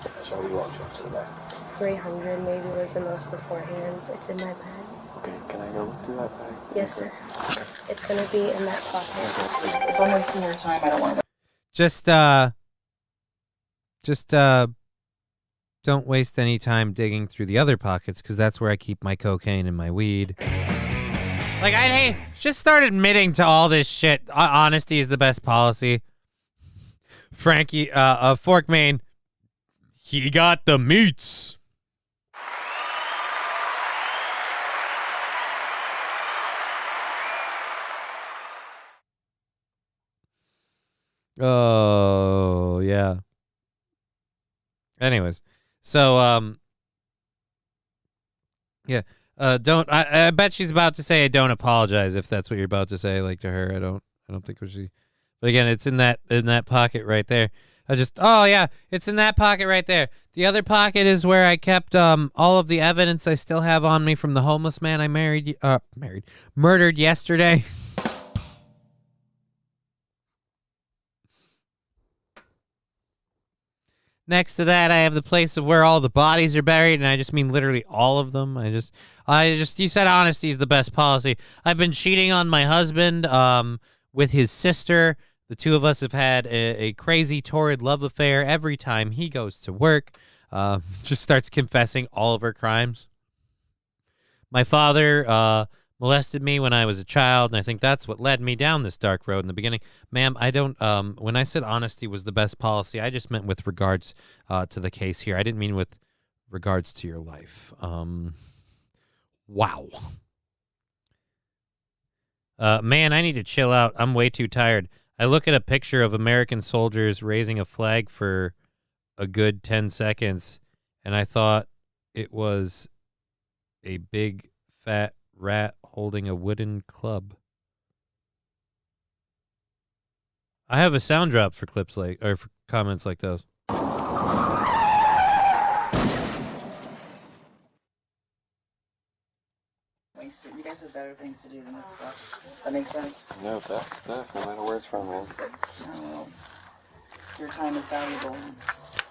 That's why we walked you up to the back. 300 maybe was the most beforehand. It's in my bag. Okay, can I go look through that bag? Yes, sir. Okay. It's gonna be in that pocket. If I'm wasting your time, I don't want to. Just don't waste any time digging through the other pockets, because that's where I keep my cocaine and my weed. Just start admitting to all this shit. Honesty is the best policy. Frankie, Forkmain, he got the meats. Oh, yeah. Anyways, so yeah. Don't I bet she's about to say I don't apologize if that's what you're about to say, like, to her. I don't think she. But again, it's in that pocket right there. Oh yeah, it's in that pocket right there. The other pocket is where I kept all of the evidence I still have on me from the homeless man I murdered yesterday. Next to that, I have the place of where all the bodies are buried, and I just mean literally all of them. You said honesty is the best policy. I've been cheating on my husband with his sister. The two of us have had a crazy, torrid love affair. Every time he goes to work, just starts confessing all of her crimes. My father molested me when I was a child, and I think that's what led me down this dark road in the beginning. Ma'am, I don't, when I said honesty was the best policy, I just meant with regards to the case here. I didn't mean with regards to your life. Wow. Man, I need to chill out. I'm way too tired. I look at a picture of American soldiers raising a flag for a good 10 seconds, and I thought it was a big, fat rat holding a wooden club. I have a sound drop for clips for comments like those. You guys have better things to do than this stuff. That makes sense? No, that's stuff, no matter where it's from, man. No. Your time is valuable.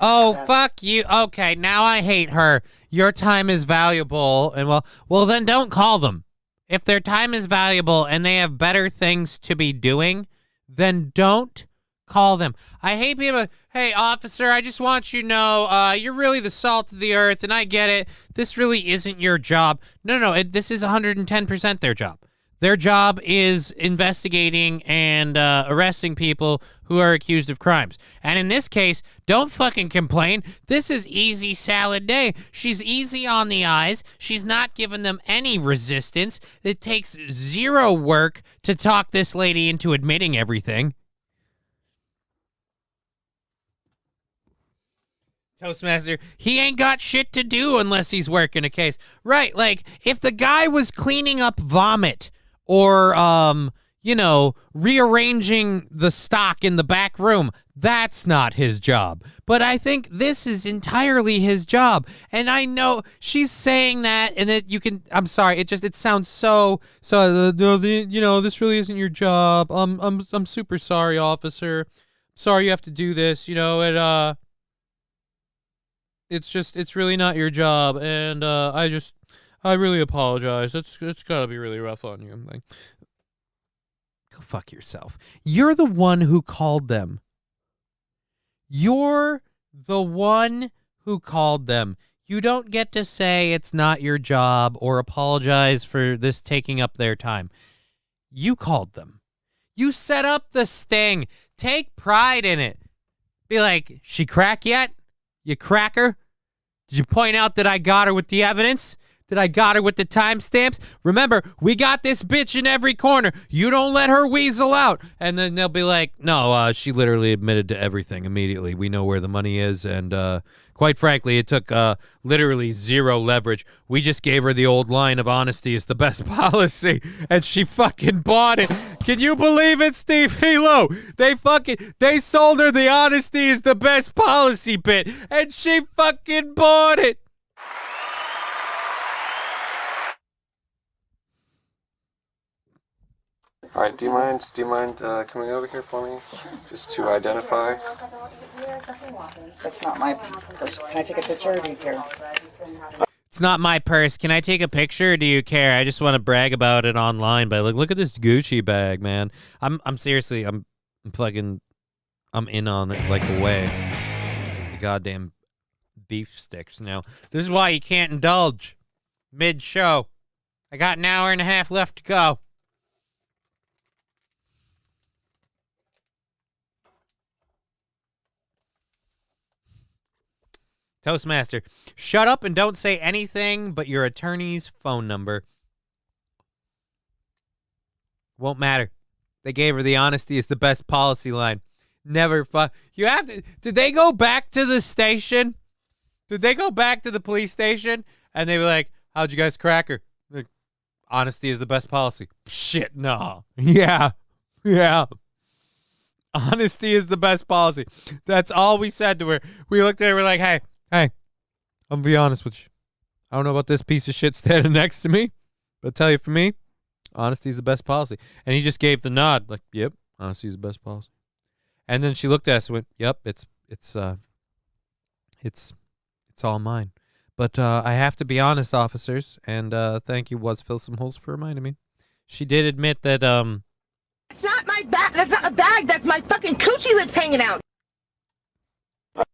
Oh, fuck you. Okay, now I hate her. Your time is valuable. And well, then don't call them. If their time is valuable and they have better things to be doing, then don't call them. I hate people. Hey, officer, I just want you to know you're really the salt of the earth, and I get it. This really isn't your job. No, this is 110% their job. Their job is investigating and arresting people who are accused of crimes. And in this case, don't fucking complain. This is easy salad day. She's easy on the eyes. She's not giving them any resistance. It takes zero work to talk this lady into admitting everything. Toastmaster, he ain't got shit to do unless he's working a case. Right, like, if the guy was cleaning up vomit or, rearranging the stock in the back room, that's not his job. But I think this is entirely his job. And I know she's saying that, and that you can, I'm sorry, it sounds so, this really isn't your job. I'm super sorry, officer. Sorry you have to do this, it's really not your job, and I really apologize. It's gotta be really rough on you. Like, go fuck yourself. You're the one who called them. You're the one who called them. You don't get to say it's not your job or apologize for this taking up their time. You called them. You set up the sting. Take pride in it. Be like, she crack yet? You cracker? Did you point out that I got her with the evidence? That I got her with the timestamps? Remember, we got this bitch in every corner. You don't let her weasel out. And then they'll be like, no, she literally admitted to everything immediately. We know where the money is. And quite frankly, it took literally zero leverage. We just gave her the old line of honesty is the best policy. And she fucking bought it. Can you believe it, Steve Hilo? They sold her the honesty is the best policy bit. And she fucking bought it. All right, do you mind coming over here for me, just to identify? That's not my purse. Can I take a picture, or do you care? It's not my purse. Can I take a picture, or do you care? I just want to brag about it online. But look at this Gucci bag, man. I'm seriously, I'm in on it like a way. The goddamn beef sticks. Now, this is why you can't indulge mid-show. I got an hour and a half left to go. Toastmaster, shut up and don't say anything but your attorney's phone number. Won't matter. They gave her the honesty is the best policy line. Never fuck. You have to. Did they go back to the station? Did they go back to the police station and they were like, "How'd you guys crack her?" Like, honesty is the best policy. Shit, no. Yeah. Honesty is the best policy. That's all we said to her. We looked at her. We're like, hey, I'm gonna be honest with you. I don't know about this piece of shit standing next to me, but I'll tell you, for me, honesty is the best policy. And he just gave the nod, like, yep, honesty is the best policy. And then she looked at us and went, yep, it's all mine. But I have to be honest, officers, and thank you, Was Fill Some Holes, for reminding me. She did admit that It's not my bag. That's not a bag. That's my fucking coochie lips hanging out. I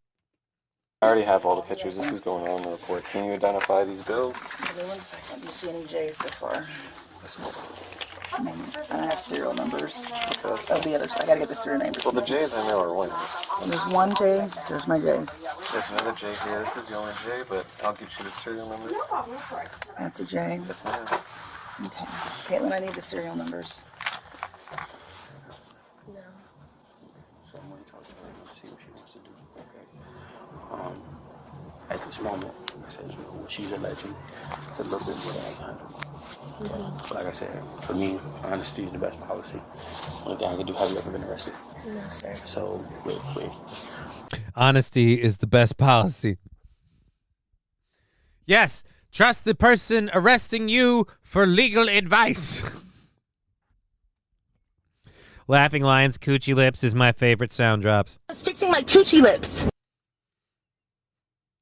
already have all the pictures. This is going on in the report. Can you identify these bills? Give me 1 second. Do you see any J's so far? I mean, I have serial numbers of the others. I gotta get the serial numbers. Well, the J's I know are winners. There's one J. There's my J's. There's another J here. This is the only J, but I'll get you the serial number. That's a J. Yes, ma'am. Okay. Caitlin, I need the serial numbers. So I'm going to talk to her and see what she wants to do. Okay. At this moment, like I said, you know, what she's alleging, it's a little bit more than I can handle. But like I said, for me, honesty is the best policy. Only thing I can do, have you ever been arrested? No, sir. So, real quick. honesty is the best policy. Yes, trust the person arresting you for legal advice. Laughing Lions Coochie Lips is my favorite sound drops. I was fixing my coochie lips.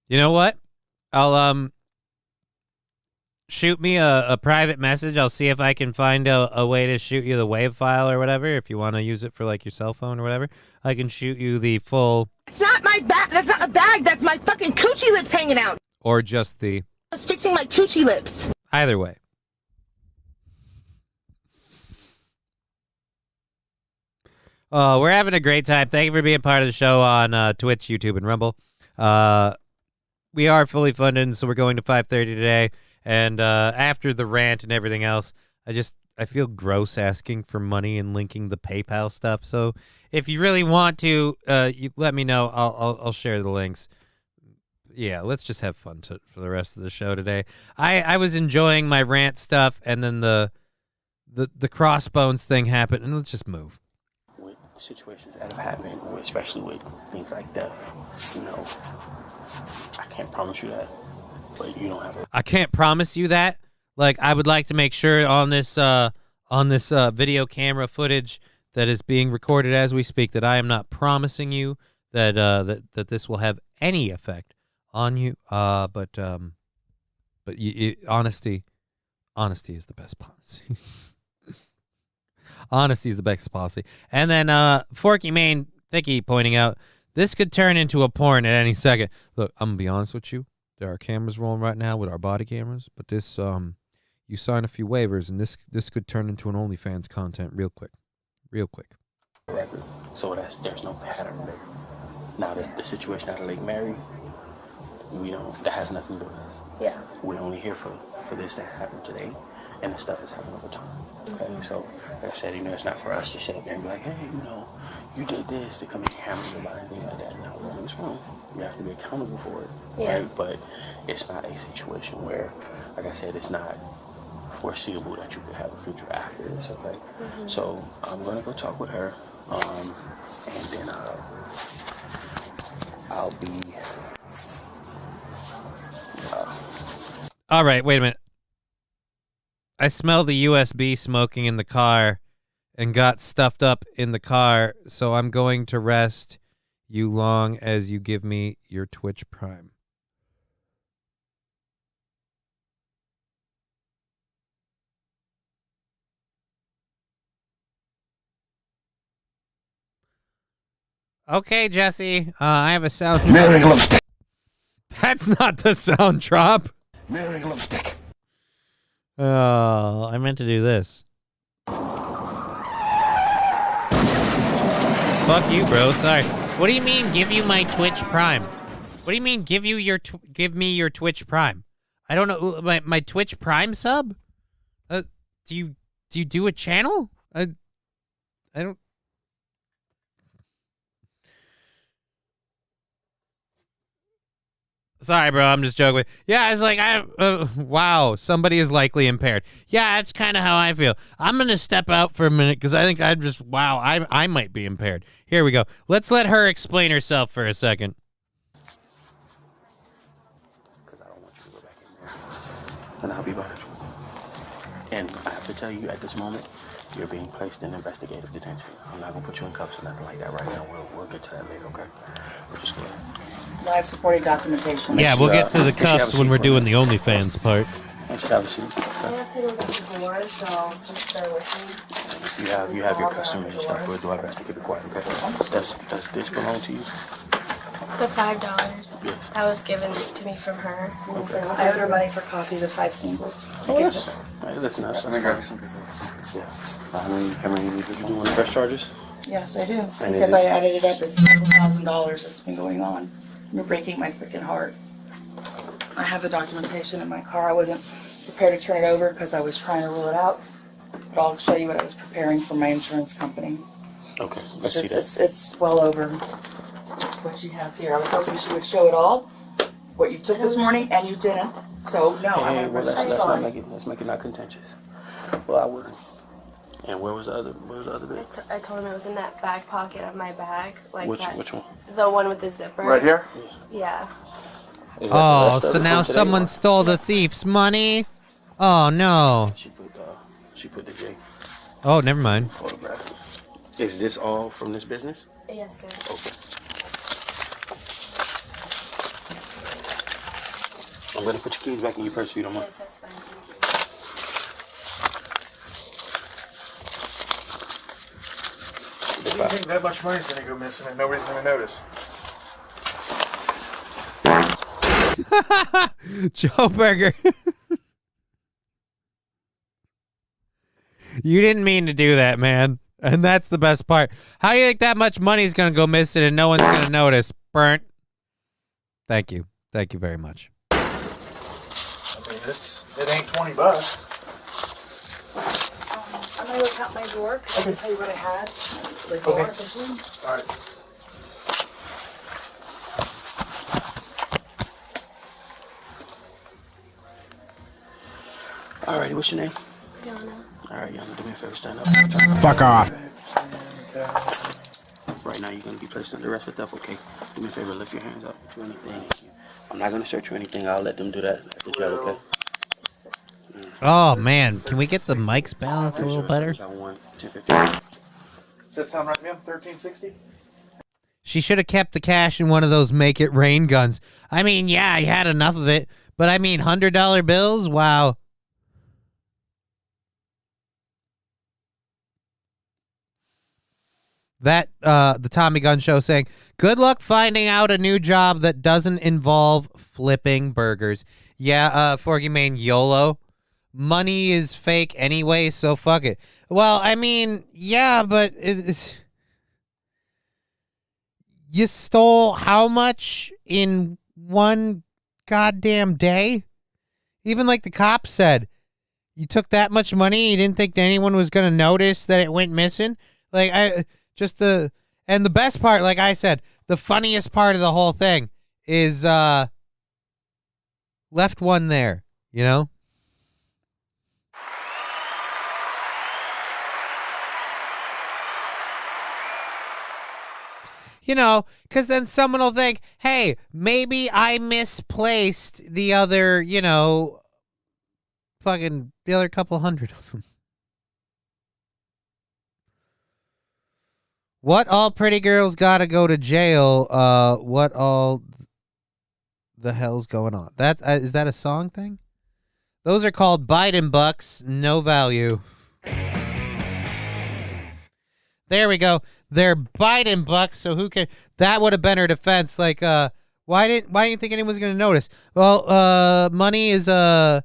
You know what? I'll shoot me a private message. I'll see if I can find a way to shoot you the WAV file or whatever. If you want to use it for like your cell phone or whatever, I can shoot you the full. It's not my bag. That's not a bag. That's my fucking coochie lips hanging out. Or just the. I was fixing my coochie lips. Either way. Oh, we're having a great time. Thank you for being part of the show on Twitch, YouTube, and Rumble. We are fully funded, so we're going to 5:30 today. And after the rant and everything else, I feel gross asking for money and linking the PayPal stuff. So if you really want to, you let me know. I'll share the links. Yeah, let's just have fun for the rest of the show today. I was enjoying my rant stuff, and then the Crossbones thing happened, and let's just move. With situations that have happened, especially with things like death, you know, I can't promise you that, but you don't have it. I can't promise you that. Like, I would like to make sure on this video camera footage that is being recorded as we speak that I am not promising you that that this will have any effect on you. But honesty is the best policy. Honesty is the best policy. And then Forky Main Thicky pointing out, this could turn into a porn at any second. Look, I'm going to be honest with you. There are cameras rolling right now with our body cameras, but this, you sign a few waivers, and this could turn into an OnlyFans content real quick. Real quick. Record. So there's no pattern there. Now, the situation out of Lake Mary, that has nothing to do with us. Yeah. We're only here for this to happen today, and the stuff is happening over time. Okay, so like I said, it's not for us to sit up there and be like, hey, you did this, to come and hammer you about anything like that. No, it's wrong. You have to be accountable for it, Yeah. right? But it's not a situation where, like I said, it's not foreseeable that you could have a future after this, okay? Mm-hmm. So I'm gonna go talk with her, and then I'll be. All right, wait a minute. I smell the USB smoking in the car and got stuffed up in the car, so I'm going to rest you long as you give me your Twitch Prime. Okay, Jesse, I have a sound. Mary Lipstick. That's not the sound drop. Mary Lipstick. Oh, I meant to do this. Fuck you, bro. Sorry. What do you mean, give you my Twitch Prime? What do you mean, give me your Twitch Prime? I don't know. My Twitch Prime sub? Do you do a channel? I don't. Sorry, bro. I'm just joking. Yeah, it's like, wow, somebody is likely impaired. Yeah, that's kind of how I feel. I'm going to step out for a minute because I think I might be impaired. Here we go. Let's let her explain herself for a second. Because I don't want you to go back in there. And I'll be bothered. And I have to tell you, at this moment, you're being placed in investigative detention. I'm not going to put you in cuffs or nothing like that right now. We'll get to that later, okay? We'll just go ahead. Live supporting documentation. Yeah, we'll get to the cuffs when we're doing the OnlyFans part. I should have a seat. I have to go to the door, so just bear with me. You have your customary stuff. We'll do our best to keep it quiet, okay? Does this belong to you? The $5 that was given to me from her. Okay. I owed her money for coffee, the 5 singles. Oh, yes. Hey, listen, that's fine. Yeah. How many did you do on the press charges? Yes, I do. And Because I added it up. It's several $1,000s that's been going on. You're breaking my freaking heart. I have the documentation in my car. I wasn't prepared to turn it over because I was trying to rule it out. But I'll show you what I was preparing for my insurance company. Okay, let's see that. It's well over what she has here. I was hoping she would show it all, what you took this morning, and you didn't. So, no, I'm well, sorry. let's make it not contentious. Well, I wouldn't. And where was the other bit? I told him it was in that back pocket of my bag. Like Which that, one? The one with the zipper. Right here? Yeah. Oh, so now someone stole the thief's money? Oh, no. She put the J. Oh, never mind. Photograph. Is this all from this business? Yes, sir. Okay. I'm going to put your keys back in your purse if you don't mind. Yes, that's fine. Thank you. Do you think that much money's gonna go missing and nobody's gonna notice? Joe Burger. You didn't mean to do that, man. And that's the best part. How do you think that much money's going to go missing and no one's going to notice? Burnt. Thank you. Thank you very much. I mean, it ain't $20. I'm gonna go count my drawer because I can tell you what I had. Like, Okay. officially. All right. Alrighty, what's your name? Yana. Alright, Yana, do me a favor, stand up. Fuck off. Right now, you're going to be placed under arrest for theft, okay? Do me a favor, lift your hands up. Do anything. I'm not going to search you or anything. I'll let them do that at the jail, okay? Oh, man. Can we get the mics balanced a little better? Does that sound right, ma'am? 1360? She should have kept the cash in one of those make it rain guns. I mean, yeah, I had enough of it. But I mean, $100 bills? Wow. That, the Tommy Gun Show saying, good luck finding out a new job that doesn't involve flipping burgers. Yeah, Forky Main YOLO. Money is fake anyway, so fuck it. Well, I mean, yeah, but you stole how much in one goddamn day? Even like the cop said, you took that much money, you didn't think anyone was going to notice that it went missing? Like, and the best part, like I said, the funniest part of the whole thing is left one there, you know? You know, because then someone will think, hey, maybe I misplaced the other, you know, the other couple hundred of them. What all pretty girls gotta go to jail? What all the hell's going on? Is that a song thing? Those are called Biden bucks, no value. There we go. They're Biden bucks, so who can? That would have been her defense. Like, why didn't you think anyone was going to notice? Well, money is an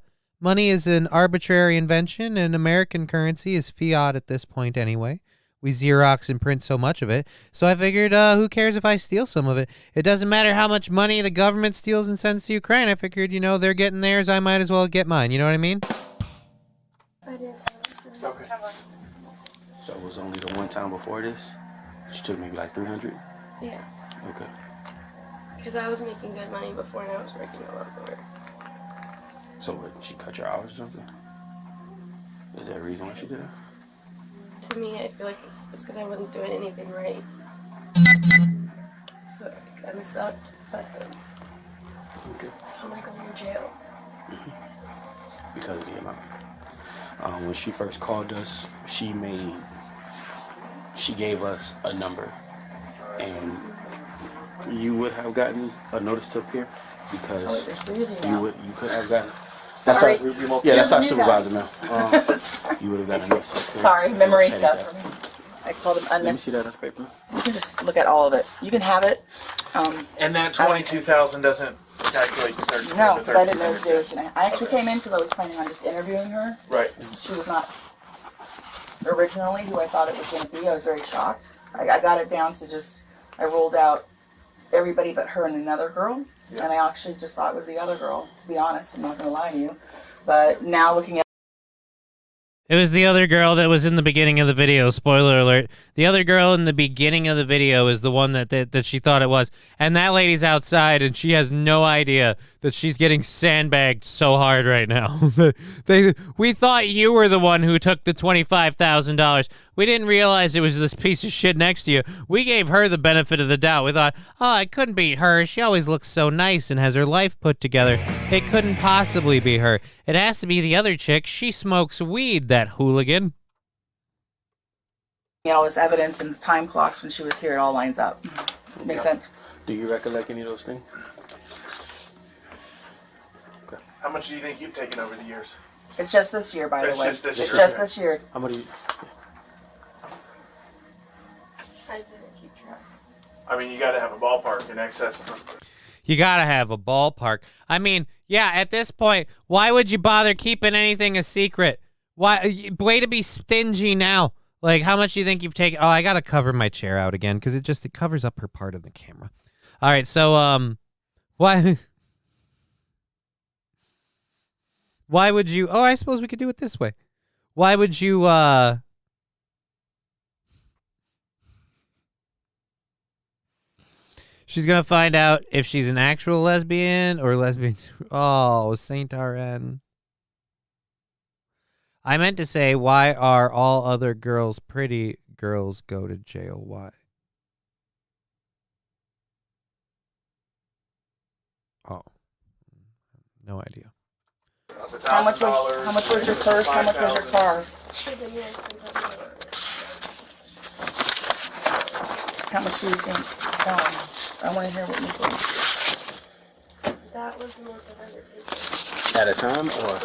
arbitrary invention, and American currency is fiat at this point anyway. We Xerox and print so much of it, so I figured, who cares if I steal some of it? It doesn't matter how much money the government steals and sends to Ukraine. I figured, you know, they're getting theirs. I might as well get mine. You know what I mean? Okay. So it was only the one time before this? You took maybe like 300? Yeah. Okay. Because I was making good money before and I was working a lot more. So what, she cut your hours or something? Is there a reason why she did it? To me, I feel like it's because I wasn't doing anything right. So it kind of sucked, but so I'm gonna go to jail. Because of the amount. When she first called us, she gave us a number, and you would have gotten a notice to appear because you could have gotten. Sorry. That's our supervisor, man. You would have gotten a notice to appear. Sorry, memory stuff for me. I called him Let me see that paper. You can just look at all of it. You can have it. And that 22,000 doesn't calculate the 30. No, because I didn't know what it was. I actually came in because I was planning on just interviewing her. Right. She was not originally who I thought it was going to be. I was very shocked. I got it down to just, I ruled out everybody but her and another girl. Yeah. And I actually just thought it was the other girl, to be honest. I'm not going to lie to you. But now looking at It was the other girl that was in the beginning of the video. Spoiler alert. The other girl in the beginning of the video is the one that she thought it was. And that lady's outside, and she has no idea that she's getting sandbagged so hard right now. We thought you were the one who took the $25,000. We didn't realize it was this piece of shit next to you. We gave her the benefit of the doubt. We thought, oh, it couldn't be her. She always looks so nice and has her life put together. It couldn't possibly be her. It has to be the other chick. She smokes weed, that hooligan. all this evidence and the time clocks when she was here, it all lines up. Makes sense. Do you recollect any of those things? How much do you think you've taken over the years? It's just this year, by the way. It's just this year. How many? I didn't keep track. I mean, you got to have a ballpark in excess of. You gotta have a ballpark. I mean, yeah, at this point, why would you bother keeping anything a secret? Why? Way to be stingy now. Like, how much do you think you've taken? Oh, I gotta cover my chair out again because it covers up her part of the camera. All right, so why? Why would you? Oh, I suppose we could do it this way. Why would you? She's gonna find out if she's an actual lesbian or lesbian. Oh, Saint RN. I meant to say, why are all other girls pretty? Girls go to jail. Why? Oh, no idea. How much was your purse? How much was your car? How much do you think? I want to hear what you think. That was the most I've ever taken. At a time, or?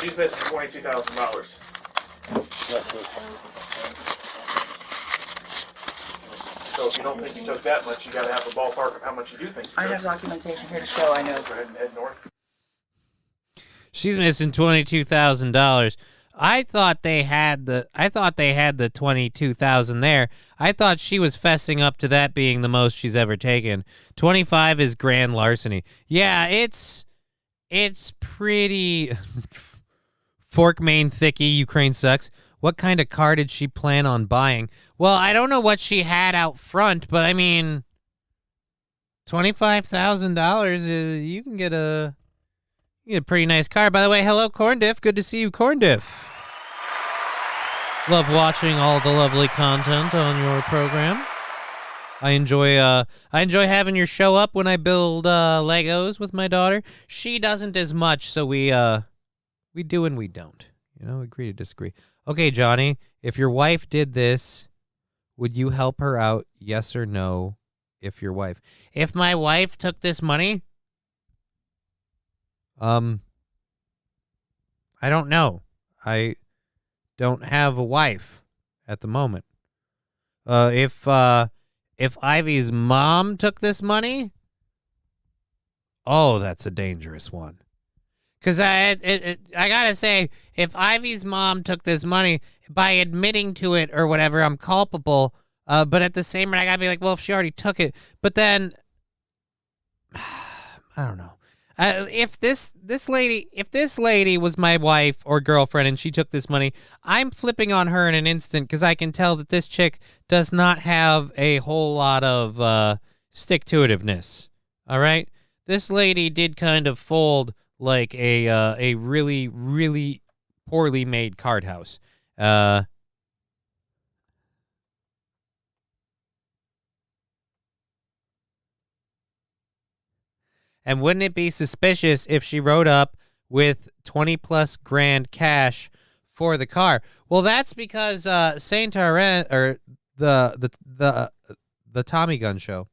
She's missing $22,000. Let's see. So if you don't think you took that much, you got to have a ballpark of how much you do think you took. I have documentation here to show. I know. Go ahead and head north. She's missing $22,000. I thought they had the $22,000 there. I thought she was fessing up to that being the most she's ever taken. 25 is grand larceny. Yeah, it's pretty. Fork main thickie. Ukraine sucks. What kind of car did she plan on buying? Well, I don't know what she had out front, but I mean, $25,000 you can get a pretty nice car. By the way, hello, Corndiff. Good to see you, Corndiff. Love watching all the lovely content on your program. I enjoy having your show up when I build Legos with my daughter. She doesn't as much, so we do and we don't. You know, agree to disagree. Okay, Johnny, if your wife did this, would you help her out? Yes or no? If my wife took this money, I don't know. I don't have a wife at the moment. If Ivy's mom took this money, oh, that's a dangerous one. Because I gotta say, if Ivy's mom took this money, by admitting to it or whatever, I'm culpable. But at the same rate, I gotta be like, well, if she already took it. But then, I don't know. If this lady was my wife or girlfriend and she took this money, I'm flipping on her in an instant because I can tell that this chick does not have a whole lot of stick-to-itiveness. All right? This lady did kind of fold like a really, really poorly made card house. And wouldn't it be suspicious if she rode up with 20+ grand cash for the car? Well, that's because Saint Laurent or the Tommy Gun Show.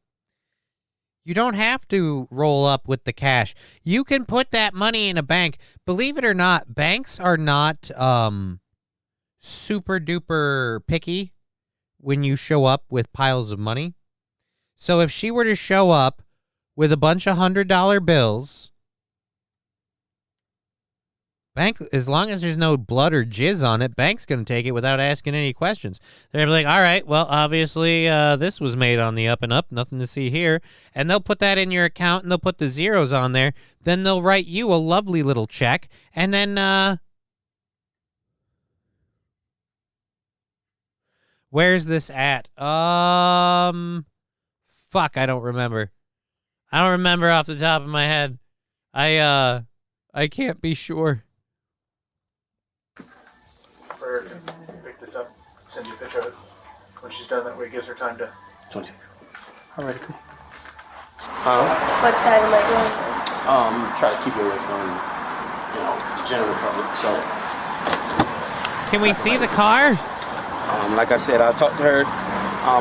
You don't have to roll up with the cash. You can put that money in a bank. Believe it or not, banks are not super duper picky when you show up with piles of money. So if she were to show up with a bunch of $100 bills, bank, as long as there's no blood or jizz on it, bank's going to take it without asking any questions. They're like, all right, well, obviously this was made on the up and up, nothing to see here. And they'll put that in your account and they'll put the zeros on there. Then they'll write you a lovely little check. And then, where's this at? Fuck, I don't remember. I don't remember off the top of my head. I can't be sure. For her to pick this up, send you a picture of it when she's done. That way it gives her time to. 26. Alright, cool. What side am I going? Try to keep it away from, the general public. So. Can we see the car? Like I said, I talked to her.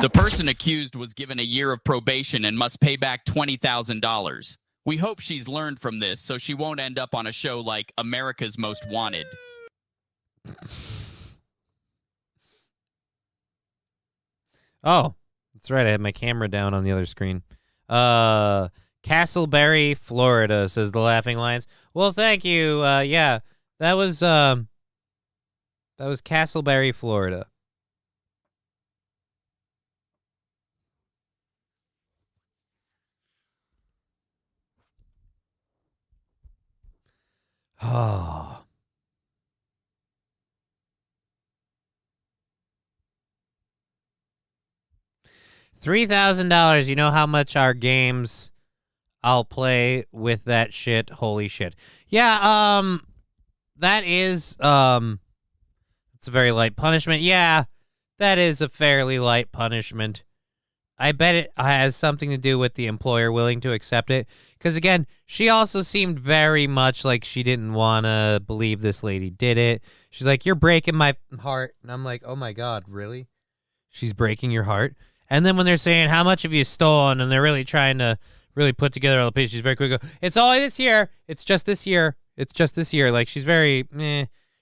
The person accused was given a year of probation and must pay back $20,000. We hope she's learned from this so she won't end up on a show like America's Most Wanted. Oh, that's right. I had my camera down on the other screen. Castleberry, Florida, says the Laughing Lions. Well, thank you. Yeah, that was Castleberry, Florida. Oh. $3,000. You know how much our games I'll play with that shit? Holy shit. Yeah, that is, it's a very light punishment. Yeah, that is a fairly light punishment. I bet it has something to do with the employer willing to accept it. Because, again, she also seemed very much like she didn't want to believe this lady did it. She's like, you're breaking my heart. And I'm like, oh, my God, really? She's breaking your heart? And then when they're saying, how much have you stolen? And they're really trying to really put together all the pieces, she's very quick. It's all this year. It's just this year. It's just this year. Like, she's very,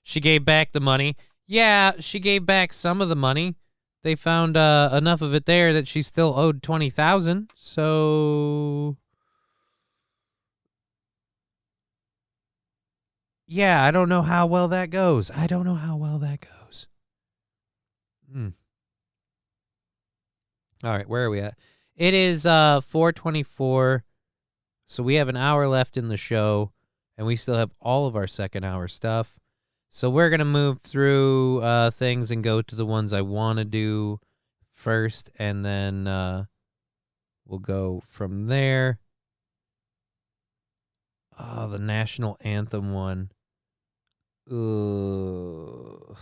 She gave back the money. Yeah, she gave back some of the money. They found enough of it there that she still owed $20,000. So, yeah, I don't know how well that goes. All right, where are we at? It is 4:24, so we have an hour left in the show, and we still have all of our second hour stuff. So we're going to move through things and go to the ones I want to do first, and then we'll go from there. Oh, the national anthem one. Ugh.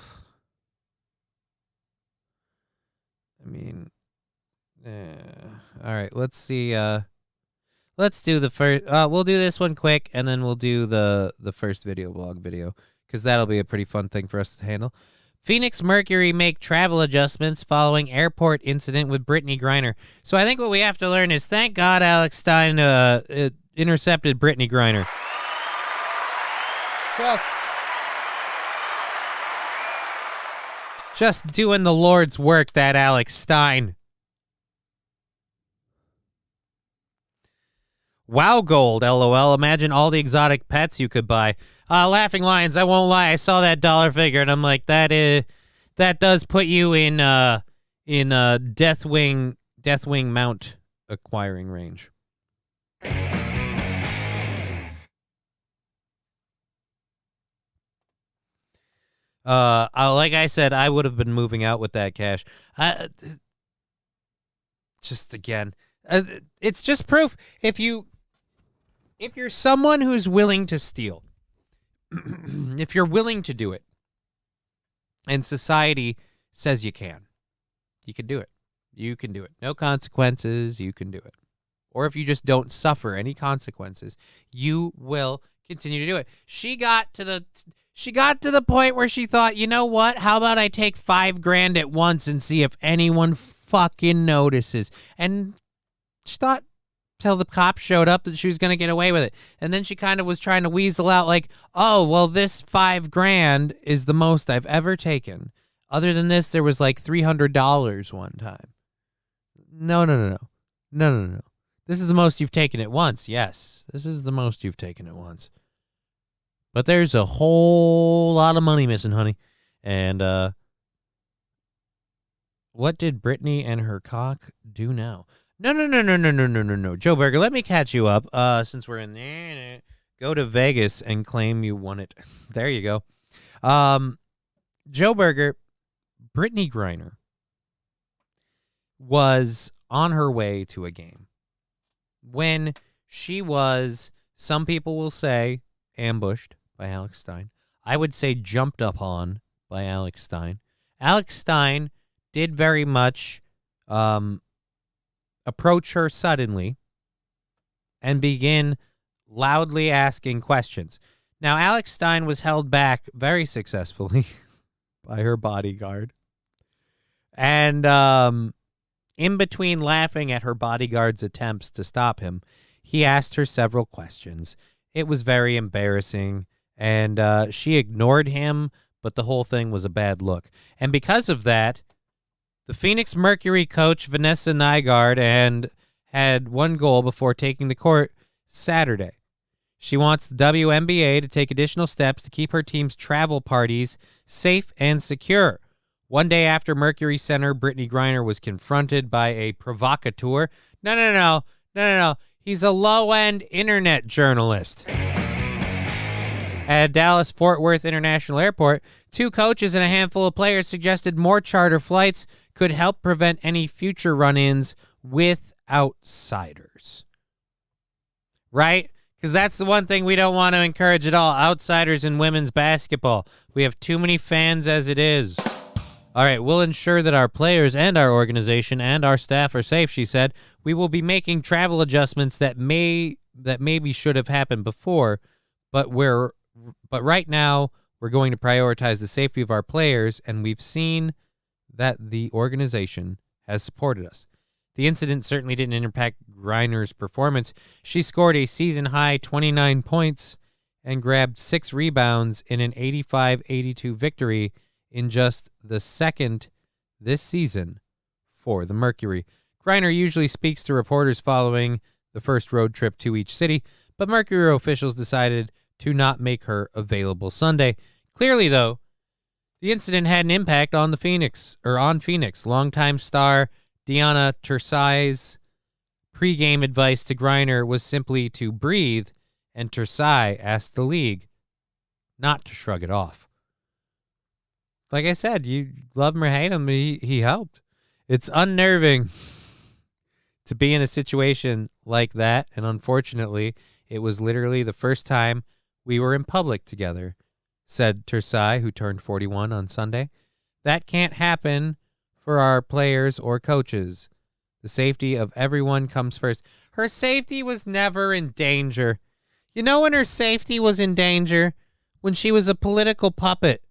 I mean, all right, let's see. Let's do the first. We'll do this one quick, and then we'll do the first video blog video, because that'll be a pretty fun thing for us to handle. Phoenix Mercury make travel adjustments following airport incident with Brittany Griner. So I think what we have to learn is, thank God Alex Stein intercepted Brittany Griner. Just doing the Lord's work, that Alex Stein. Wow Gold, LOL. Imagine all the exotic pets you could buy. Laughing Lions, I won't lie. I saw that dollar figure, and I'm like, that does put you in Deathwing mount acquiring range. Like I said, I would have been moving out with that cash. Just again, it's just proof. If you're someone who's willing to steal, if you're willing to do it, and society says you can do it. You can do it. No consequences. You can do it. Or if you just don't suffer any consequences, you will continue to do it. She got to the point where she thought, you know what? How about I take $5,000 at once and see if anyone fucking notices? And she thought till the cops showed up that she was going to get away with it. And then she kind of was trying to weasel out like, oh, well, this $5,000 is the most I've ever taken. Other than this, there was like $300 one time. No. This is the most you've taken at once. Yes, this is the most you've taken at once. But there's a whole lot of money missing, honey. And what did Brittany and her cock do now? No. Joe Berger, let me catch you up. Since we're in there, go to Vegas and claim you won it. There you go. Joe Berger, Brittany Griner was on her way to a game when she was, some people will say, ambushed by Alex Stein. I would say jumped up on by Alex Stein. Alex Stein did very much approach her suddenly and begin loudly asking questions. Now, Alex Stein was held back very successfully by her bodyguard. And in between laughing at her bodyguard's attempts to stop him, he asked her several questions. It was very embarrassing, and she ignored him, but the whole thing was a bad look. And because of that, the Phoenix Mercury coach, Vanessa Nygaard, had one goal before taking the court Saturday. She wants the WNBA to take additional steps to keep her team's travel parties safe and secure. One day after Mercury center Brittany Griner was confronted by a provocateur. No. He's a low-end internet journalist. At Dallas-Fort Worth International Airport, 2 coaches and a handful of players suggested more charter flights could help prevent any future run-ins with outsiders. Right? Because that's the one thing we don't want to encourage at all. Outsiders in women's basketball. We have too many fans as it is. All right, we'll ensure that our players and our organization and our staff are safe, she said. We will be making travel adjustments that maybe should have happened before, but right now we're going to prioritize the safety of our players, and we've seen that the organization has supported us. The incident certainly didn't impact Griner's performance. She scored a season-high 29 points and grabbed 6 rebounds in an 85-82 victory in just the second this season for the Mercury. Griner usually speaks to reporters following the first road trip to each city, but Mercury officials decided to not make her available Sunday. Clearly, though, the incident had an impact on Phoenix. Longtime star Deanna Tersai's pregame advice to Griner was simply to breathe, and Tersai asked the league not to shrug it off. Like I said, you love him or hate him, he helped. It's unnerving to be in a situation like that, and unfortunately, it was literally the first time we were in public together, said Tersai, who turned 41 on Sunday. That can't happen for our players or coaches. The safety of everyone comes first. Her safety was never in danger. You know when her safety was in danger? When she was a political puppet.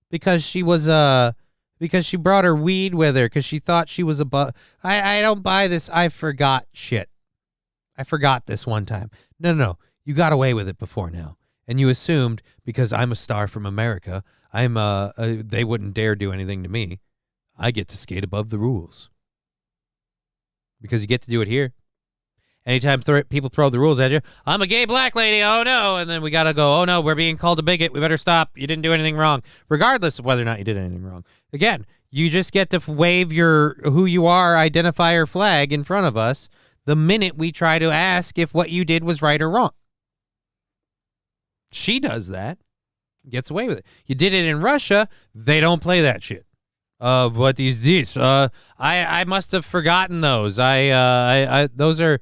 Because she brought her weed with her because she thought she was I don't buy this. I forgot shit. I forgot this one time. No. You got away with it before now. And you assumed because I'm a star from America, they wouldn't dare do anything to me. I get to skate above the rules. Because you get to do it here. Anytime people throw the rules at you, I'm a gay black lady, oh no, and then we got to go, oh no, we're being called a bigot, we better stop, you didn't do anything wrong, regardless of whether or not you did anything wrong. Again, you just get to wave your who you are identifier flag in front of us the minute we try to ask if what you did was right or wrong. She does that. Gets away with it. You did it in Russia. They don't play that shit. What is this? I must have forgotten those. Those are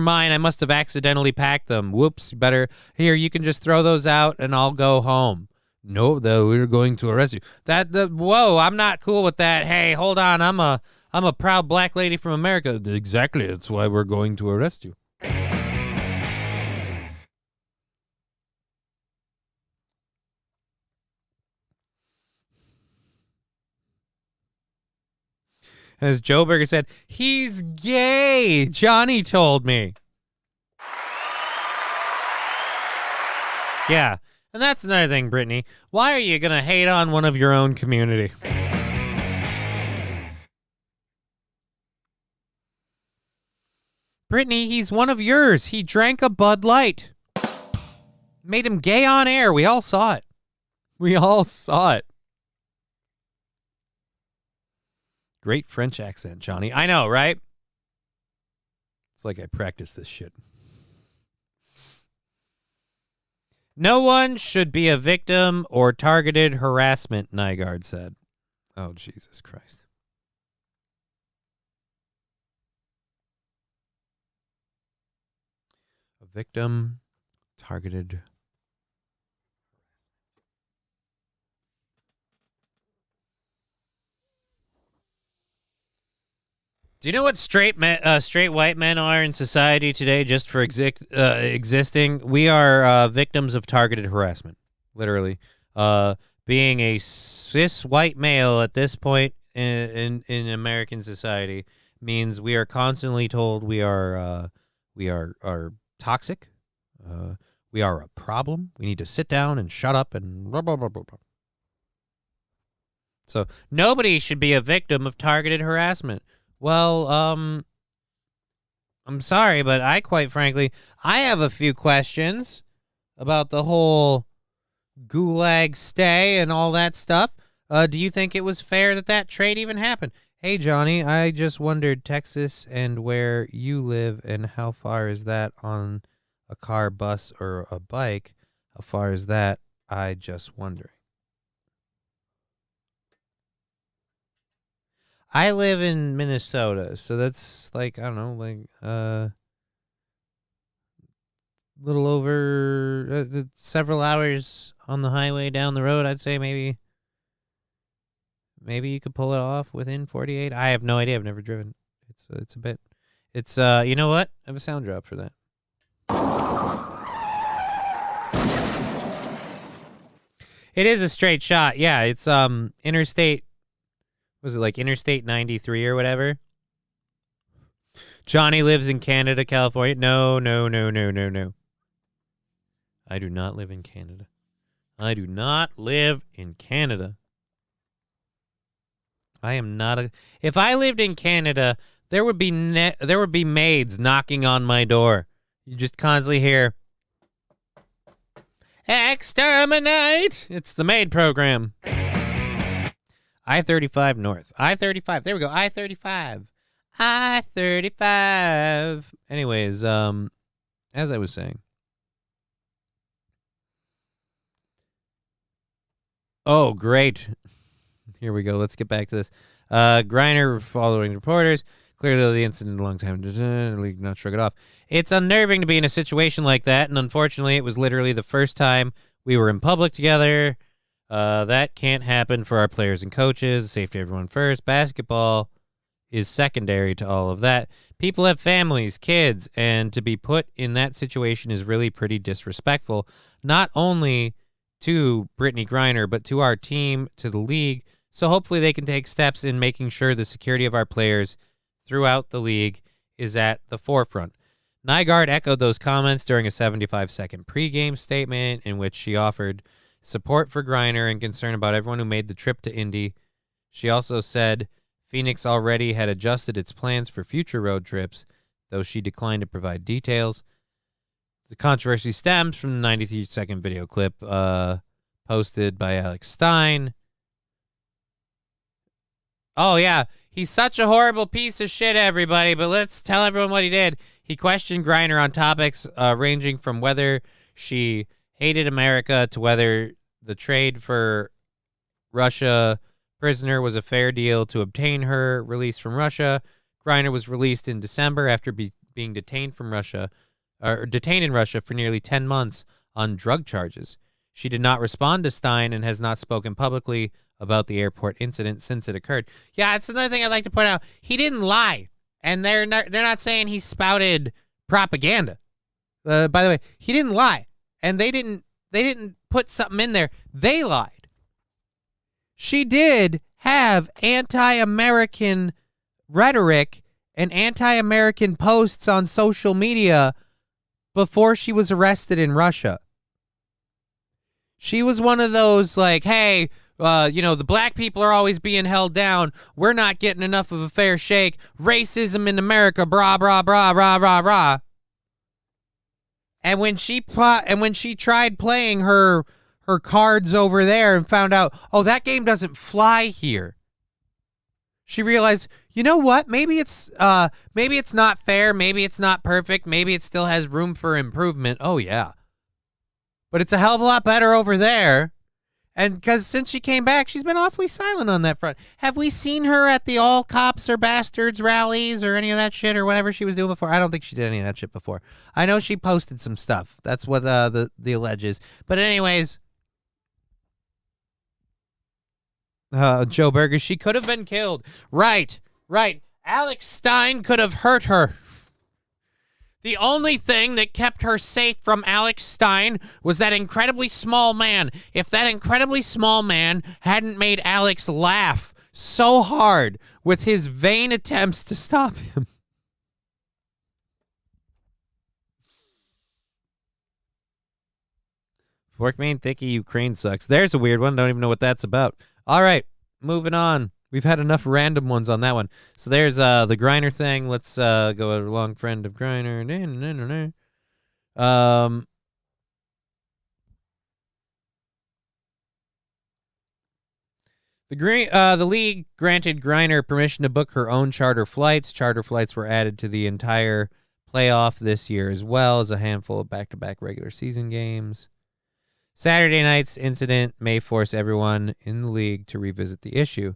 mine. I must have accidentally packed them. Whoops. Better here. You can just throw those out, and I'll go home. No, though we're going to arrest you. Whoa, I'm not cool with that. Hey, hold on. I'm a proud black lady from America. Exactly. That's why we're going to arrest you. As Joe Berger said, he's gay. Johnny told me. Yeah. And that's another thing, Brittany. Why are you going to hate on one of your own community? Brittany, he's one of yours. He drank a Bud Light. Made him gay on air. We all saw it. We all saw it. Great French accent, Johnny. I know, right? It's like I practice this shit. No one should be a victim or targeted harassment, Nygaard said. Oh, Jesus Christ. A victim targeted. Do you know what straight white men are in society today just for existing? We are victims of targeted harassment, literally. Being a cis white male at this point in American society means we are constantly told we are toxic. We are a problem. We need to sit down and shut up and blah, blah, blah, blah, blah. So nobody should be a victim of targeted harassment. Well, I'm sorry, but I have a few questions about the whole gulag stay and all that stuff. Do you think it was fair that trade even happened? Hey, Johnny, I just wondered, Texas and where you live and how far is that on a car, bus, or a bike? How far is that? I just wondering. I live in Minnesota, so that's like, I don't know, like little over several hours on the highway down the road. I'd say maybe you could pull it off within 48. I have no idea. I've never driven. It's a bit. It's you know what? I have a sound drop for that. It is a straight shot. Yeah, it's interstate. Was it like Interstate 93 or whatever? Johnny lives in Canada, California. No. I do not live in Canada. I do not live in Canada. I am not a... If I lived in Canada, there would be maids knocking on my door. You just constantly hear, exterminate! It's the maid program. I-35 North. I-35. There we go. I-35. I-35. Anyways, as I was saying. Oh, great. Here we go. Let's get back to this. Griner following reporters. Clearly the incident a long time. League not shrug it off. It's unnerving to be in a situation like that, and unfortunately it was literally the first time we were in public together. That can't happen for our players and coaches. Safety everyone first. Basketball is secondary to all of that. People have families, kids, and to be put in that situation is really pretty disrespectful, not only to Brittany Griner, but to our team, to the league. So hopefully they can take steps in making sure the security of our players throughout the league is at the forefront. Nygaard echoed those comments during a 75-second pregame statement in which she offered support for Griner and concern about everyone who made the trip to Indy. She also said Phoenix already had adjusted its plans for future road trips, though she declined to provide details. The controversy stems from the 93-second video clip posted by Alex Stein. Oh, yeah. He's such a horrible piece of shit, everybody, but let's tell everyone what he did. He questioned Griner on topics ranging from whether she hated America to whether the trade for Russia prisoner was a fair deal to obtain her release from Russia. Griner was released in December after being detained in Russia for nearly 10 months on drug charges. She did not respond to Stein and has not spoken publicly about the airport incident since it occurred. Yeah, it's another thing I'd like to point out. He didn't lie, and they're not saying he spouted propaganda. By the way, he didn't lie, and they didn't put something in there. They lied. She did have anti-American rhetoric and anti-American posts on social media before she was arrested in Russia. She was one of those like, hey, the black people are always being held down. We're not getting enough of a fair shake. Racism in America, brah, brah, brah, rah, rah, rah. And when she tried playing her cards over there and found out, oh, that game doesn't fly here, she realized, you know what? Maybe it's not fair. Maybe it's not perfect. Maybe it still has room for improvement. Oh yeah, but it's a hell of a lot better over there. And because since she came back, she's been awfully silent on that front. Have we seen her at the all cops are bastards rallies or any of that shit or whatever she was doing before? I don't think she did any of that shit before. I know she posted some stuff. That's what the alleges. But anyways, Joe Berger, she could have been killed. Right. Alex Stein could have hurt her. The only thing that kept her safe from Alex Stein was that incredibly small man. If that incredibly small man hadn't made Alex laugh so hard with his vain attempts to stop him. Fork main thicky Ukraine sucks. There's a weird one. Don't even know what that's about. All right, moving on. We've had enough random ones on that one. So there's the Griner thing. Let's go a long friend of Griner. The league granted Griner permission to book her own charter flights. Charter flights were added to the entire playoff this year, as well as a handful of back-to-back regular season games. Saturday night's incident may force everyone in the league to revisit the issue.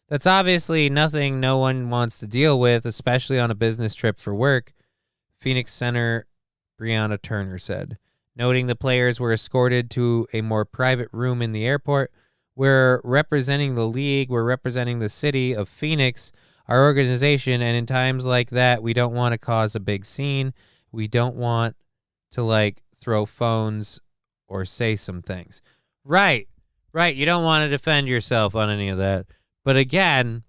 That's obviously nothing no one wants to deal with, especially on a business trip for work, Phoenix Center Brianna Turner said, noting the players were escorted to a more private room in the airport. We're representing the league, we're representing the city of Phoenix, our organization, and in times like that, we don't want to cause a big scene. We don't want to, throw phones or say some things. Right. You don't want to defend yourself on any of that. But again,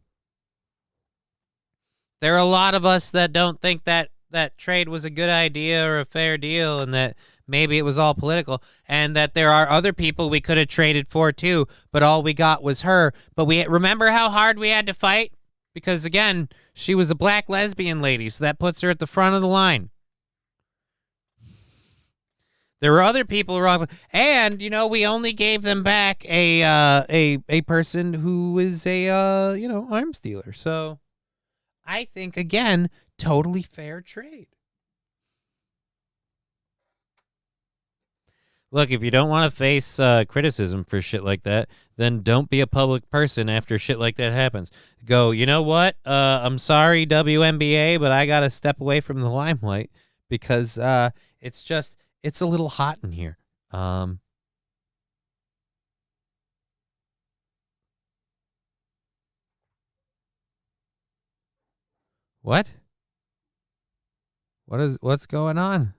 there are a lot of us that don't think that trade was a good idea or a fair deal and that maybe it was all political and that there are other people we could have traded for too, but all we got was her. But we remember how hard we had to fight? Because again, she was a black lesbian lady, so that puts her at the front of the line. There were other people wrong, and we only gave them back a person who is a arms dealer. So, I think again, totally fair trade. Look, if you don't want to face criticism for shit like that, then don't be a public person after shit like that happens. Go, you know what? I'm sorry, WNBA, but I gotta step away from the limelight because it's a little hot in here. What? What's going on?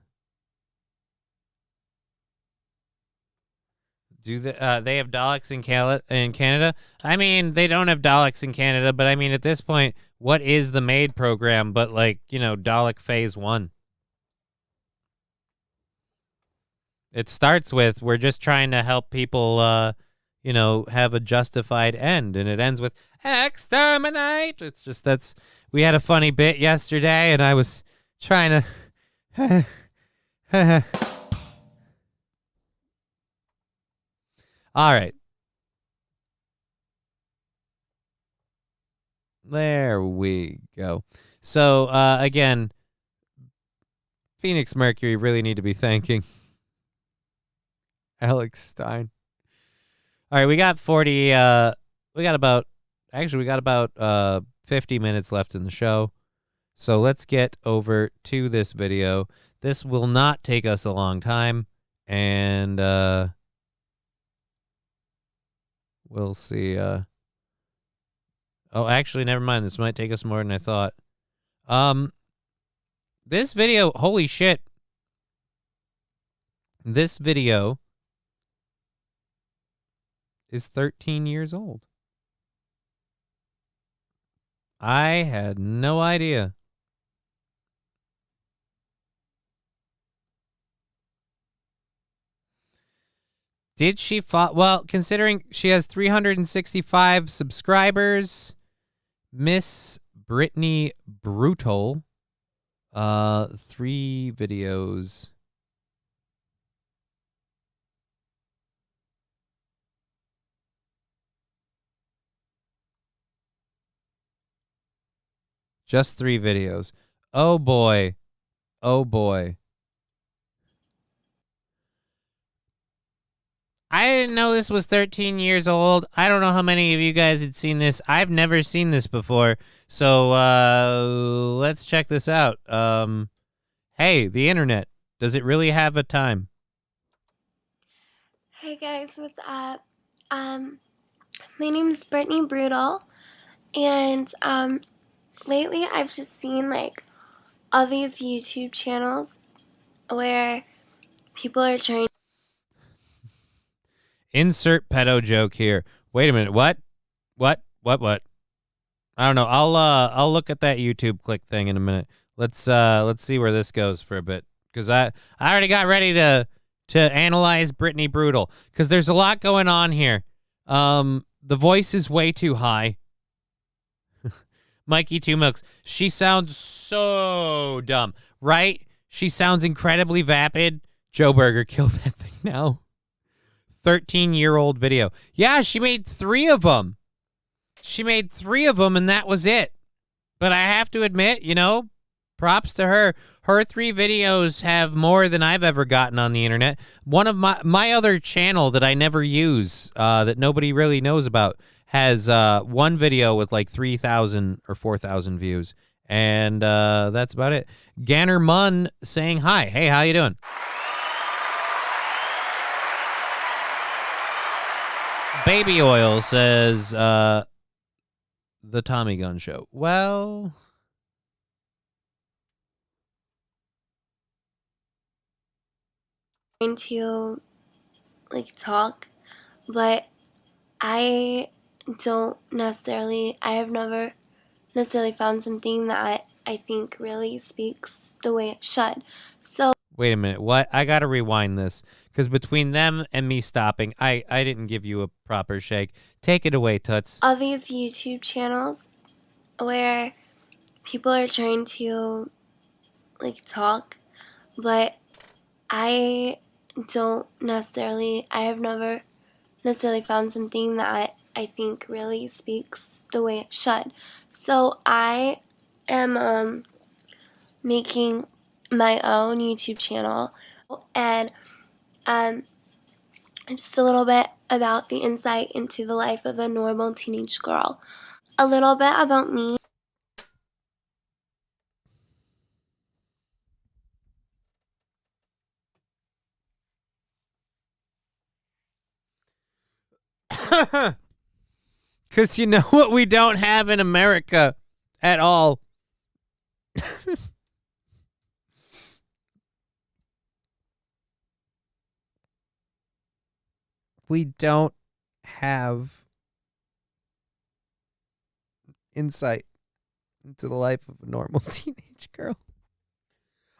Do they have Daleks in Canada? I mean, they don't have Daleks in Canada, but I mean, at this point, what is the MAID program but Dalek Phase 1? It starts with, we're just trying to help people, have a justified end. And it ends with, exterminate. It's just, we had a funny bit yesterday, and I was trying to... All right. There we go. So, again, Phoenix Mercury really need to be thanking Alex Stein. All right, we got 40. We got about 50 minutes left in the show. So let's get over to this video. This will not take us a long time, and we'll see. Oh, actually, never mind. This might take us more than I thought. This video, holy shit. This video is 13 years old. I had no idea. Did she well, considering she has 365 subscribers, Miss Brittany Brutal, 3 videos. Just 3 videos. Oh boy. Oh boy. I didn't know this was 13 years old. I don't know how many of you guys had seen this. I've never seen this before. So let's check this out. Hey, the internet. Does it really have a time? Hey guys, what's up? My name is Brittany Brutal, and lately I've just seen like all these YouTube channels where people are trying. Insert pedo joke here. Wait a minute. What? I don't know. I'll look at that YouTube click thing in a minute. Let's see where this goes for a bit, because I already got ready to analyze Brittany Brutal, because there's a lot going on here. The voice is way too high. Mikey Two Milks. She sounds so dumb, right? She sounds incredibly vapid. Joe Burger, kill that thing now. 13-year-old video. Yeah, she made 3 of them. And that was it. But I have to admit, props to her. Her 3 videos have more than I've ever gotten on the internet. One of my other channel that I never use, that nobody really knows about, has one video with like 3,000 or 4,000 views. And that's about it. Ganner Munn saying hi. Hey, how you doing? Baby Oil says, the Tommy Gun Show. Well, trying to like talk, but I have never necessarily found something that I think really speaks the way it should. So wait a minute. What? I got to rewind this, because between them and me stopping, I didn't give you a proper shake. Take it away, Toots. all these YouTube channels where people are trying to like talk, but I have never necessarily found something that I think really speaks the way it should. So I am making my own YouTube channel, and just a little bit about the insight into the life of a normal teenage girl. A little bit about me. Because you know what we don't have in America at all? We don't have insight into the life of a normal teenage girl.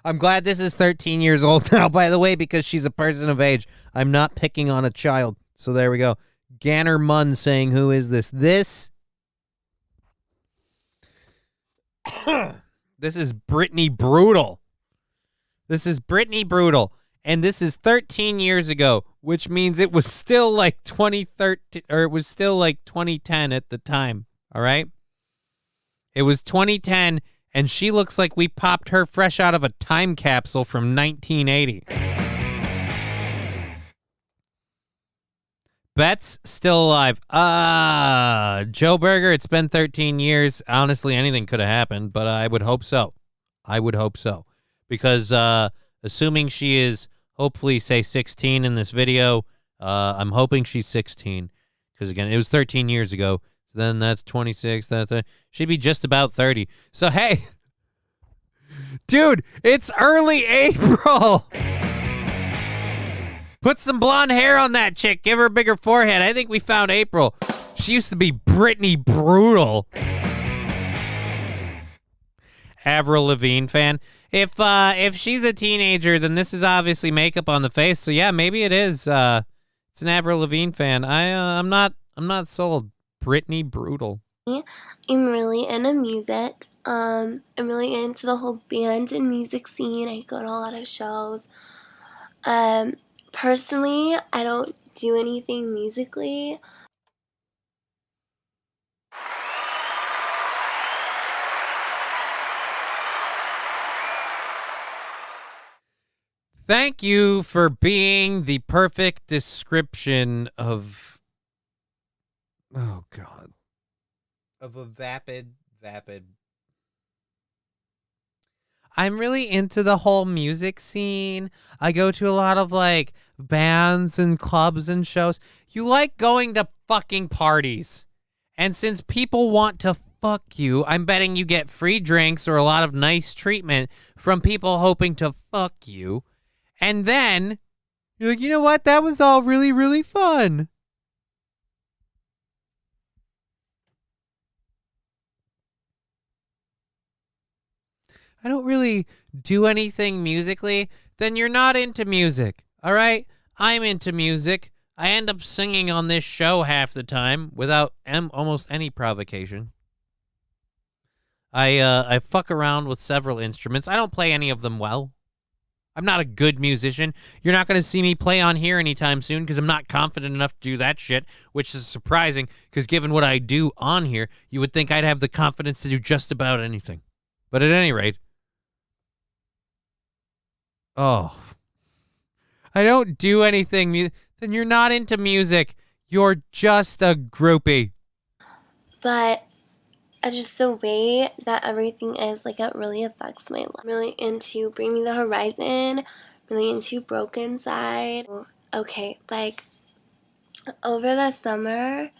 I'm glad this is 13 years old now, by the way, because she's a person of age. I'm not picking on a child. So there we go. Ganner Munn saying, who is this? This is Brittany Brutal. This is Brittany Brutal. And this is 13 years ago, which means it was still like 2013, or it was still like 2010 at the time. All right? It was 2010, and she looks like we popped her fresh out of a time capsule from 1980. Bet's still alive. Joe Berger, it's been 13 years. Honestly, anything could have happened, but I would hope so. Because assuming she is hopefully, say, 16 in this video, I'm hoping she's 16. Because, again, it was 13 years ago. So then that's 26. She'd be just about 30. So, hey, dude, it's early April. Put some blonde hair on that chick. Give her a bigger forehead. I think we found April. She used to be Brittany Brutal. Avril Lavigne fan. If she's a teenager, then this is obviously makeup on the face. So yeah, maybe it is. It's an Avril Lavigne fan. I'm not sold. Brittany Brutal. I'm really into music. I'm really into the whole band and music scene. I go to a lot of shows. Personally, I don't do anything musically. Thank you for being the perfect description of, oh God, of a vapid. I'm really into the whole music scene. I go to a lot of like bands and clubs and shows. You like going to fucking parties. And since people want to fuck you, I'm betting you get free drinks or a lot of nice treatment from people hoping to fuck you. And then you're like, you know what? That was all really, really fun. I don't really do anything musically. Then you're not into music, all right? I'm into music. I end up singing on this show half the time without almost any provocation. I fuck around with several instruments. I don't play any of them well. I'm not a good musician. You're not going to see me play on here anytime soon because I'm not confident enough to do that shit, which is surprising because given what I do on here, you would think I'd have the confidence to do just about anything. But at any rate, oh, I don't do anything. Then you're not into music. You're just a groupie. But just the way that everything is, like, it really affects my life. I'm really into Bring Me the Horizon, really into Broken Side. Okay, like, over the summer,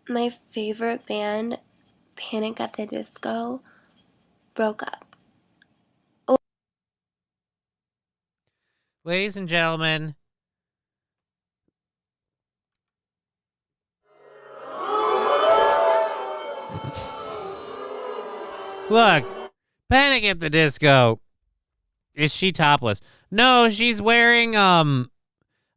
my favorite band, Panic at the Disco, broke up. Ladies and gentlemen, look, Panic at the Disco. Is she topless? No, she's wearing, I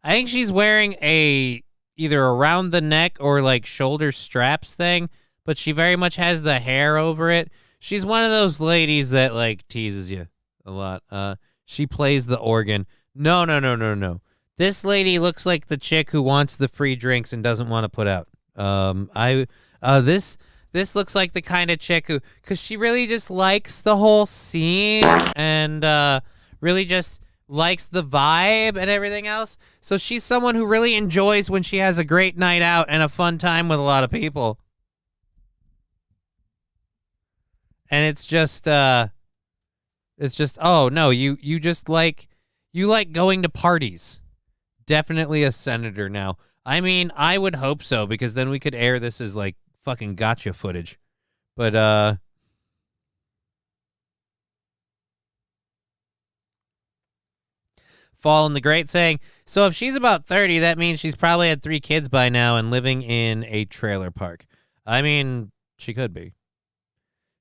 think she's wearing a either around the neck or like shoulder straps thing, but she very much has the hair over it. She's one of those ladies that like teases you a lot. She plays the organ. No. This lady looks like the chick who wants the free drinks and doesn't want to put out. This looks like the kind of chick who, because she really just likes the whole scene and really just likes the vibe and everything else. So she's someone who really enjoys when she has a great night out and a fun time with a lot of people. And it's just, oh no, you just like, you like going to parties. Definitely a senator now. I mean, I would hope so, because then we could air this as like fucking gotcha footage. But Fallen the Great saying, so if she's about 30, that means she's probably had 3 kids by now and living in a trailer park. I mean, she could be.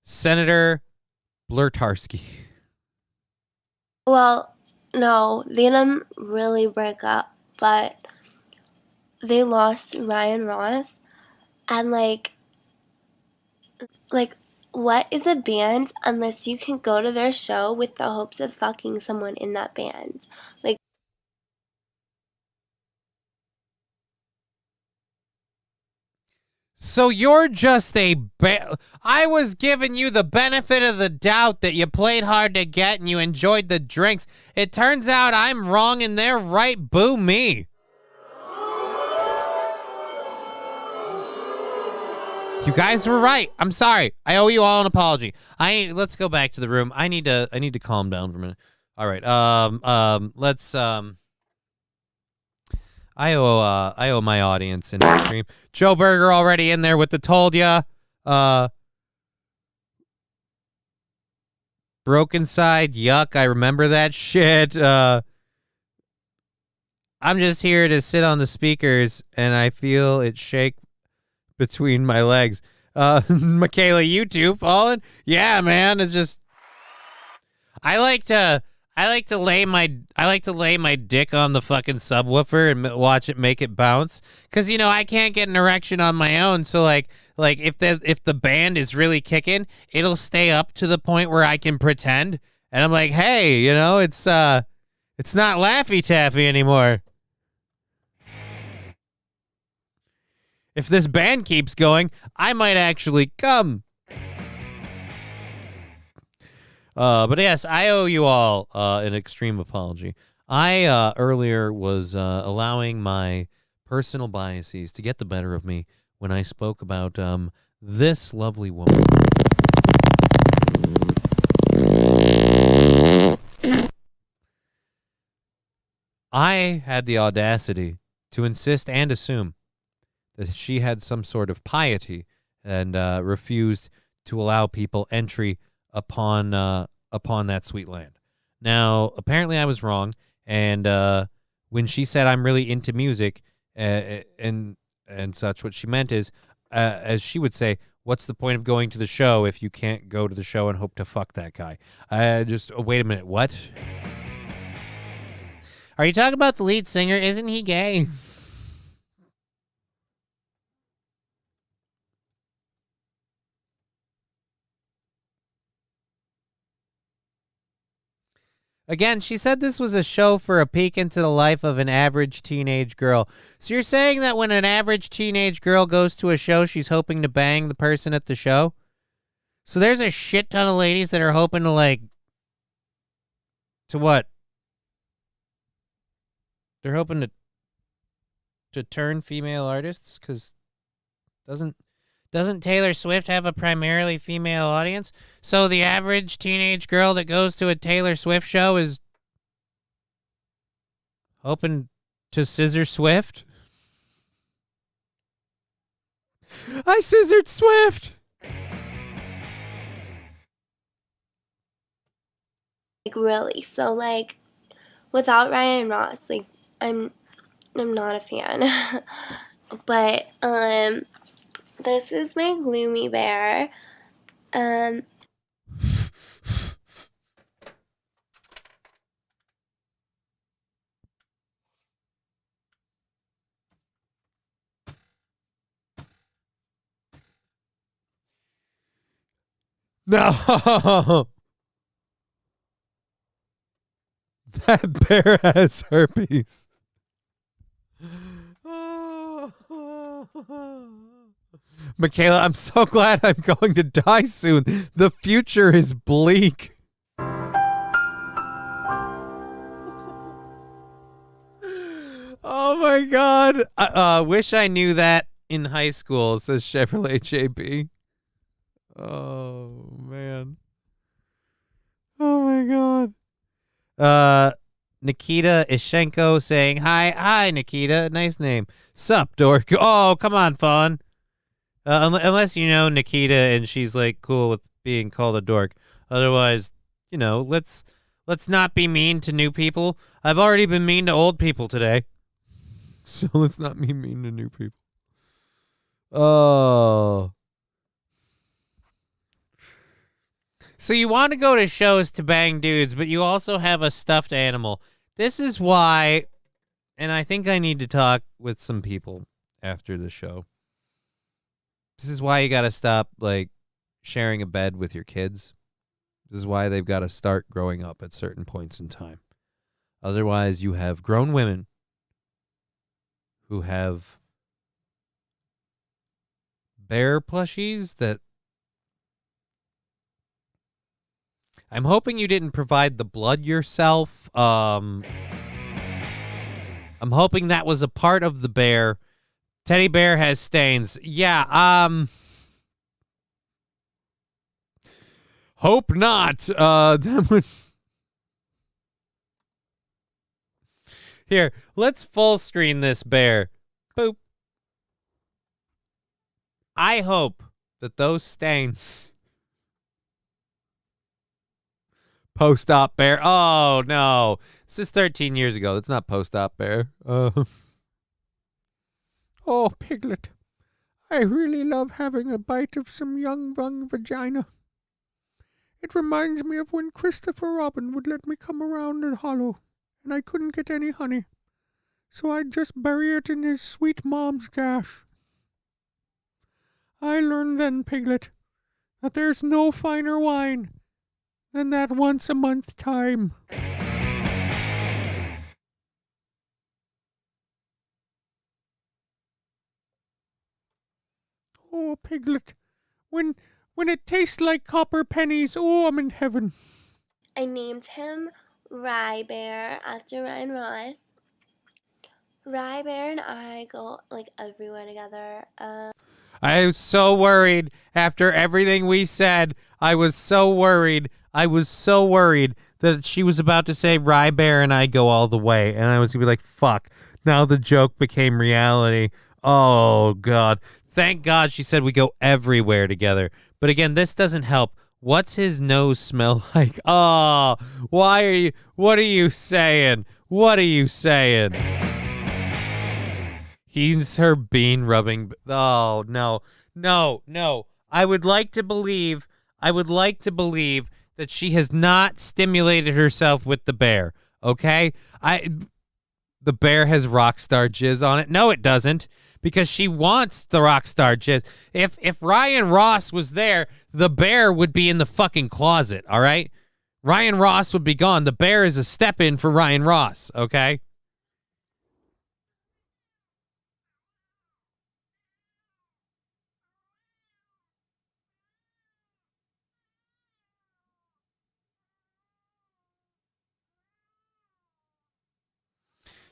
Senator Blurtarski. Well, no, they didn't really break up, but they lost Ryan Ross. And like what is a band unless you can go to their show with the hopes of fucking someone in that band? Like, so you're just I was giving you the benefit of the doubt that you played hard to get and you enjoyed the drinks. It turns out I'm wrong and they're right. Boo me. You guys were right. I'm sorry. I owe you all an apology. Let's go back to the room. I need to calm down for a minute. All right. Let's I owe my audience an extreme. Joe Berger already in there with the told ya. Broken Side, yuck, I remember that shit. I'm just here to sit on the speakers and I feel it shake between my legs. Michaela, you too, Fallen? Yeah, man, it's just I like to lay my dick on the fucking subwoofer and watch it make it bounce, cuz I can't get an erection on my own, so like if the band is really kicking, it'll stay up to the point where I can pretend, and I'm like, "Hey, it's not Laffy Taffy anymore." If this band keeps going, I might actually come. But yes, I owe you all an extreme apology. I earlier was allowing my personal biases to get the better of me when I spoke about this lovely woman. I had the audacity to insist and assume that she had some sort of piety and refused to allow people entry upon that sweet land. Now, apparently I was wrong, and when she said I'm really into music and such, what she meant is, as she would say, what's the point of going to the show if you can't go to the show and hope to fuck that guy? Wait a minute, what? Are you talking about the lead singer? Isn't he gay? Again, she said this was a show for a peek into the life of an average teenage girl. So you're saying that when an average teenage girl goes to a show, she's hoping to bang the person at the show? So there's a shit ton of ladies that are hoping to what? They're hoping to turn female artists, because doesn't Taylor Swift have a primarily female audience? So the average teenage girl that goes to a Taylor Swift show is hoping to scissor Swift? I scissored Swift! Really. So, without Ryan Ross, I'm not a fan. But, this is my Gloomy Bear. No! That bear has herpes. Michaela, I'm so glad I'm going to die soon. The future is bleak. Oh my God. Wish I knew that in high school, says Chevrolet JB. Oh, man. Oh my God. Nikita Ishenko saying, Hi, Nikita. Nice name. Sup, dork. Oh, come on, Fawn. Unless you know Nikita and she's cool with being called a dork. Otherwise, let's not be mean to new people. I've already been mean to old people today. So let's not be mean to new people. Oh. So you want to go to shows to bang dudes, but you also have a stuffed animal. This is why, and I think I need to talk with some people after the show. This is why you got to stop, sharing a bed with your kids. This is why they've got to start growing up at certain points in time. Otherwise, you have grown women who have bear plushies that I'm hoping you didn't provide the blood yourself. I'm hoping that was a part of the bear. Teddy bear has stains. Yeah, Hope not. That would. Here, let's full screen this bear. Boop. I hope that those stains. Post-op bear. Oh, no. This is 13 years ago. That's not post-op bear. Oh, Piglet. I really love having a bite of some young vagina. It reminds me of when Christopher Robin would let me come around the hollow, and I couldn't get any honey. So I'd just bury it in his sweet mom's gash. I learned then, Piglet, that there's no finer wine than that once a month time. Oh, Piglet, when it tastes like copper pennies, oh, I'm in heaven. I named him Rye Bear after Ryan Ross. Rye Bear and I go like everywhere together. I was so worried after everything we said. I was so worried that she was about to say Rye Bear and I go all the way. And I was going to be like, fuck. Now the joke became reality. Oh, God. Thank God she said we go everywhere together. But again, this doesn't help. What's his nose smell like? Oh, what are you saying? What are you saying? He's her bean rubbing. Oh, no. I would like to believe that she has not stimulated herself with the bear. Okay? The bear has Rockstar jizz on it. No, it doesn't. Because she wants the Rockstar jizz. If Ryan Ross was there, the bear would be in the fucking closet, all right? Ryan Ross would be gone. The bear is a step in for Ryan Ross, okay?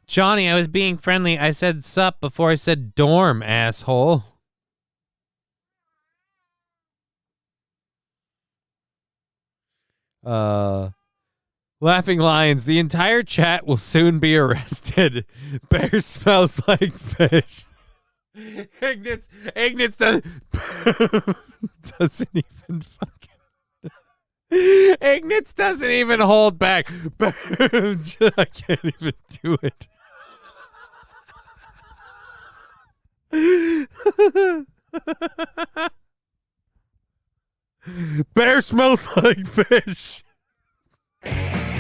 Johnny, I was being friendly. I said sup before I said dorm, asshole. Laughing Lions, the entire chat will soon be arrested. Bear smells like fish. Ignatz doesn't even fucking... Ignatz doesn't even hold back. I can't even do it. Bear smells like fish. I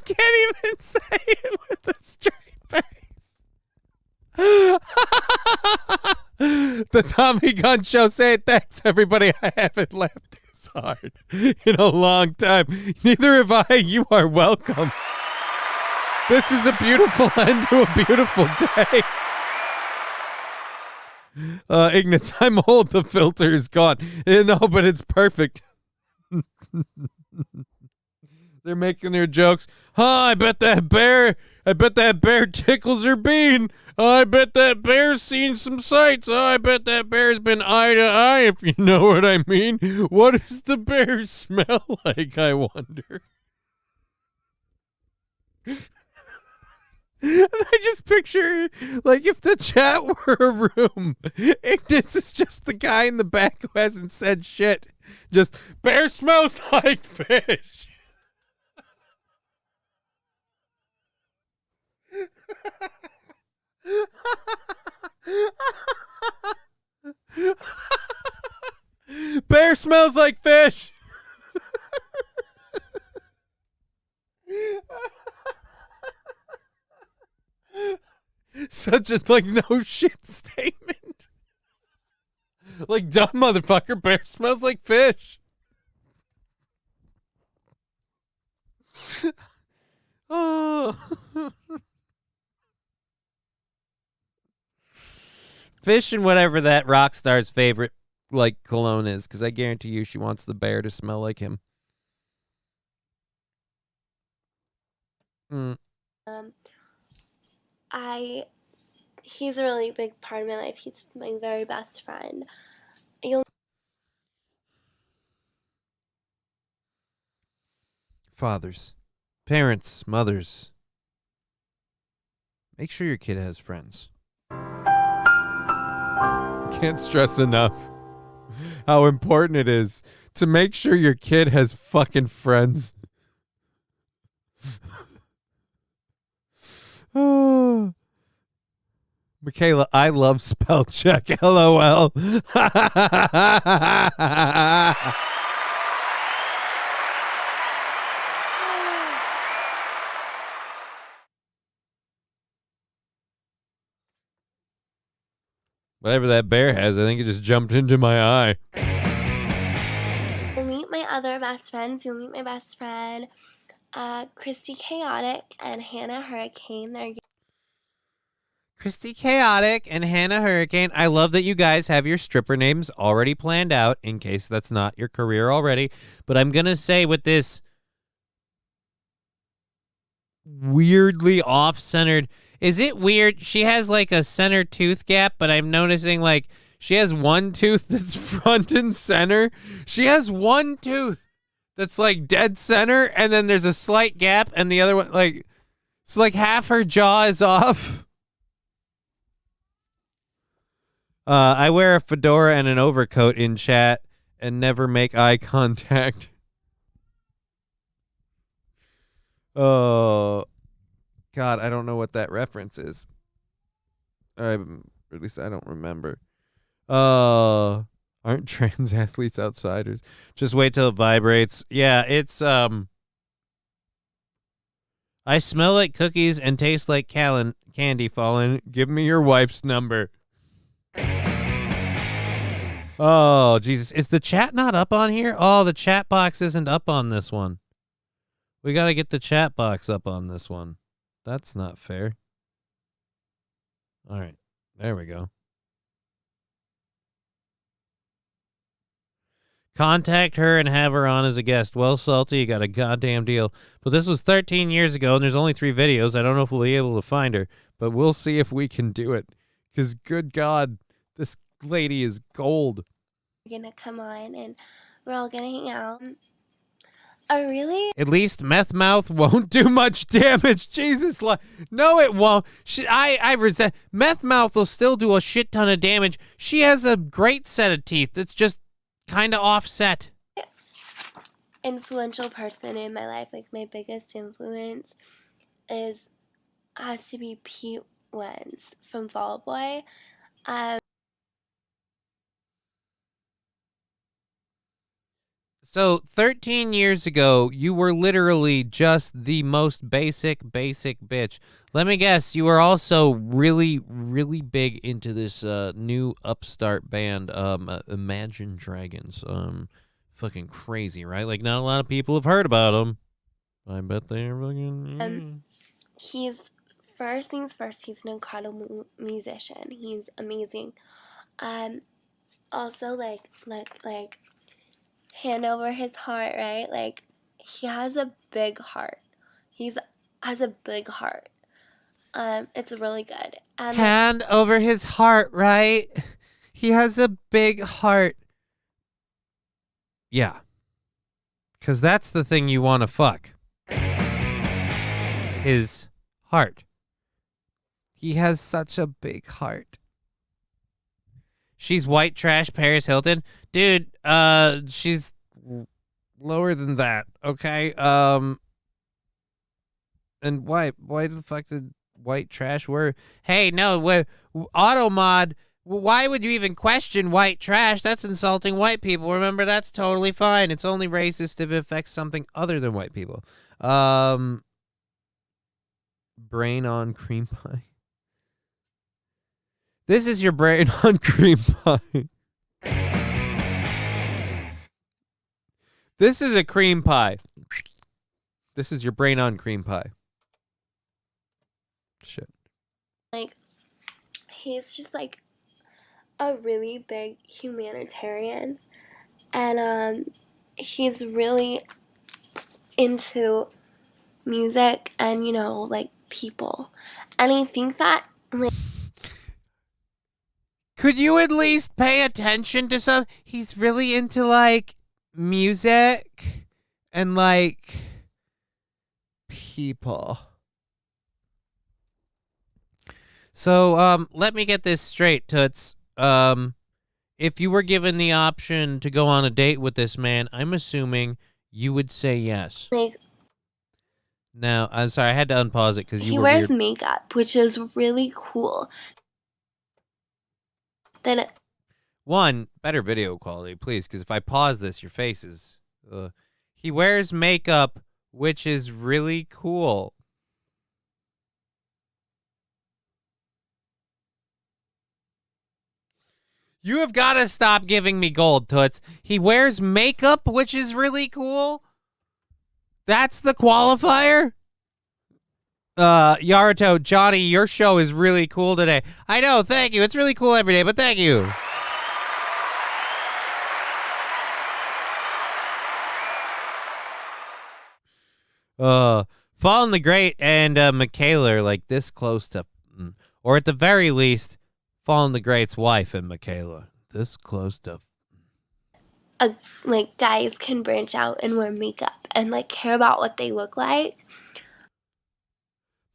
can't even say it with a straight face. The Tommy Gun Show saying thanks, everybody. I haven't laughed this hard in a long time. Neither have I. You are welcome. This is a beautiful end to a beautiful day. Ignatz, I'm old. The filter is gone. No, but it's perfect. They're making their jokes. I bet that bear tickles her bean. I bet that bear's seen some sights. I bet that bear's been eye to eye, if you know what I mean. What does the bear smell like, I wonder? And I just picture, like, if the chat were a room, Ignatz is just the guy in the back who hasn't said shit. Just, bear smells like fish. Bear smells like fish. Such a, like, no shit statement. Like, dumb motherfucker, bear smells like fish. Oh. Fish and whatever that rock star's favorite, like, cologne is, because I guarantee you she wants the bear to smell like him. He's a really big part of my life. He's my very best friend. fathers, parents, mothers, make sure your kid has friends. Can't stress enough how important it is to make sure your kid has fucking friends. Michaela, I love spell check. LOL. Whatever that bear has, I think it just jumped into my eye. You'll meet my other best friends. You'll meet my best friend, Christy Chaotic and Hannah Hurricane. They're Christy Chaotic and Hannah Hurricane. I love that you guys have your stripper names already planned out in case that's not your career already. But I'm going to say with this weirdly off-centered, is it weird? She has like a center tooth gap, but I'm noticing like she has one tooth that's front and center. She has one tooth that's like dead center, and then there's a slight gap, and the other one, like, it's like half her jaw is off. I wear a fedora and an overcoat in chat and never make eye contact. Oh, God, I don't know what that reference is. Or at least I don't remember. Aren't trans athletes outsiders? Just wait till it vibrates. Yeah, it's, I smell like cookies and taste like candy falling. Give me your wife's number. Oh, Jesus. Is the chat not up on here? Oh, the chat box isn't up on this one. We got to get the chat box up on this one. That's not fair. All right. There we go. Contact her and have her on as a guest. Well, Salty, you got a goddamn deal. But this was 13 years ago, and there's only 3 videos. I don't know if we'll be able to find her, but we'll see if we can do it. Because, good God, this lady is gold. going to come on, and we're all going to hang out. Oh, really? At least Meth Mouth won't do much damage. Jesus, no, it won't. I resent. Meth Mouth will still do a shit ton of damage. She has a great set of teeth that's just kind of offset. Influential person in my life, like my biggest influence has to be Pete Wentz from Fall Out Boy. So 13 years ago, you were literally just the most basic bitch. Let me guess, you were also really, really big into this new upstart band, Imagine Dragons. Fucking crazy, right? Like, not a lot of people have heard about them. I bet they're fucking... He's, first things first, he's an incredible musician. He's amazing. Also, like, hand over his heart, right? Like, he has a big heart. Has a big heart. It's really good. And hand over his heart, right? He has a big heart. Yeah. Because that's the thing you want to fuck. His heart. He has such a big heart. She's white trash Paris Hilton. Dude, she's lower than that, okay? And why the fuck did white trash word? Hey, no, Automod, why would you even question white trash? That's insulting white people. Remember, that's totally fine. It's only racist if it affects something other than white people. Brain on cream pie. This is your brain on cream pie. This is a cream pie. This is your brain on cream pie. Shit. like, he's just like a really big humanitarian, and he's really into music and, you know, like, people. And I think that, like, could you at least pay attention to some? He's really into, like, music and, like, people. So, let me get this straight, Toots. If you were given the option to go on a date with this man, I'm assuming you would say yes. Like, Now, I'm sorry, I had to unpause it because you he were wears weird. makeup, which is really cool. Then One, better video quality, please, because if I pause this, your face is... He wears makeup, which is really cool. You have got to stop giving me gold, Toots. He wears makeup, which is really cool? That's the qualifier? Yaruto, Johnny, your show is really cool today. I know, thank you. It's really cool every day, but thank you. Fallen the Great and Michaela are like this close to, or at the very least, Fallen the Great's wife and Michaela. This close to. like guys can branch out and wear makeup and like care about what they look like.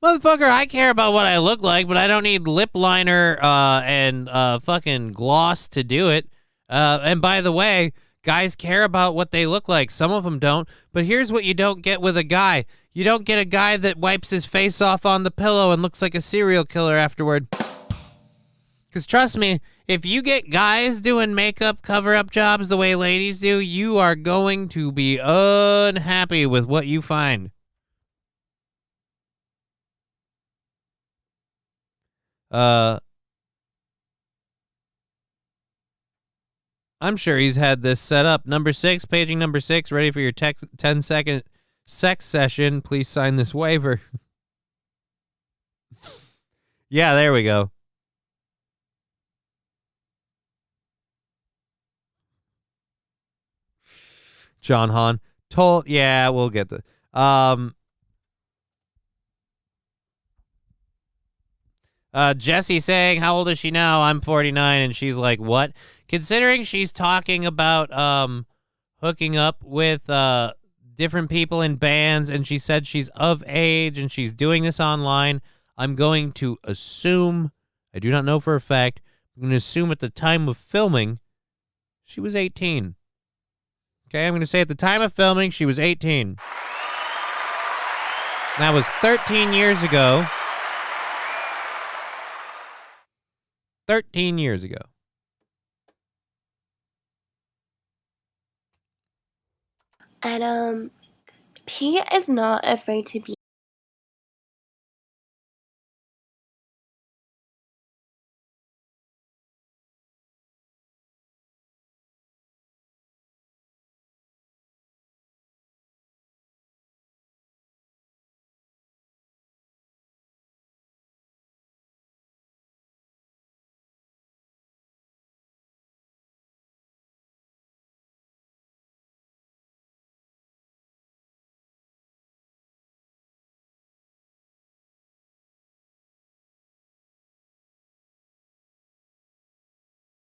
Motherfucker, I care about what I look like, but I don't need lip liner and fucking gloss to do it. And by the way, guys care about what they look like. Some of them don't. But here's what you don't get with a guy. You don't get a guy that wipes his face off on the pillow and looks like a serial killer afterward. Because trust me, if you get guys doing makeup cover-up jobs the way ladies do, you are going to be unhappy with what you find. I'm sure he's had this set up. Number 6, paging number 6, ready for your 10-second sex session. Please sign this waiver. Yeah, there we go. John Hahn. Yeah, we'll get the... Jesse saying, how old is she now? I'm 49, and she's like, what? Considering she's talking about hooking up with different people in bands, and she said she's of age, and she's doing this online, I'm going to assume, I do not know for a fact, I'm going to assume at the time of filming, she was 18. Okay, I'm going to say at the time of filming, she was 18. That was 13 years ago. 13 years ago. And he is not afraid to be